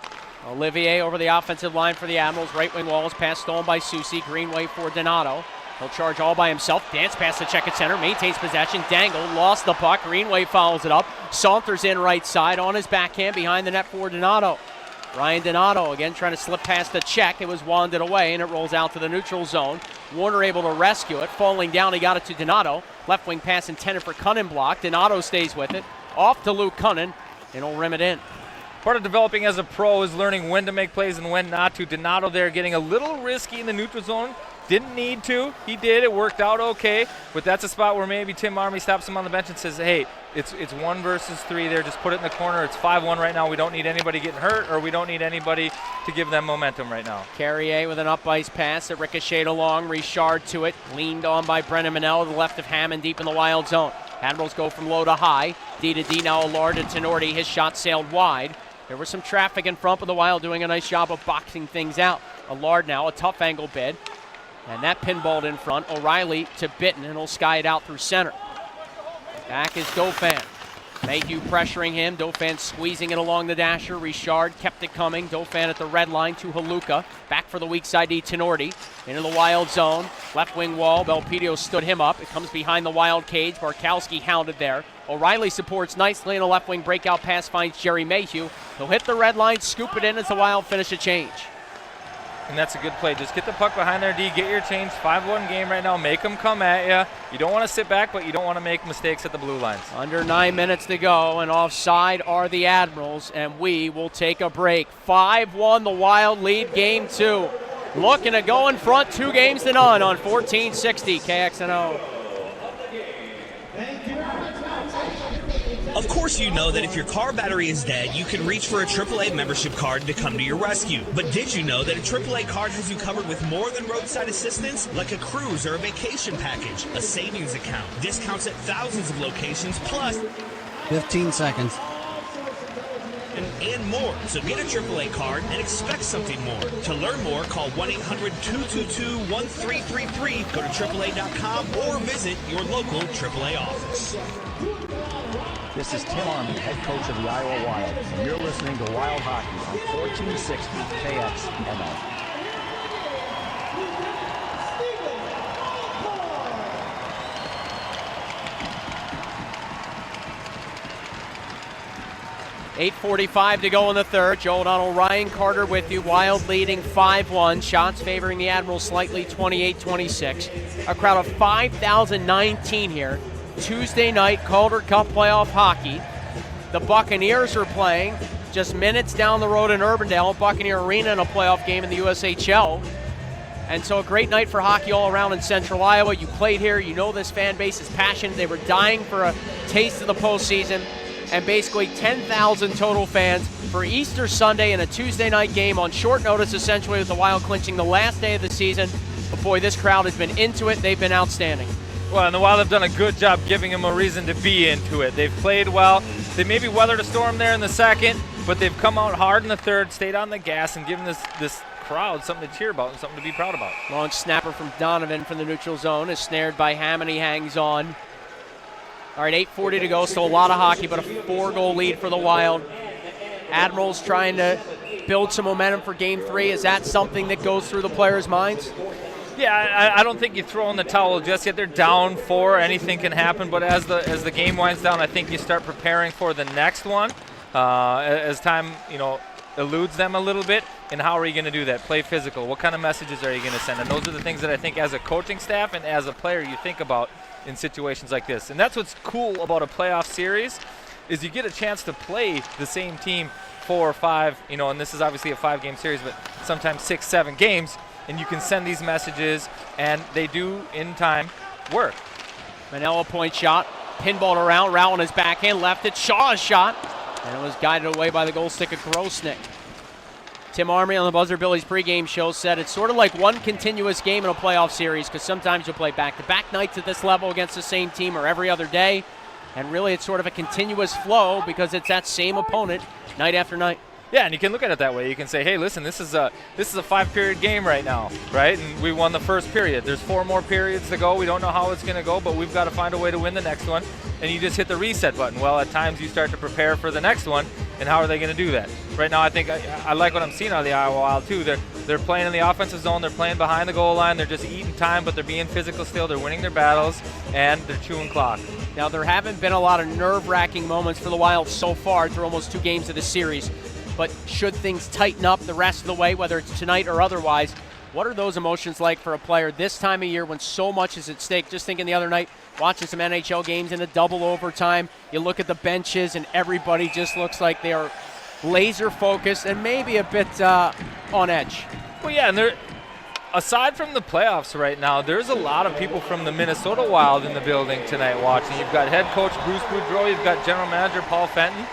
Olivier over the offensive line for the Admirals. Right wing wall is pass stolen by Susi. Greenway for Donato. He'll charge all by himself. Dance pass to check at center. Maintains possession. Dangle lost the puck. Greenway follows it up. Saunters in right side on his backhand behind the net for Donato. Ryan Donato again trying to slip past the check. It was wanded away and it rolls out to the neutral zone. Warner able to rescue it. Falling down, he got it to Donato. Left wing pass intended for Cunnin block. Donato stays with it. Off to Luke Cunnin and he'll rim it in. Part of developing as a pro is learning when to make plays and when not to. Donato there getting a little risky in the neutral zone. Didn't need to. He did. It worked out okay. But that's a spot where maybe Tim Army stops him on the bench and says, hey, it's 1 versus 3 there. Just put it in the corner. It's 5-1 right now. We don't need anybody getting hurt, or we don't need anybody to give them momentum right now. Carrier with an up-ice pass that ricocheted along. Richard to it. Leaned on by Brennan Manel to the left of Hammond deep in the wild zone. Admirals go from low to high. D to D now. Allard to Tenorti. His shot sailed wide. There was some traffic in front, but the Wild doing a nice job of boxing things out. Allard now, a tough angle bid. And that pinballed in front. O'Reilly to Bitten, and he'll sky it out through center. Back is Dauphin. Mayhew pressuring him. Dauphin squeezing it along the dasher. Richard kept it coming. Dauphin at the red line to Haluka. Back for the weak side D, Tenorti. Into the Wild zone. Left wing wall. Belpedio stood him up. It comes behind the Wild cage. Barkowski hounded there. O'Reilly supports nicely, and a left wing breakout pass finds Jerry Mayhew. He'll hit the red line, scoop it in as the Wild finish a change. And that's a good play. Just get the puck behind there, D. Get your change. 5-1 game right now. Make them come at you. You don't want to sit back, but you don't want to make mistakes at the blue lines. Under 9 minutes to go, and offside are the Admirals, and we will take a break. 5-1, the Wild lead game 2. Looking to go in front 2-0 on 1460 KXNO. Of course you know that if your car battery is dead, you can reach for a AAA membership card to come to your rescue. But did you know that a AAA card has you covered with more than roadside assistance? Like a cruise or a vacation package, a savings account, discounts at thousands of locations, plus 15 seconds. And more. So get a AAA card and expect something more. To learn more, call 1-800-222-1333, go to AAA.com, or visit your local AAA office. This is Tim Army, head coach of the Iowa Wild, and you're listening to Wild Hockey on 1460 KXNO. .8:45 to go in the third. Joe O'Donnell, Ryan Carter with you. Wild leading 5-1. Shots favoring the Admirals slightly, 28-26. A crowd of 5,019 here. Tuesday night, Calder Cup Playoff Hockey. The Buccaneers are playing just minutes down the road in Urbandale, Buccaneer Arena, in a playoff game in the USHL. And so a great night for hockey all around in Central Iowa. You played here. You know this fan base is passionate. They were dying for a taste of the postseason. And basically 10,000 total fans for Easter Sunday and a Tuesday night game on short notice, essentially, with the Wild clinching the last day of the season. But boy, this crowd has been into it. They've been outstanding. Well, and the Wild have done a good job giving them a reason to be into it. They've played well. They maybe weathered a storm there in the second, but they've come out hard in the third, stayed on the gas, and given this crowd something to cheer about and something to be proud about. Long snapper from Donovan from the neutral zone is snared by Hammond. He hangs on. All right, 8:40 to go, so a lot of hockey, but a 4-goal lead for the Wild. Admirals trying to build some momentum for Game 3. Is that something that goes through the players' minds? Yeah, I don't think you throw in the towel just yet. They're down 4. Anything can happen. But as the game winds down, I think you start preparing for the next one as time eludes them a little bit. And how are you going to do that? Play physical. What kind of messages are you going to send? And those are the things that I think as a coaching staff and as a player you think about in situations like this. And that's what's cool about a playoff series is you get a chance to play the same team 4 or 5. And this is obviously a 5-game series, but sometimes 6, 7 games. And you can send these messages, and they do, in time, work. Manella point shot, pinballed around, Rowell on his backhand, left it, Shaw's shot, and it was guided away by the goal stick of Grosnick. Tim Army on the Buzzard Billies pregame show said it's sort of like one continuous game in a playoff series because sometimes you'll play back-to-back nights at this level against the same team or every other day. And really it's sort of a continuous flow because it's that same opponent night after night. Yeah, and you can look at it that way. You can say, hey, listen, this is a 5-period game right now, right? And we won the first period. There's 4 more periods to go. We don't know how it's going to go, but we've got to find a way to win the next one. And you just hit the reset button. Well, at times you start to prepare for the next one, and how are they going to do that? Right now, I think I like what I'm seeing out of the Iowa Wild, too. They're playing in the offensive zone. They're playing behind the goal line. They're just eating time, but they're being physical still. They're winning their battles, and they're chewing clock. Now, there haven't been a lot of nerve-wracking moments for the Wild so far through almost 2 games of the series. But should things tighten up the rest of the way, whether it's tonight or otherwise, what are those emotions like for a player this time of year when so much is at stake? Just thinking the other night, watching some NHL games in a double overtime, you look at the benches and everybody just looks like they are laser focused and maybe a bit on edge. Well, yeah, and aside from the playoffs right now, there's a lot of people from the Minnesota Wild in the building tonight watching. You've got head coach Bruce Boudreau, you've got general manager Paul Fenton.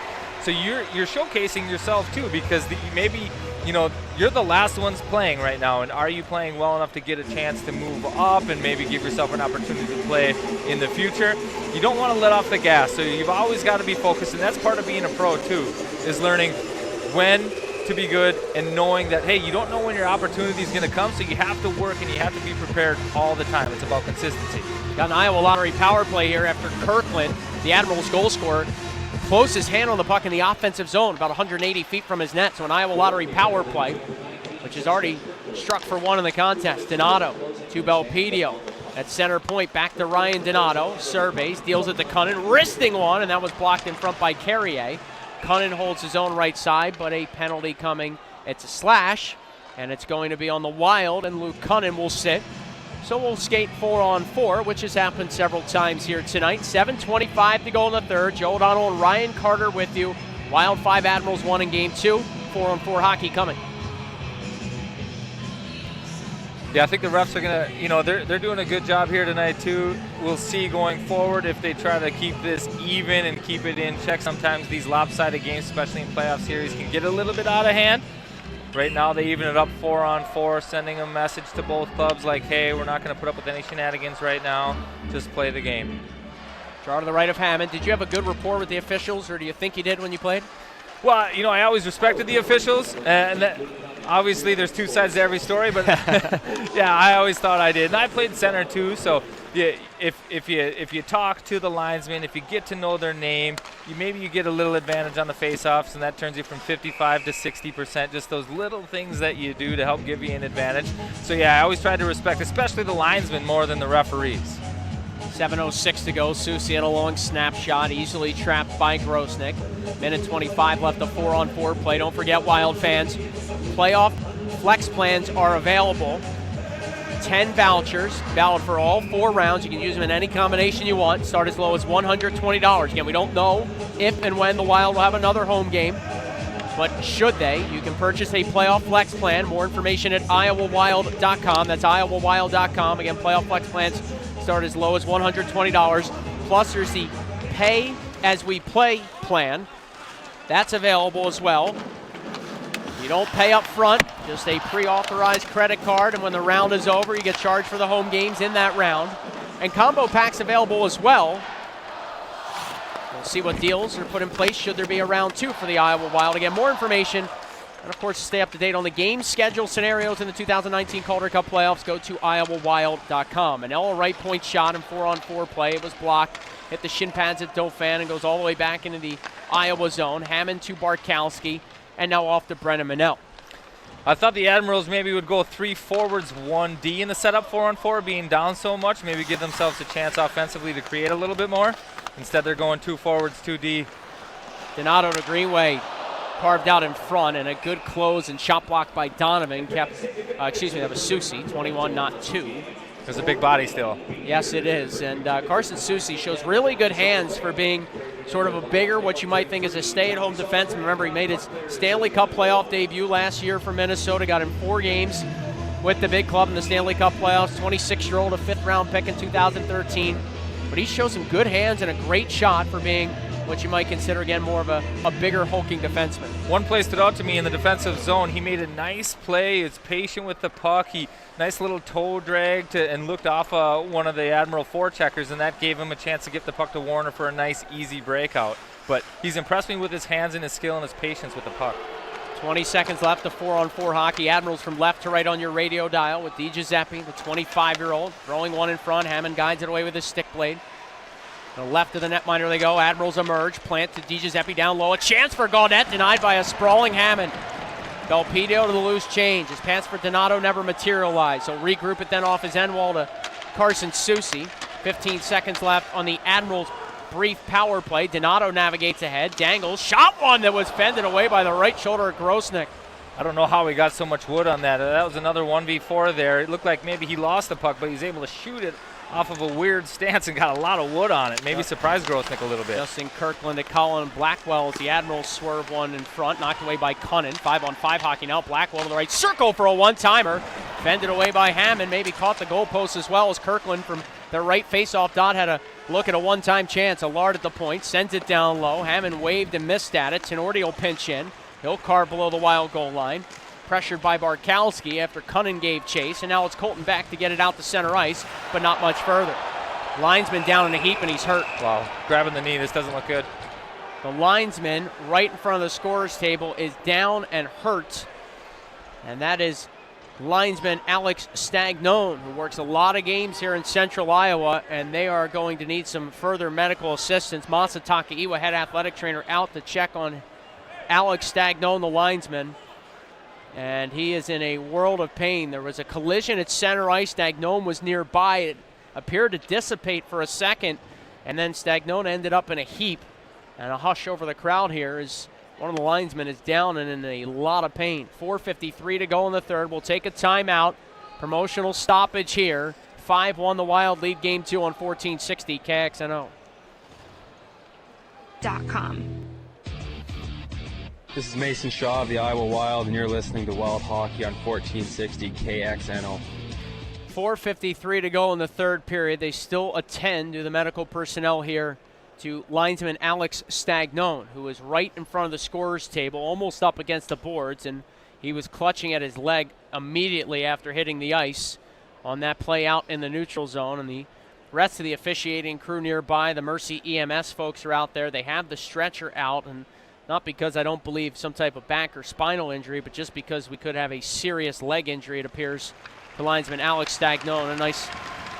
So you're showcasing yourself too, because maybe you're the last ones playing right now, and are you playing well enough to get a chance to move up and maybe give yourself an opportunity to play in the future? You don't want to let off the gas, so you've always got to be focused, and that's part of being a pro too, is learning when to be good and knowing that, hey, you don't know when your opportunity is going to come, so you have to work and you have to be prepared all the time. It's about consistency. Got an Iowa Lottery power play here after Kirkland, the Admirals goal scorer, closed his hand on the puck in the offensive zone about 180 feet from his net. So an Iowa Lottery power play, which is already struck for 1 in the contest. Donato to Belpedio at center point. Back to Ryan Donato. Surveys, deals it to Cunnin, wristing one, and that was blocked in front by Carrier. Cunnin holds his own right side, but a penalty coming. It's a slash, and it's going to be on the Wild, and Luke Cunnin will sit. So we'll skate 4-on-4, which has happened several times here tonight. 7:25 to go in the third. Joe O'Donnell and Ryan Carter with you. Wild 5, Admirals 1 in game 2. 4-on-4 hockey coming. Yeah, I think the refs are going to, they're doing a good job here tonight too. We'll see going forward if they try to keep this even and keep it in check. Sometimes these lopsided games, especially in playoff series, can get a little bit out of hand. Right now they even it up 4-on-4, sending a message to both clubs like, hey, we're not going to put up with any shenanigans right now. Just play the game. Draw to the right of Hammond. Did you have a good rapport with the officials, or do you think you did when you played? Well, I always respected the officials, and obviously there's 2 sides to every story, but yeah, I always thought I did. And I played center too, so yeah, if you talk to the linesman, if you get to know their name, maybe you get a little advantage on the face-offs, and that turns you from 55 to 60%. Just those little things that you do to help give you an advantage. So yeah, I always tried to respect, especially the linesmen more than the referees. 7:06 to go. Soucy in a long snapshot, easily trapped by Grosnick. Minute 25 left, a 4-on-4 play. Don't forget, Wild fans, playoff flex plans are available. 10 vouchers, valid for all 4 rounds. You can use them in any combination you want. Start as low as $120. Again, we don't know if and when the Wild will have another home game, but should they, you can purchase a playoff flex plan. More information at iowawild.com. That's iowawild.com. Again, playoff flex plans start as low as $120. Plus, there's the pay as we play plan. That's available as well. You don't pay up front, just a pre-authorized credit card, and when the round is over, you get charged for the home games in that round. And combo packs available as well. We'll see what deals are put in place should there be a round 2 for the Iowa Wild. Again, more information, and of course, stay up to date on the game schedule scenarios in the 2019 Calder Cup playoffs. Go to iowawild.com. An Ella right point shot in 4-on-4 play. It was blocked, hit the shin pads at Dauphin, and goes all the way back into the Iowa zone. Hammond to Bartkowski, and now off to Brennan Manel. I thought the Admirals maybe would go 3 forwards, 1 D in the setup 4-on-4, being down so much. Maybe give themselves a chance offensively to create a little bit more. Instead, they're going 2 forwards, 2 D. Donato to Greenway, carved out in front, and a good close and shot block by Donovan. That was Soucy, 21, not 2. There's a big body still. Yes, it is. And Carson Soucy shows really good hands for being sort of a bigger, what you might think is a stay-at-home defenseman. Remember, he made his Stanley Cup playoff debut last year for Minnesota, got in 4 games with the big club in the Stanley Cup playoffs. 26-year-old, a 5th-round pick in 2013. But he shows some good hands and a great shot for being what you might consider, again, more of a bigger, hulking defenseman. One play stood out to me in the defensive zone. He made a nice play. He's patient with the puck. He nice little toe drag and looked off one of the Admiral forecheckers, and that gave him a chance to get the puck to Warner for a nice, easy breakout. But he's impressed me with his hands and his skill and his patience with the puck. 20 seconds left of 4-on-4 hockey. Admirals from left to right on your radio dial with DiGiuseppe, the 25-year-old, throwing one in front. Hammond guides it away with his stick blade. The left of the netminder they go. Admirals emerge. Plant to DiGiuseppe down low. A chance for Gaudette, denied by a sprawling Hammond. Belpedio to the loose change. His pass for Donato never materialized. So regroup it then off his end wall to Carson Soucy. 15 seconds left on the Admirals' brief power play. Donato navigates ahead. Dangles. Shot one that was fended away by the right shoulder of Grosnick. I don't know how he got so much wood on that. That was another 1v4 there. It looked like maybe he lost the puck, but he was able to shoot it off of a weird stance and got a lot of wood on it. Maybe surprised Grosnick a little bit. Justin Kirkland to Colin Blackwell as the Admirals swerve one in front, knocked away by Cunnin. 5-on-5 hockey now. Blackwell to the right circle for a one-timer. Fended away by Hammond, maybe caught the goalpost as well as Kirkland from the right face-off dot had a look at a one-time chance. Allard at the point, sends it down low. Hammond waved and missed at it. Tenorti will pinch in. He'll carve below the Wild goal line. Pressured by Barkowski after Cunnin gave chase, and now it's Colton back to get it out to center ice, but not much further. Linesman down in a heap, and he's hurt. Wow, grabbing the knee. This doesn't look good. The linesman right in front of the scorer's table is down and hurt, and that is linesman Alex Stagnone, who works a lot of games here in Central Iowa, and they are going to need some further medical assistance. Masataka Iwa, head athletic trainer, out to check on Alex Stagnone, the linesman. And he is in a world of pain. There was a collision at center ice. Stagnone was nearby. It appeared to dissipate for a second, and then Stagnone ended up in a heap. And a hush over the crowd here as one of the linesmen is down and in a lot of pain. 4:53 to go in the third. We'll take a timeout. Promotional stoppage here. 5-1 the Wild lead game 2 on 1460 KXNO. .com. This is Mason Shaw of the Iowa Wild, and you're listening to Wild Hockey on 1460 KXNO. 4:53 to go in the third period. They still attend to the medical personnel here to linesman Alex Stagnone, who is right in front of the scorer's table, almost up against the boards, and he was clutching at his leg immediately after hitting the ice on that play out in the neutral zone. And the rest of the officiating crew nearby, the Mercy EMS folks are out there. They have the stretcher out, and not because I don't believe some type of back or spinal injury, but just because we could have a serious leg injury, it appears, to linesman Alex Stagnone. A nice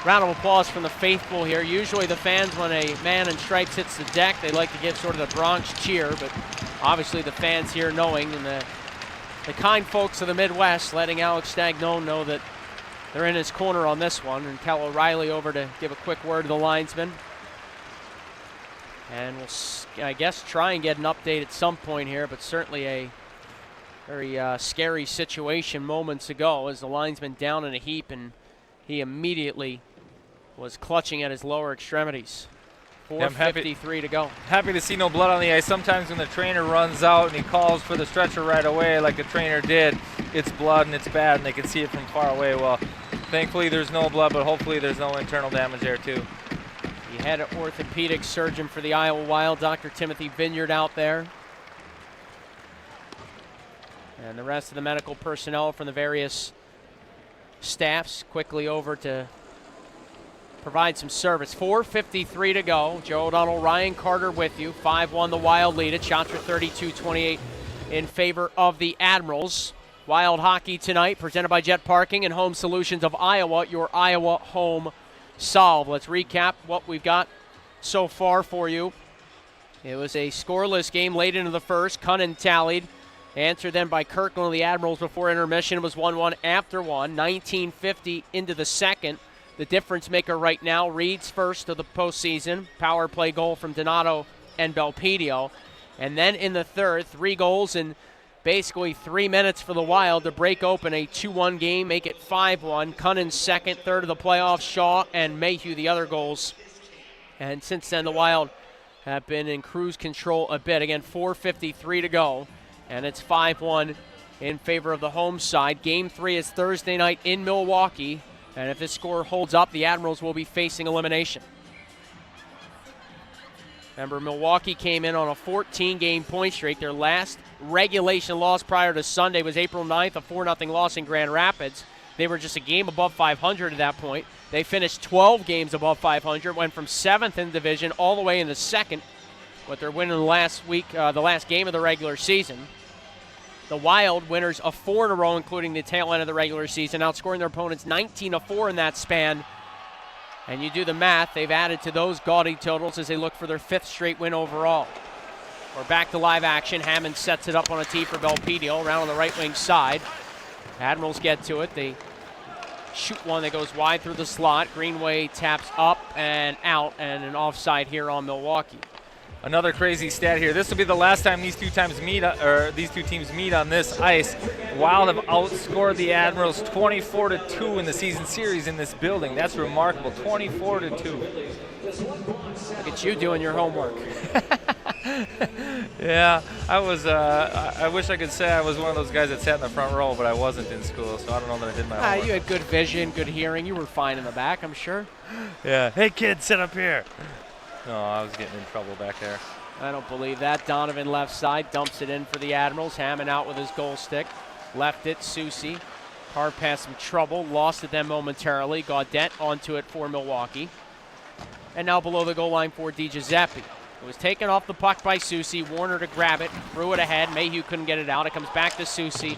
round of applause from the faithful here. Usually the fans, when a man in stripes hits the deck, they like to give sort of the Bronx cheer, but obviously the fans here knowing, and the kind folks of the Midwest letting Alex Stagnone know that they're in his corner on this one. And Cal O'Reilly over to give a quick word to the linesman. And we'll, I guess, try and get an update at some point here, but certainly a very scary situation moments ago as the linesman down in a heap, and he immediately was clutching at his lower extremities. 4:53 to go. Happy to see no blood on the ice. Sometimes when the trainer runs out and he calls for the stretcher right away, like the trainer did, it's blood and it's bad, and they can see it from far away. Well, thankfully there's no blood, but hopefully there's no internal damage there too. The head orthopedic surgeon for the Iowa Wild, Dr. Timothy Vineyard, out there. And the rest of the medical personnel from the various staffs quickly over to provide some service. 4:53 to go. Joe O'Donnell, Ryan Carter with you. 5-1 the Wild lead at shots for 32-28 in favor of the Admirals. Wild hockey tonight presented by Jet Parking and Home Solutions of Iowa, your Iowa home solve. Let's recap what we've got so far for you. It was a scoreless game late into the first. Cunnin tallied. Answered then by Kirkland of the Admirals before intermission. It was 1-1 after one. 19:50 into the second. The difference maker right now, Reed's first of the postseason. Power play goal from Donato and Belpedio. And then in the third, 3 goals in basically 3 minutes for the Wild to break open a 2-1 game, make it 5-1. Cunnin's second, third of the playoffs. Shaw and Mayhew the other goals. And since then, the Wild have been in cruise control a bit. Again, 4:53 to go, and it's 5-1 in favor of the home side. Game 3 is Thursday night in Milwaukee, and if this score holds up, the Admirals will be facing elimination. Remember, Milwaukee came in on a 14-game point streak. Their last regulation loss prior to Sunday was April 9th, a 4-0 loss in Grand Rapids. They were just a game above 500 at that point. They finished 12 games above 500, went from 7th in the division all the way into 2nd, but they're winning the last game of the regular season. The Wild, winners of 4 in a row, including the tail end of the regular season, outscoring their opponents 19-4 in that span. And you do the math, they've added to those gaudy totals as they look for their 5th straight win overall. We're back to live action. Hammond sets it up on a tee for Belpedio, around on the right wing side. Admirals get to it. They shoot one that goes wide through the slot. Greenway taps up and out, and an offside here on Milwaukee. Another crazy stat here. This will be the last time these two teams meet on this ice. Wild have outscored the Admirals 24-2 in the season series in this building. That's remarkable. 24-2. Look at you doing your homework. Yeah, I wish I could say I was one of those guys that sat in the front row, but I wasn't in school, so I don't know that I did my homework. You had good vision, good hearing. You were fine in the back, I'm sure. Yeah. Hey, kid, sit up here. No, I was getting in trouble back there. I don't believe that. Donovan left side, dumps it in for the Admirals. Hammond out with his goal stick. Left it, Soucy. Hard past some trouble, lost it then momentarily. Gaudette onto it for Milwaukee. And now below the goal line for DiGiuseppe. It was taken off the puck by Soucy. Warner to grab it, threw it ahead. Mayhew couldn't get it out. It comes back to Soucy,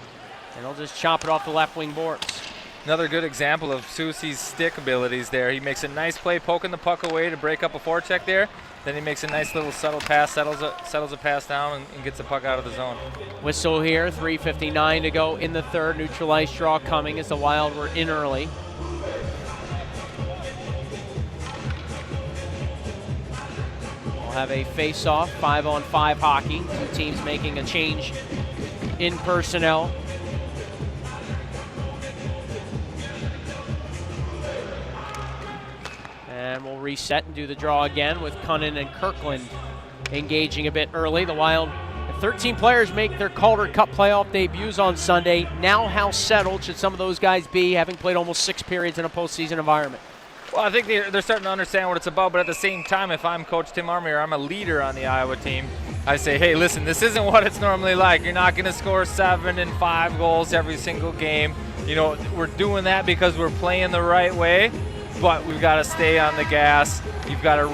and he'll just chop it off the left wing boards. Another good example of Soucy's stick abilities there. He makes a nice play poking the puck away to break up a forecheck there. Then he makes a nice little subtle pass, settles a pass down, and gets the puck out of the zone. Whistle here, 3:59 to go in the third. Neutral ice draw coming as the Wild were in early. We'll have a face-off, 5-on-5 hockey. Two teams making a change in personnel. And we'll reset and do the draw again with Cunnin and Kirkland engaging a bit early. The Wild, 13 players make their Calder Cup playoff debuts on Sunday. Now how settled should some of those guys be, having played almost 6 periods in a postseason environment? Well, I think they're starting to understand what it's about, but at the same time, if I'm Coach Tim Armey or I'm a leader on the Iowa team, I say, hey, listen, this isn't what it's normally like. You're not going to score 7 and 5 goals every single game. You know, we're doing that because we're playing the right way. But we've got to stay on the gas. You got to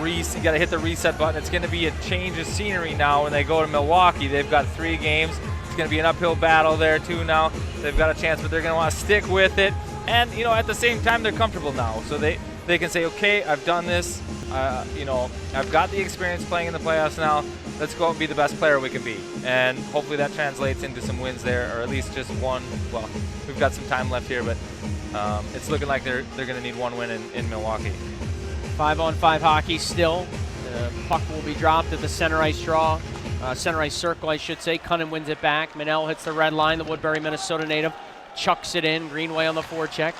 hit the reset button. It's going to be a change of scenery now when they go to Milwaukee. They've got 3 games. It's going to be an uphill battle there too now. They've got a chance, but they're going to want to stick with it. And you know, at the same time, they're comfortable now, so they can say, okay, I've done this. You know, I've got the experience playing in the playoffs now. Let's go out and be the best player we can be. And hopefully that translates into some wins there, or at least just one. Well, we've got some time left here, but it's looking like they're going to need 1 win in Milwaukee. 5-on-5 hockey still. The puck will be dropped at the center ice draw. Center ice circle, I should say. Cunnin wins it back. Manel hits the red line, the Woodbury, Minnesota native. Chucks it in. Greenway on the forecheck.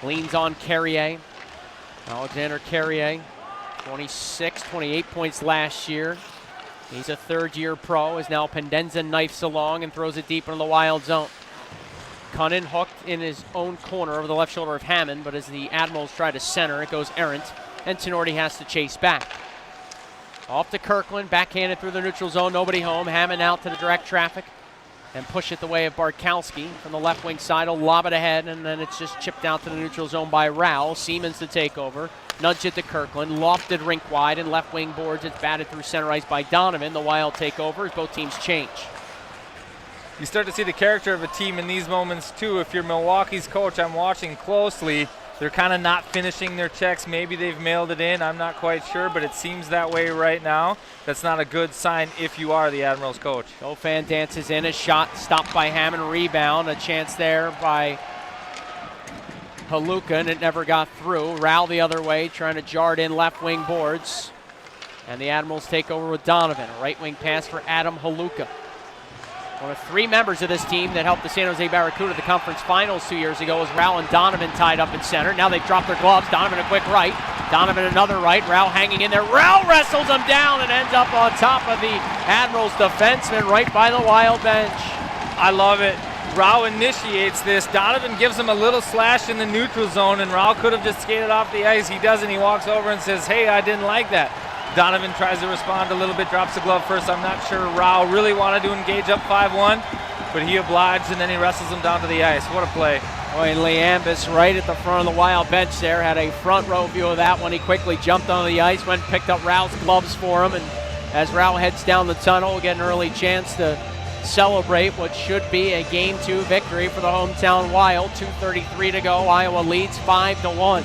Leans on Carrier. Alexander Carrier, 26, 28 points last year. He's a third-year pro, as now Pendenza knifes along and throws it deep into the Wild zone. Cunnin hooked in his own corner over the left shoulder of Hammond, but as the Admirals try to center, it goes errant, and Tenorti has to chase back. Off to Kirkland, backhanded through the neutral zone, nobody home. Hammond out to the direct traffic and push it the way of Bartkowski from the left wing side. He'll lob it ahead, and then it's just chipped out to the neutral zone by Rowell. Siemens to take over. Nudge it to Kirkland. Lofted rink wide and left wing boards. It's batted through center ice by Donovan. The Wild take over as both teams change. You start to see the character of a team in these moments, too. If you're Milwaukee's coach, I'm watching closely. They're kind of not finishing their checks. Maybe they've mailed it in. I'm not quite sure, but it seems that way right now. That's not a good sign if you are the Admirals coach. Gofan dances in. A shot stopped by Hammond. Rebound. A chance there by Haluka, and it never got through. Rowell the other way, trying to jar it in left wing boards. And the Admirals take over with Donovan. A right wing pass for Adam Haluka. One of 3 members of this team that helped the San Jose Barracuda the conference finals 2 years ago was Rowell and Donovan tied up at center. Now they've dropped their gloves. Donovan a quick right. Donovan another right. Rowell hanging in there. Rowell wrestles him down and ends up on top of the Admirals defenseman right by the Wild bench. I love it. Rowell initiates this. Donovan gives him a little slash in the neutral zone, and Rowell could have just skated off the ice. He doesn't. He walks over and says, hey, I didn't like that. Donovan tries to respond a little bit, drops the glove first. I'm not sure Rao really wanted to engage up 5-1, but he obliged, and then he wrestles him down to the ice. What a play. Boy, Liambus right at the front of the Wild bench there, had a front row view of that when he quickly jumped onto the ice, went and picked up Rao's gloves for him, and as Rao heads down the tunnel, get an early chance to celebrate what should be a Game 2 victory for the hometown Wild. 2:33 to go, Iowa leads 5-1.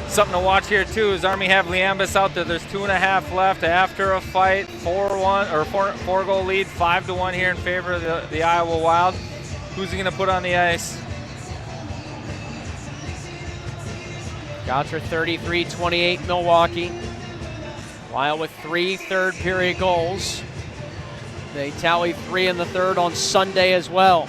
Something to watch here too is Army have Liambus out there. There's 2.5 left after a fight. 4-goal lead, 5-1 here in favor of the Iowa Wild. Who's he going to put on the ice? Gotcha 33-28 Milwaukee. Wild with 3 third-period goals. They tally 3 in the third on Sunday as well.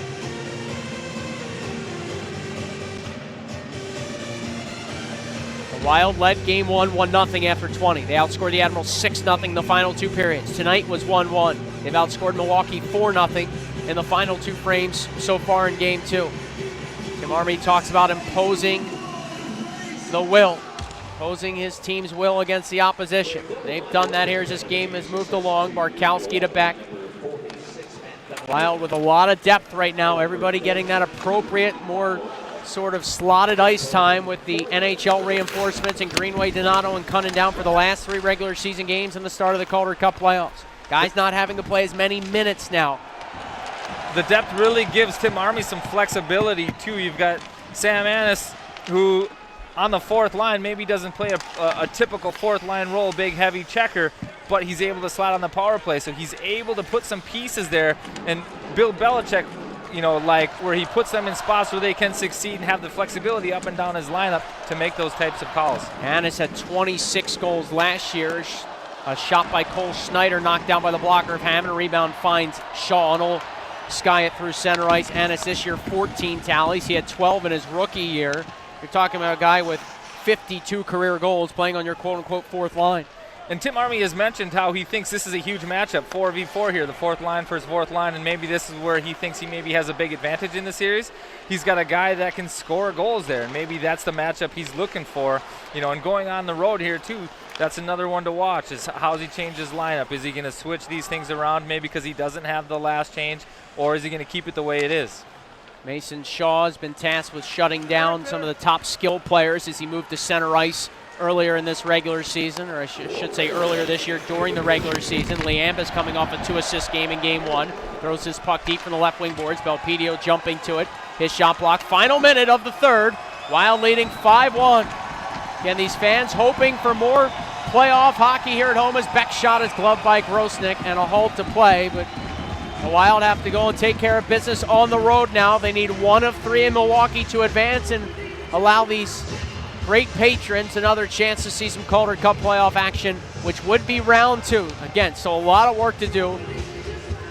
The Wild led Game 1 1-0 after 20. They outscored the Admirals 6-0 in the final 2 periods. Tonight was 1-1. They've outscored Milwaukee 4-0 in the final 2 frames so far in Game 2. Tim Army talks about imposing the will, imposing his team's will against the opposition. They've done that here as this game has moved along. Barkowski to Beck. Wild with a lot of depth right now. Everybody getting that appropriate, more sort of slotted ice time with the NHL reinforcements and Greenway, Donato, and Cunnin down for the last 3 regular season games and the start of the Calder Cup playoffs. Guys not having to play as many minutes now. The depth really gives Tim Army some flexibility too. You've got Sam Annis, who on the 4th line maybe doesn't play a typical 4th line role, big heavy checker, but he's able to slot on the power play. So he's able to put some pieces there, and Bill Belichick, like where he puts them in spots where they can succeed and have the flexibility up and down his lineup to make those types of calls. Annis had 26 goals last year. A shot by Cole Schneider knocked down by the blocker of Hammond. A rebound finds Shaw, and will sky it through center ice. Annis this year 14 tallies. He had 12 in his rookie year. You're talking about a guy with 52 career goals playing on your quote-unquote 4th line. And Tim Army has mentioned how he thinks this is a huge matchup, 4v4 here, the 4th line versus 4th line, and maybe this is where he thinks he maybe has a big advantage in the series. He's got a guy that can score goals there, and maybe that's the matchup he's looking for. And going on the road here too, that's another one to watch, is how's he change his lineup. Is he going to switch these things around maybe because he doesn't have the last change, or is he going to keep it the way it is? Mason Shaw has been tasked with shutting down some of the top skill players as he moved to center ice earlier in this regular season, or I should say earlier this year during the regular season. Liambus coming off a 2-assist game in Game 1. Throws his puck deep from the left wing boards. Belpedio jumping to it. His shot blocked. Final minute of the third. Wild leading 5-1. Again, these fans hoping for more playoff hockey here at home as Beck shot his glove by Grosnick and a halt to play, but the Wild have to go and take care of business on the road now. They need 1 of 3 in Milwaukee to advance and allow these great patrons another chance to see some Calder Cup playoff action, which would be round 2. Again, so a lot of work to do,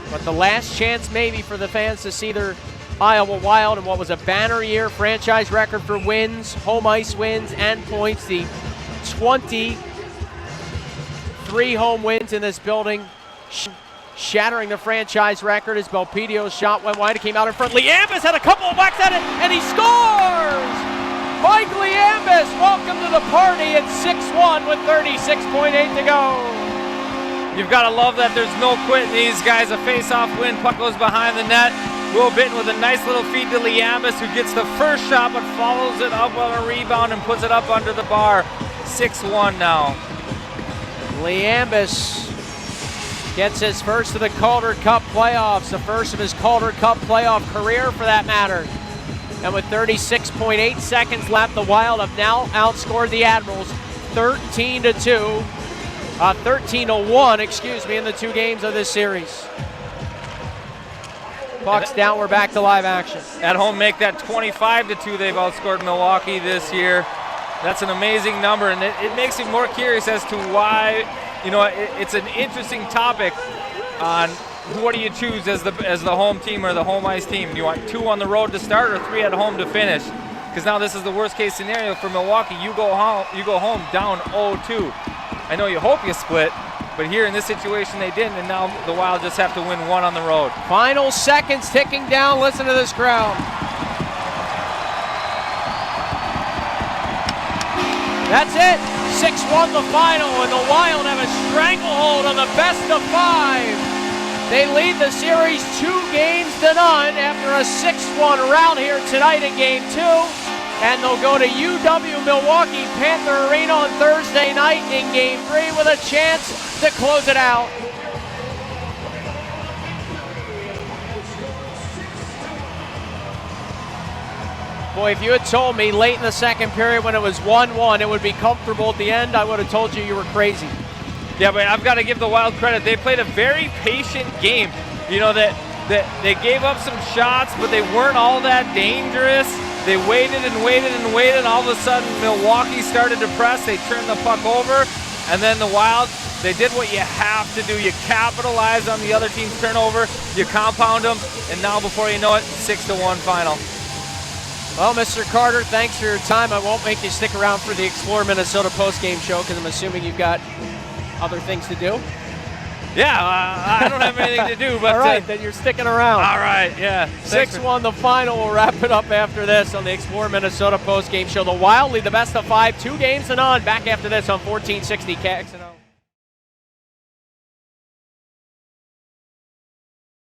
but the last chance maybe for the fans to see their Iowa Wild in what was a banner year, franchise record for wins, home ice wins, and points. The 23 home wins in this building, shattering the franchise record as Belpedio's shot went wide. It came out in front. Liambus had a couple of whacks at it, and he scores! Mike Liambus, welcome to the party at 6-1 with 36.8 to go. You've got to love that there's no quitting these guys. A face-off win, puck goes behind the net. Will Bitton with a nice little feed to Liambus, who gets the first shot but follows it up on a rebound and puts it up under the bar. 6-1 now. Liambus gets his first of the Calder Cup playoffs, the first of his Calder Cup playoff career for that matter. And with 36.8 seconds left, the Wild have now outscored the Admirals 13-1, excuse me, in the 2 games of this series. Pucks down, we're back to live action. At home, make that 25-2. They've outscored Milwaukee this year. That's an amazing number, and it makes me more curious as to why, it's an interesting topic on what do you choose as the home team or the home ice team? Do you want 2 on the road to start or 3 at home to finish? Because now this is the worst case scenario for Milwaukee. You go home down 0-2. I know you hope you split, but here in this situation they didn't, and now the Wild just have to win 1 on the road. Final seconds ticking down. Listen to this crowd. That's it. 6-1 the final, and the Wild have a stranglehold on the best of 5. They lead the series 2-0 after a 6-1 rout here tonight in Game 2. And they'll go to UW Milwaukee Panther Arena on Thursday night in Game 3 with a chance to close it out. Boy, if you had told me late in the second period when it was 1-1 it would be comfortable at the end, I would have told you were crazy. Yeah, but I've got to give the Wild credit. They played a very patient game. You know, that they gave up some shots, but they weren't all that dangerous. They waited and waited and waited. All of a sudden, Milwaukee started to press. They turned the puck over. And then the Wild, they did what you have to do. You capitalize on the other team's turnover. You compound them. And now, before you know it, 6-1 final. Well, Mr. Carter, thanks for your time. I won't make you stick around for the Explore Minnesota postgame show because I'm assuming you've got other things to do. Yeah, I don't have anything to do. But all right, then you're sticking around. All right, yeah. 6-1 the final. We'll wrap it up after this on the Explore Minnesota postgame show. The Wild lead the best of 5, 2-0. Back after this on 1460 KXNO.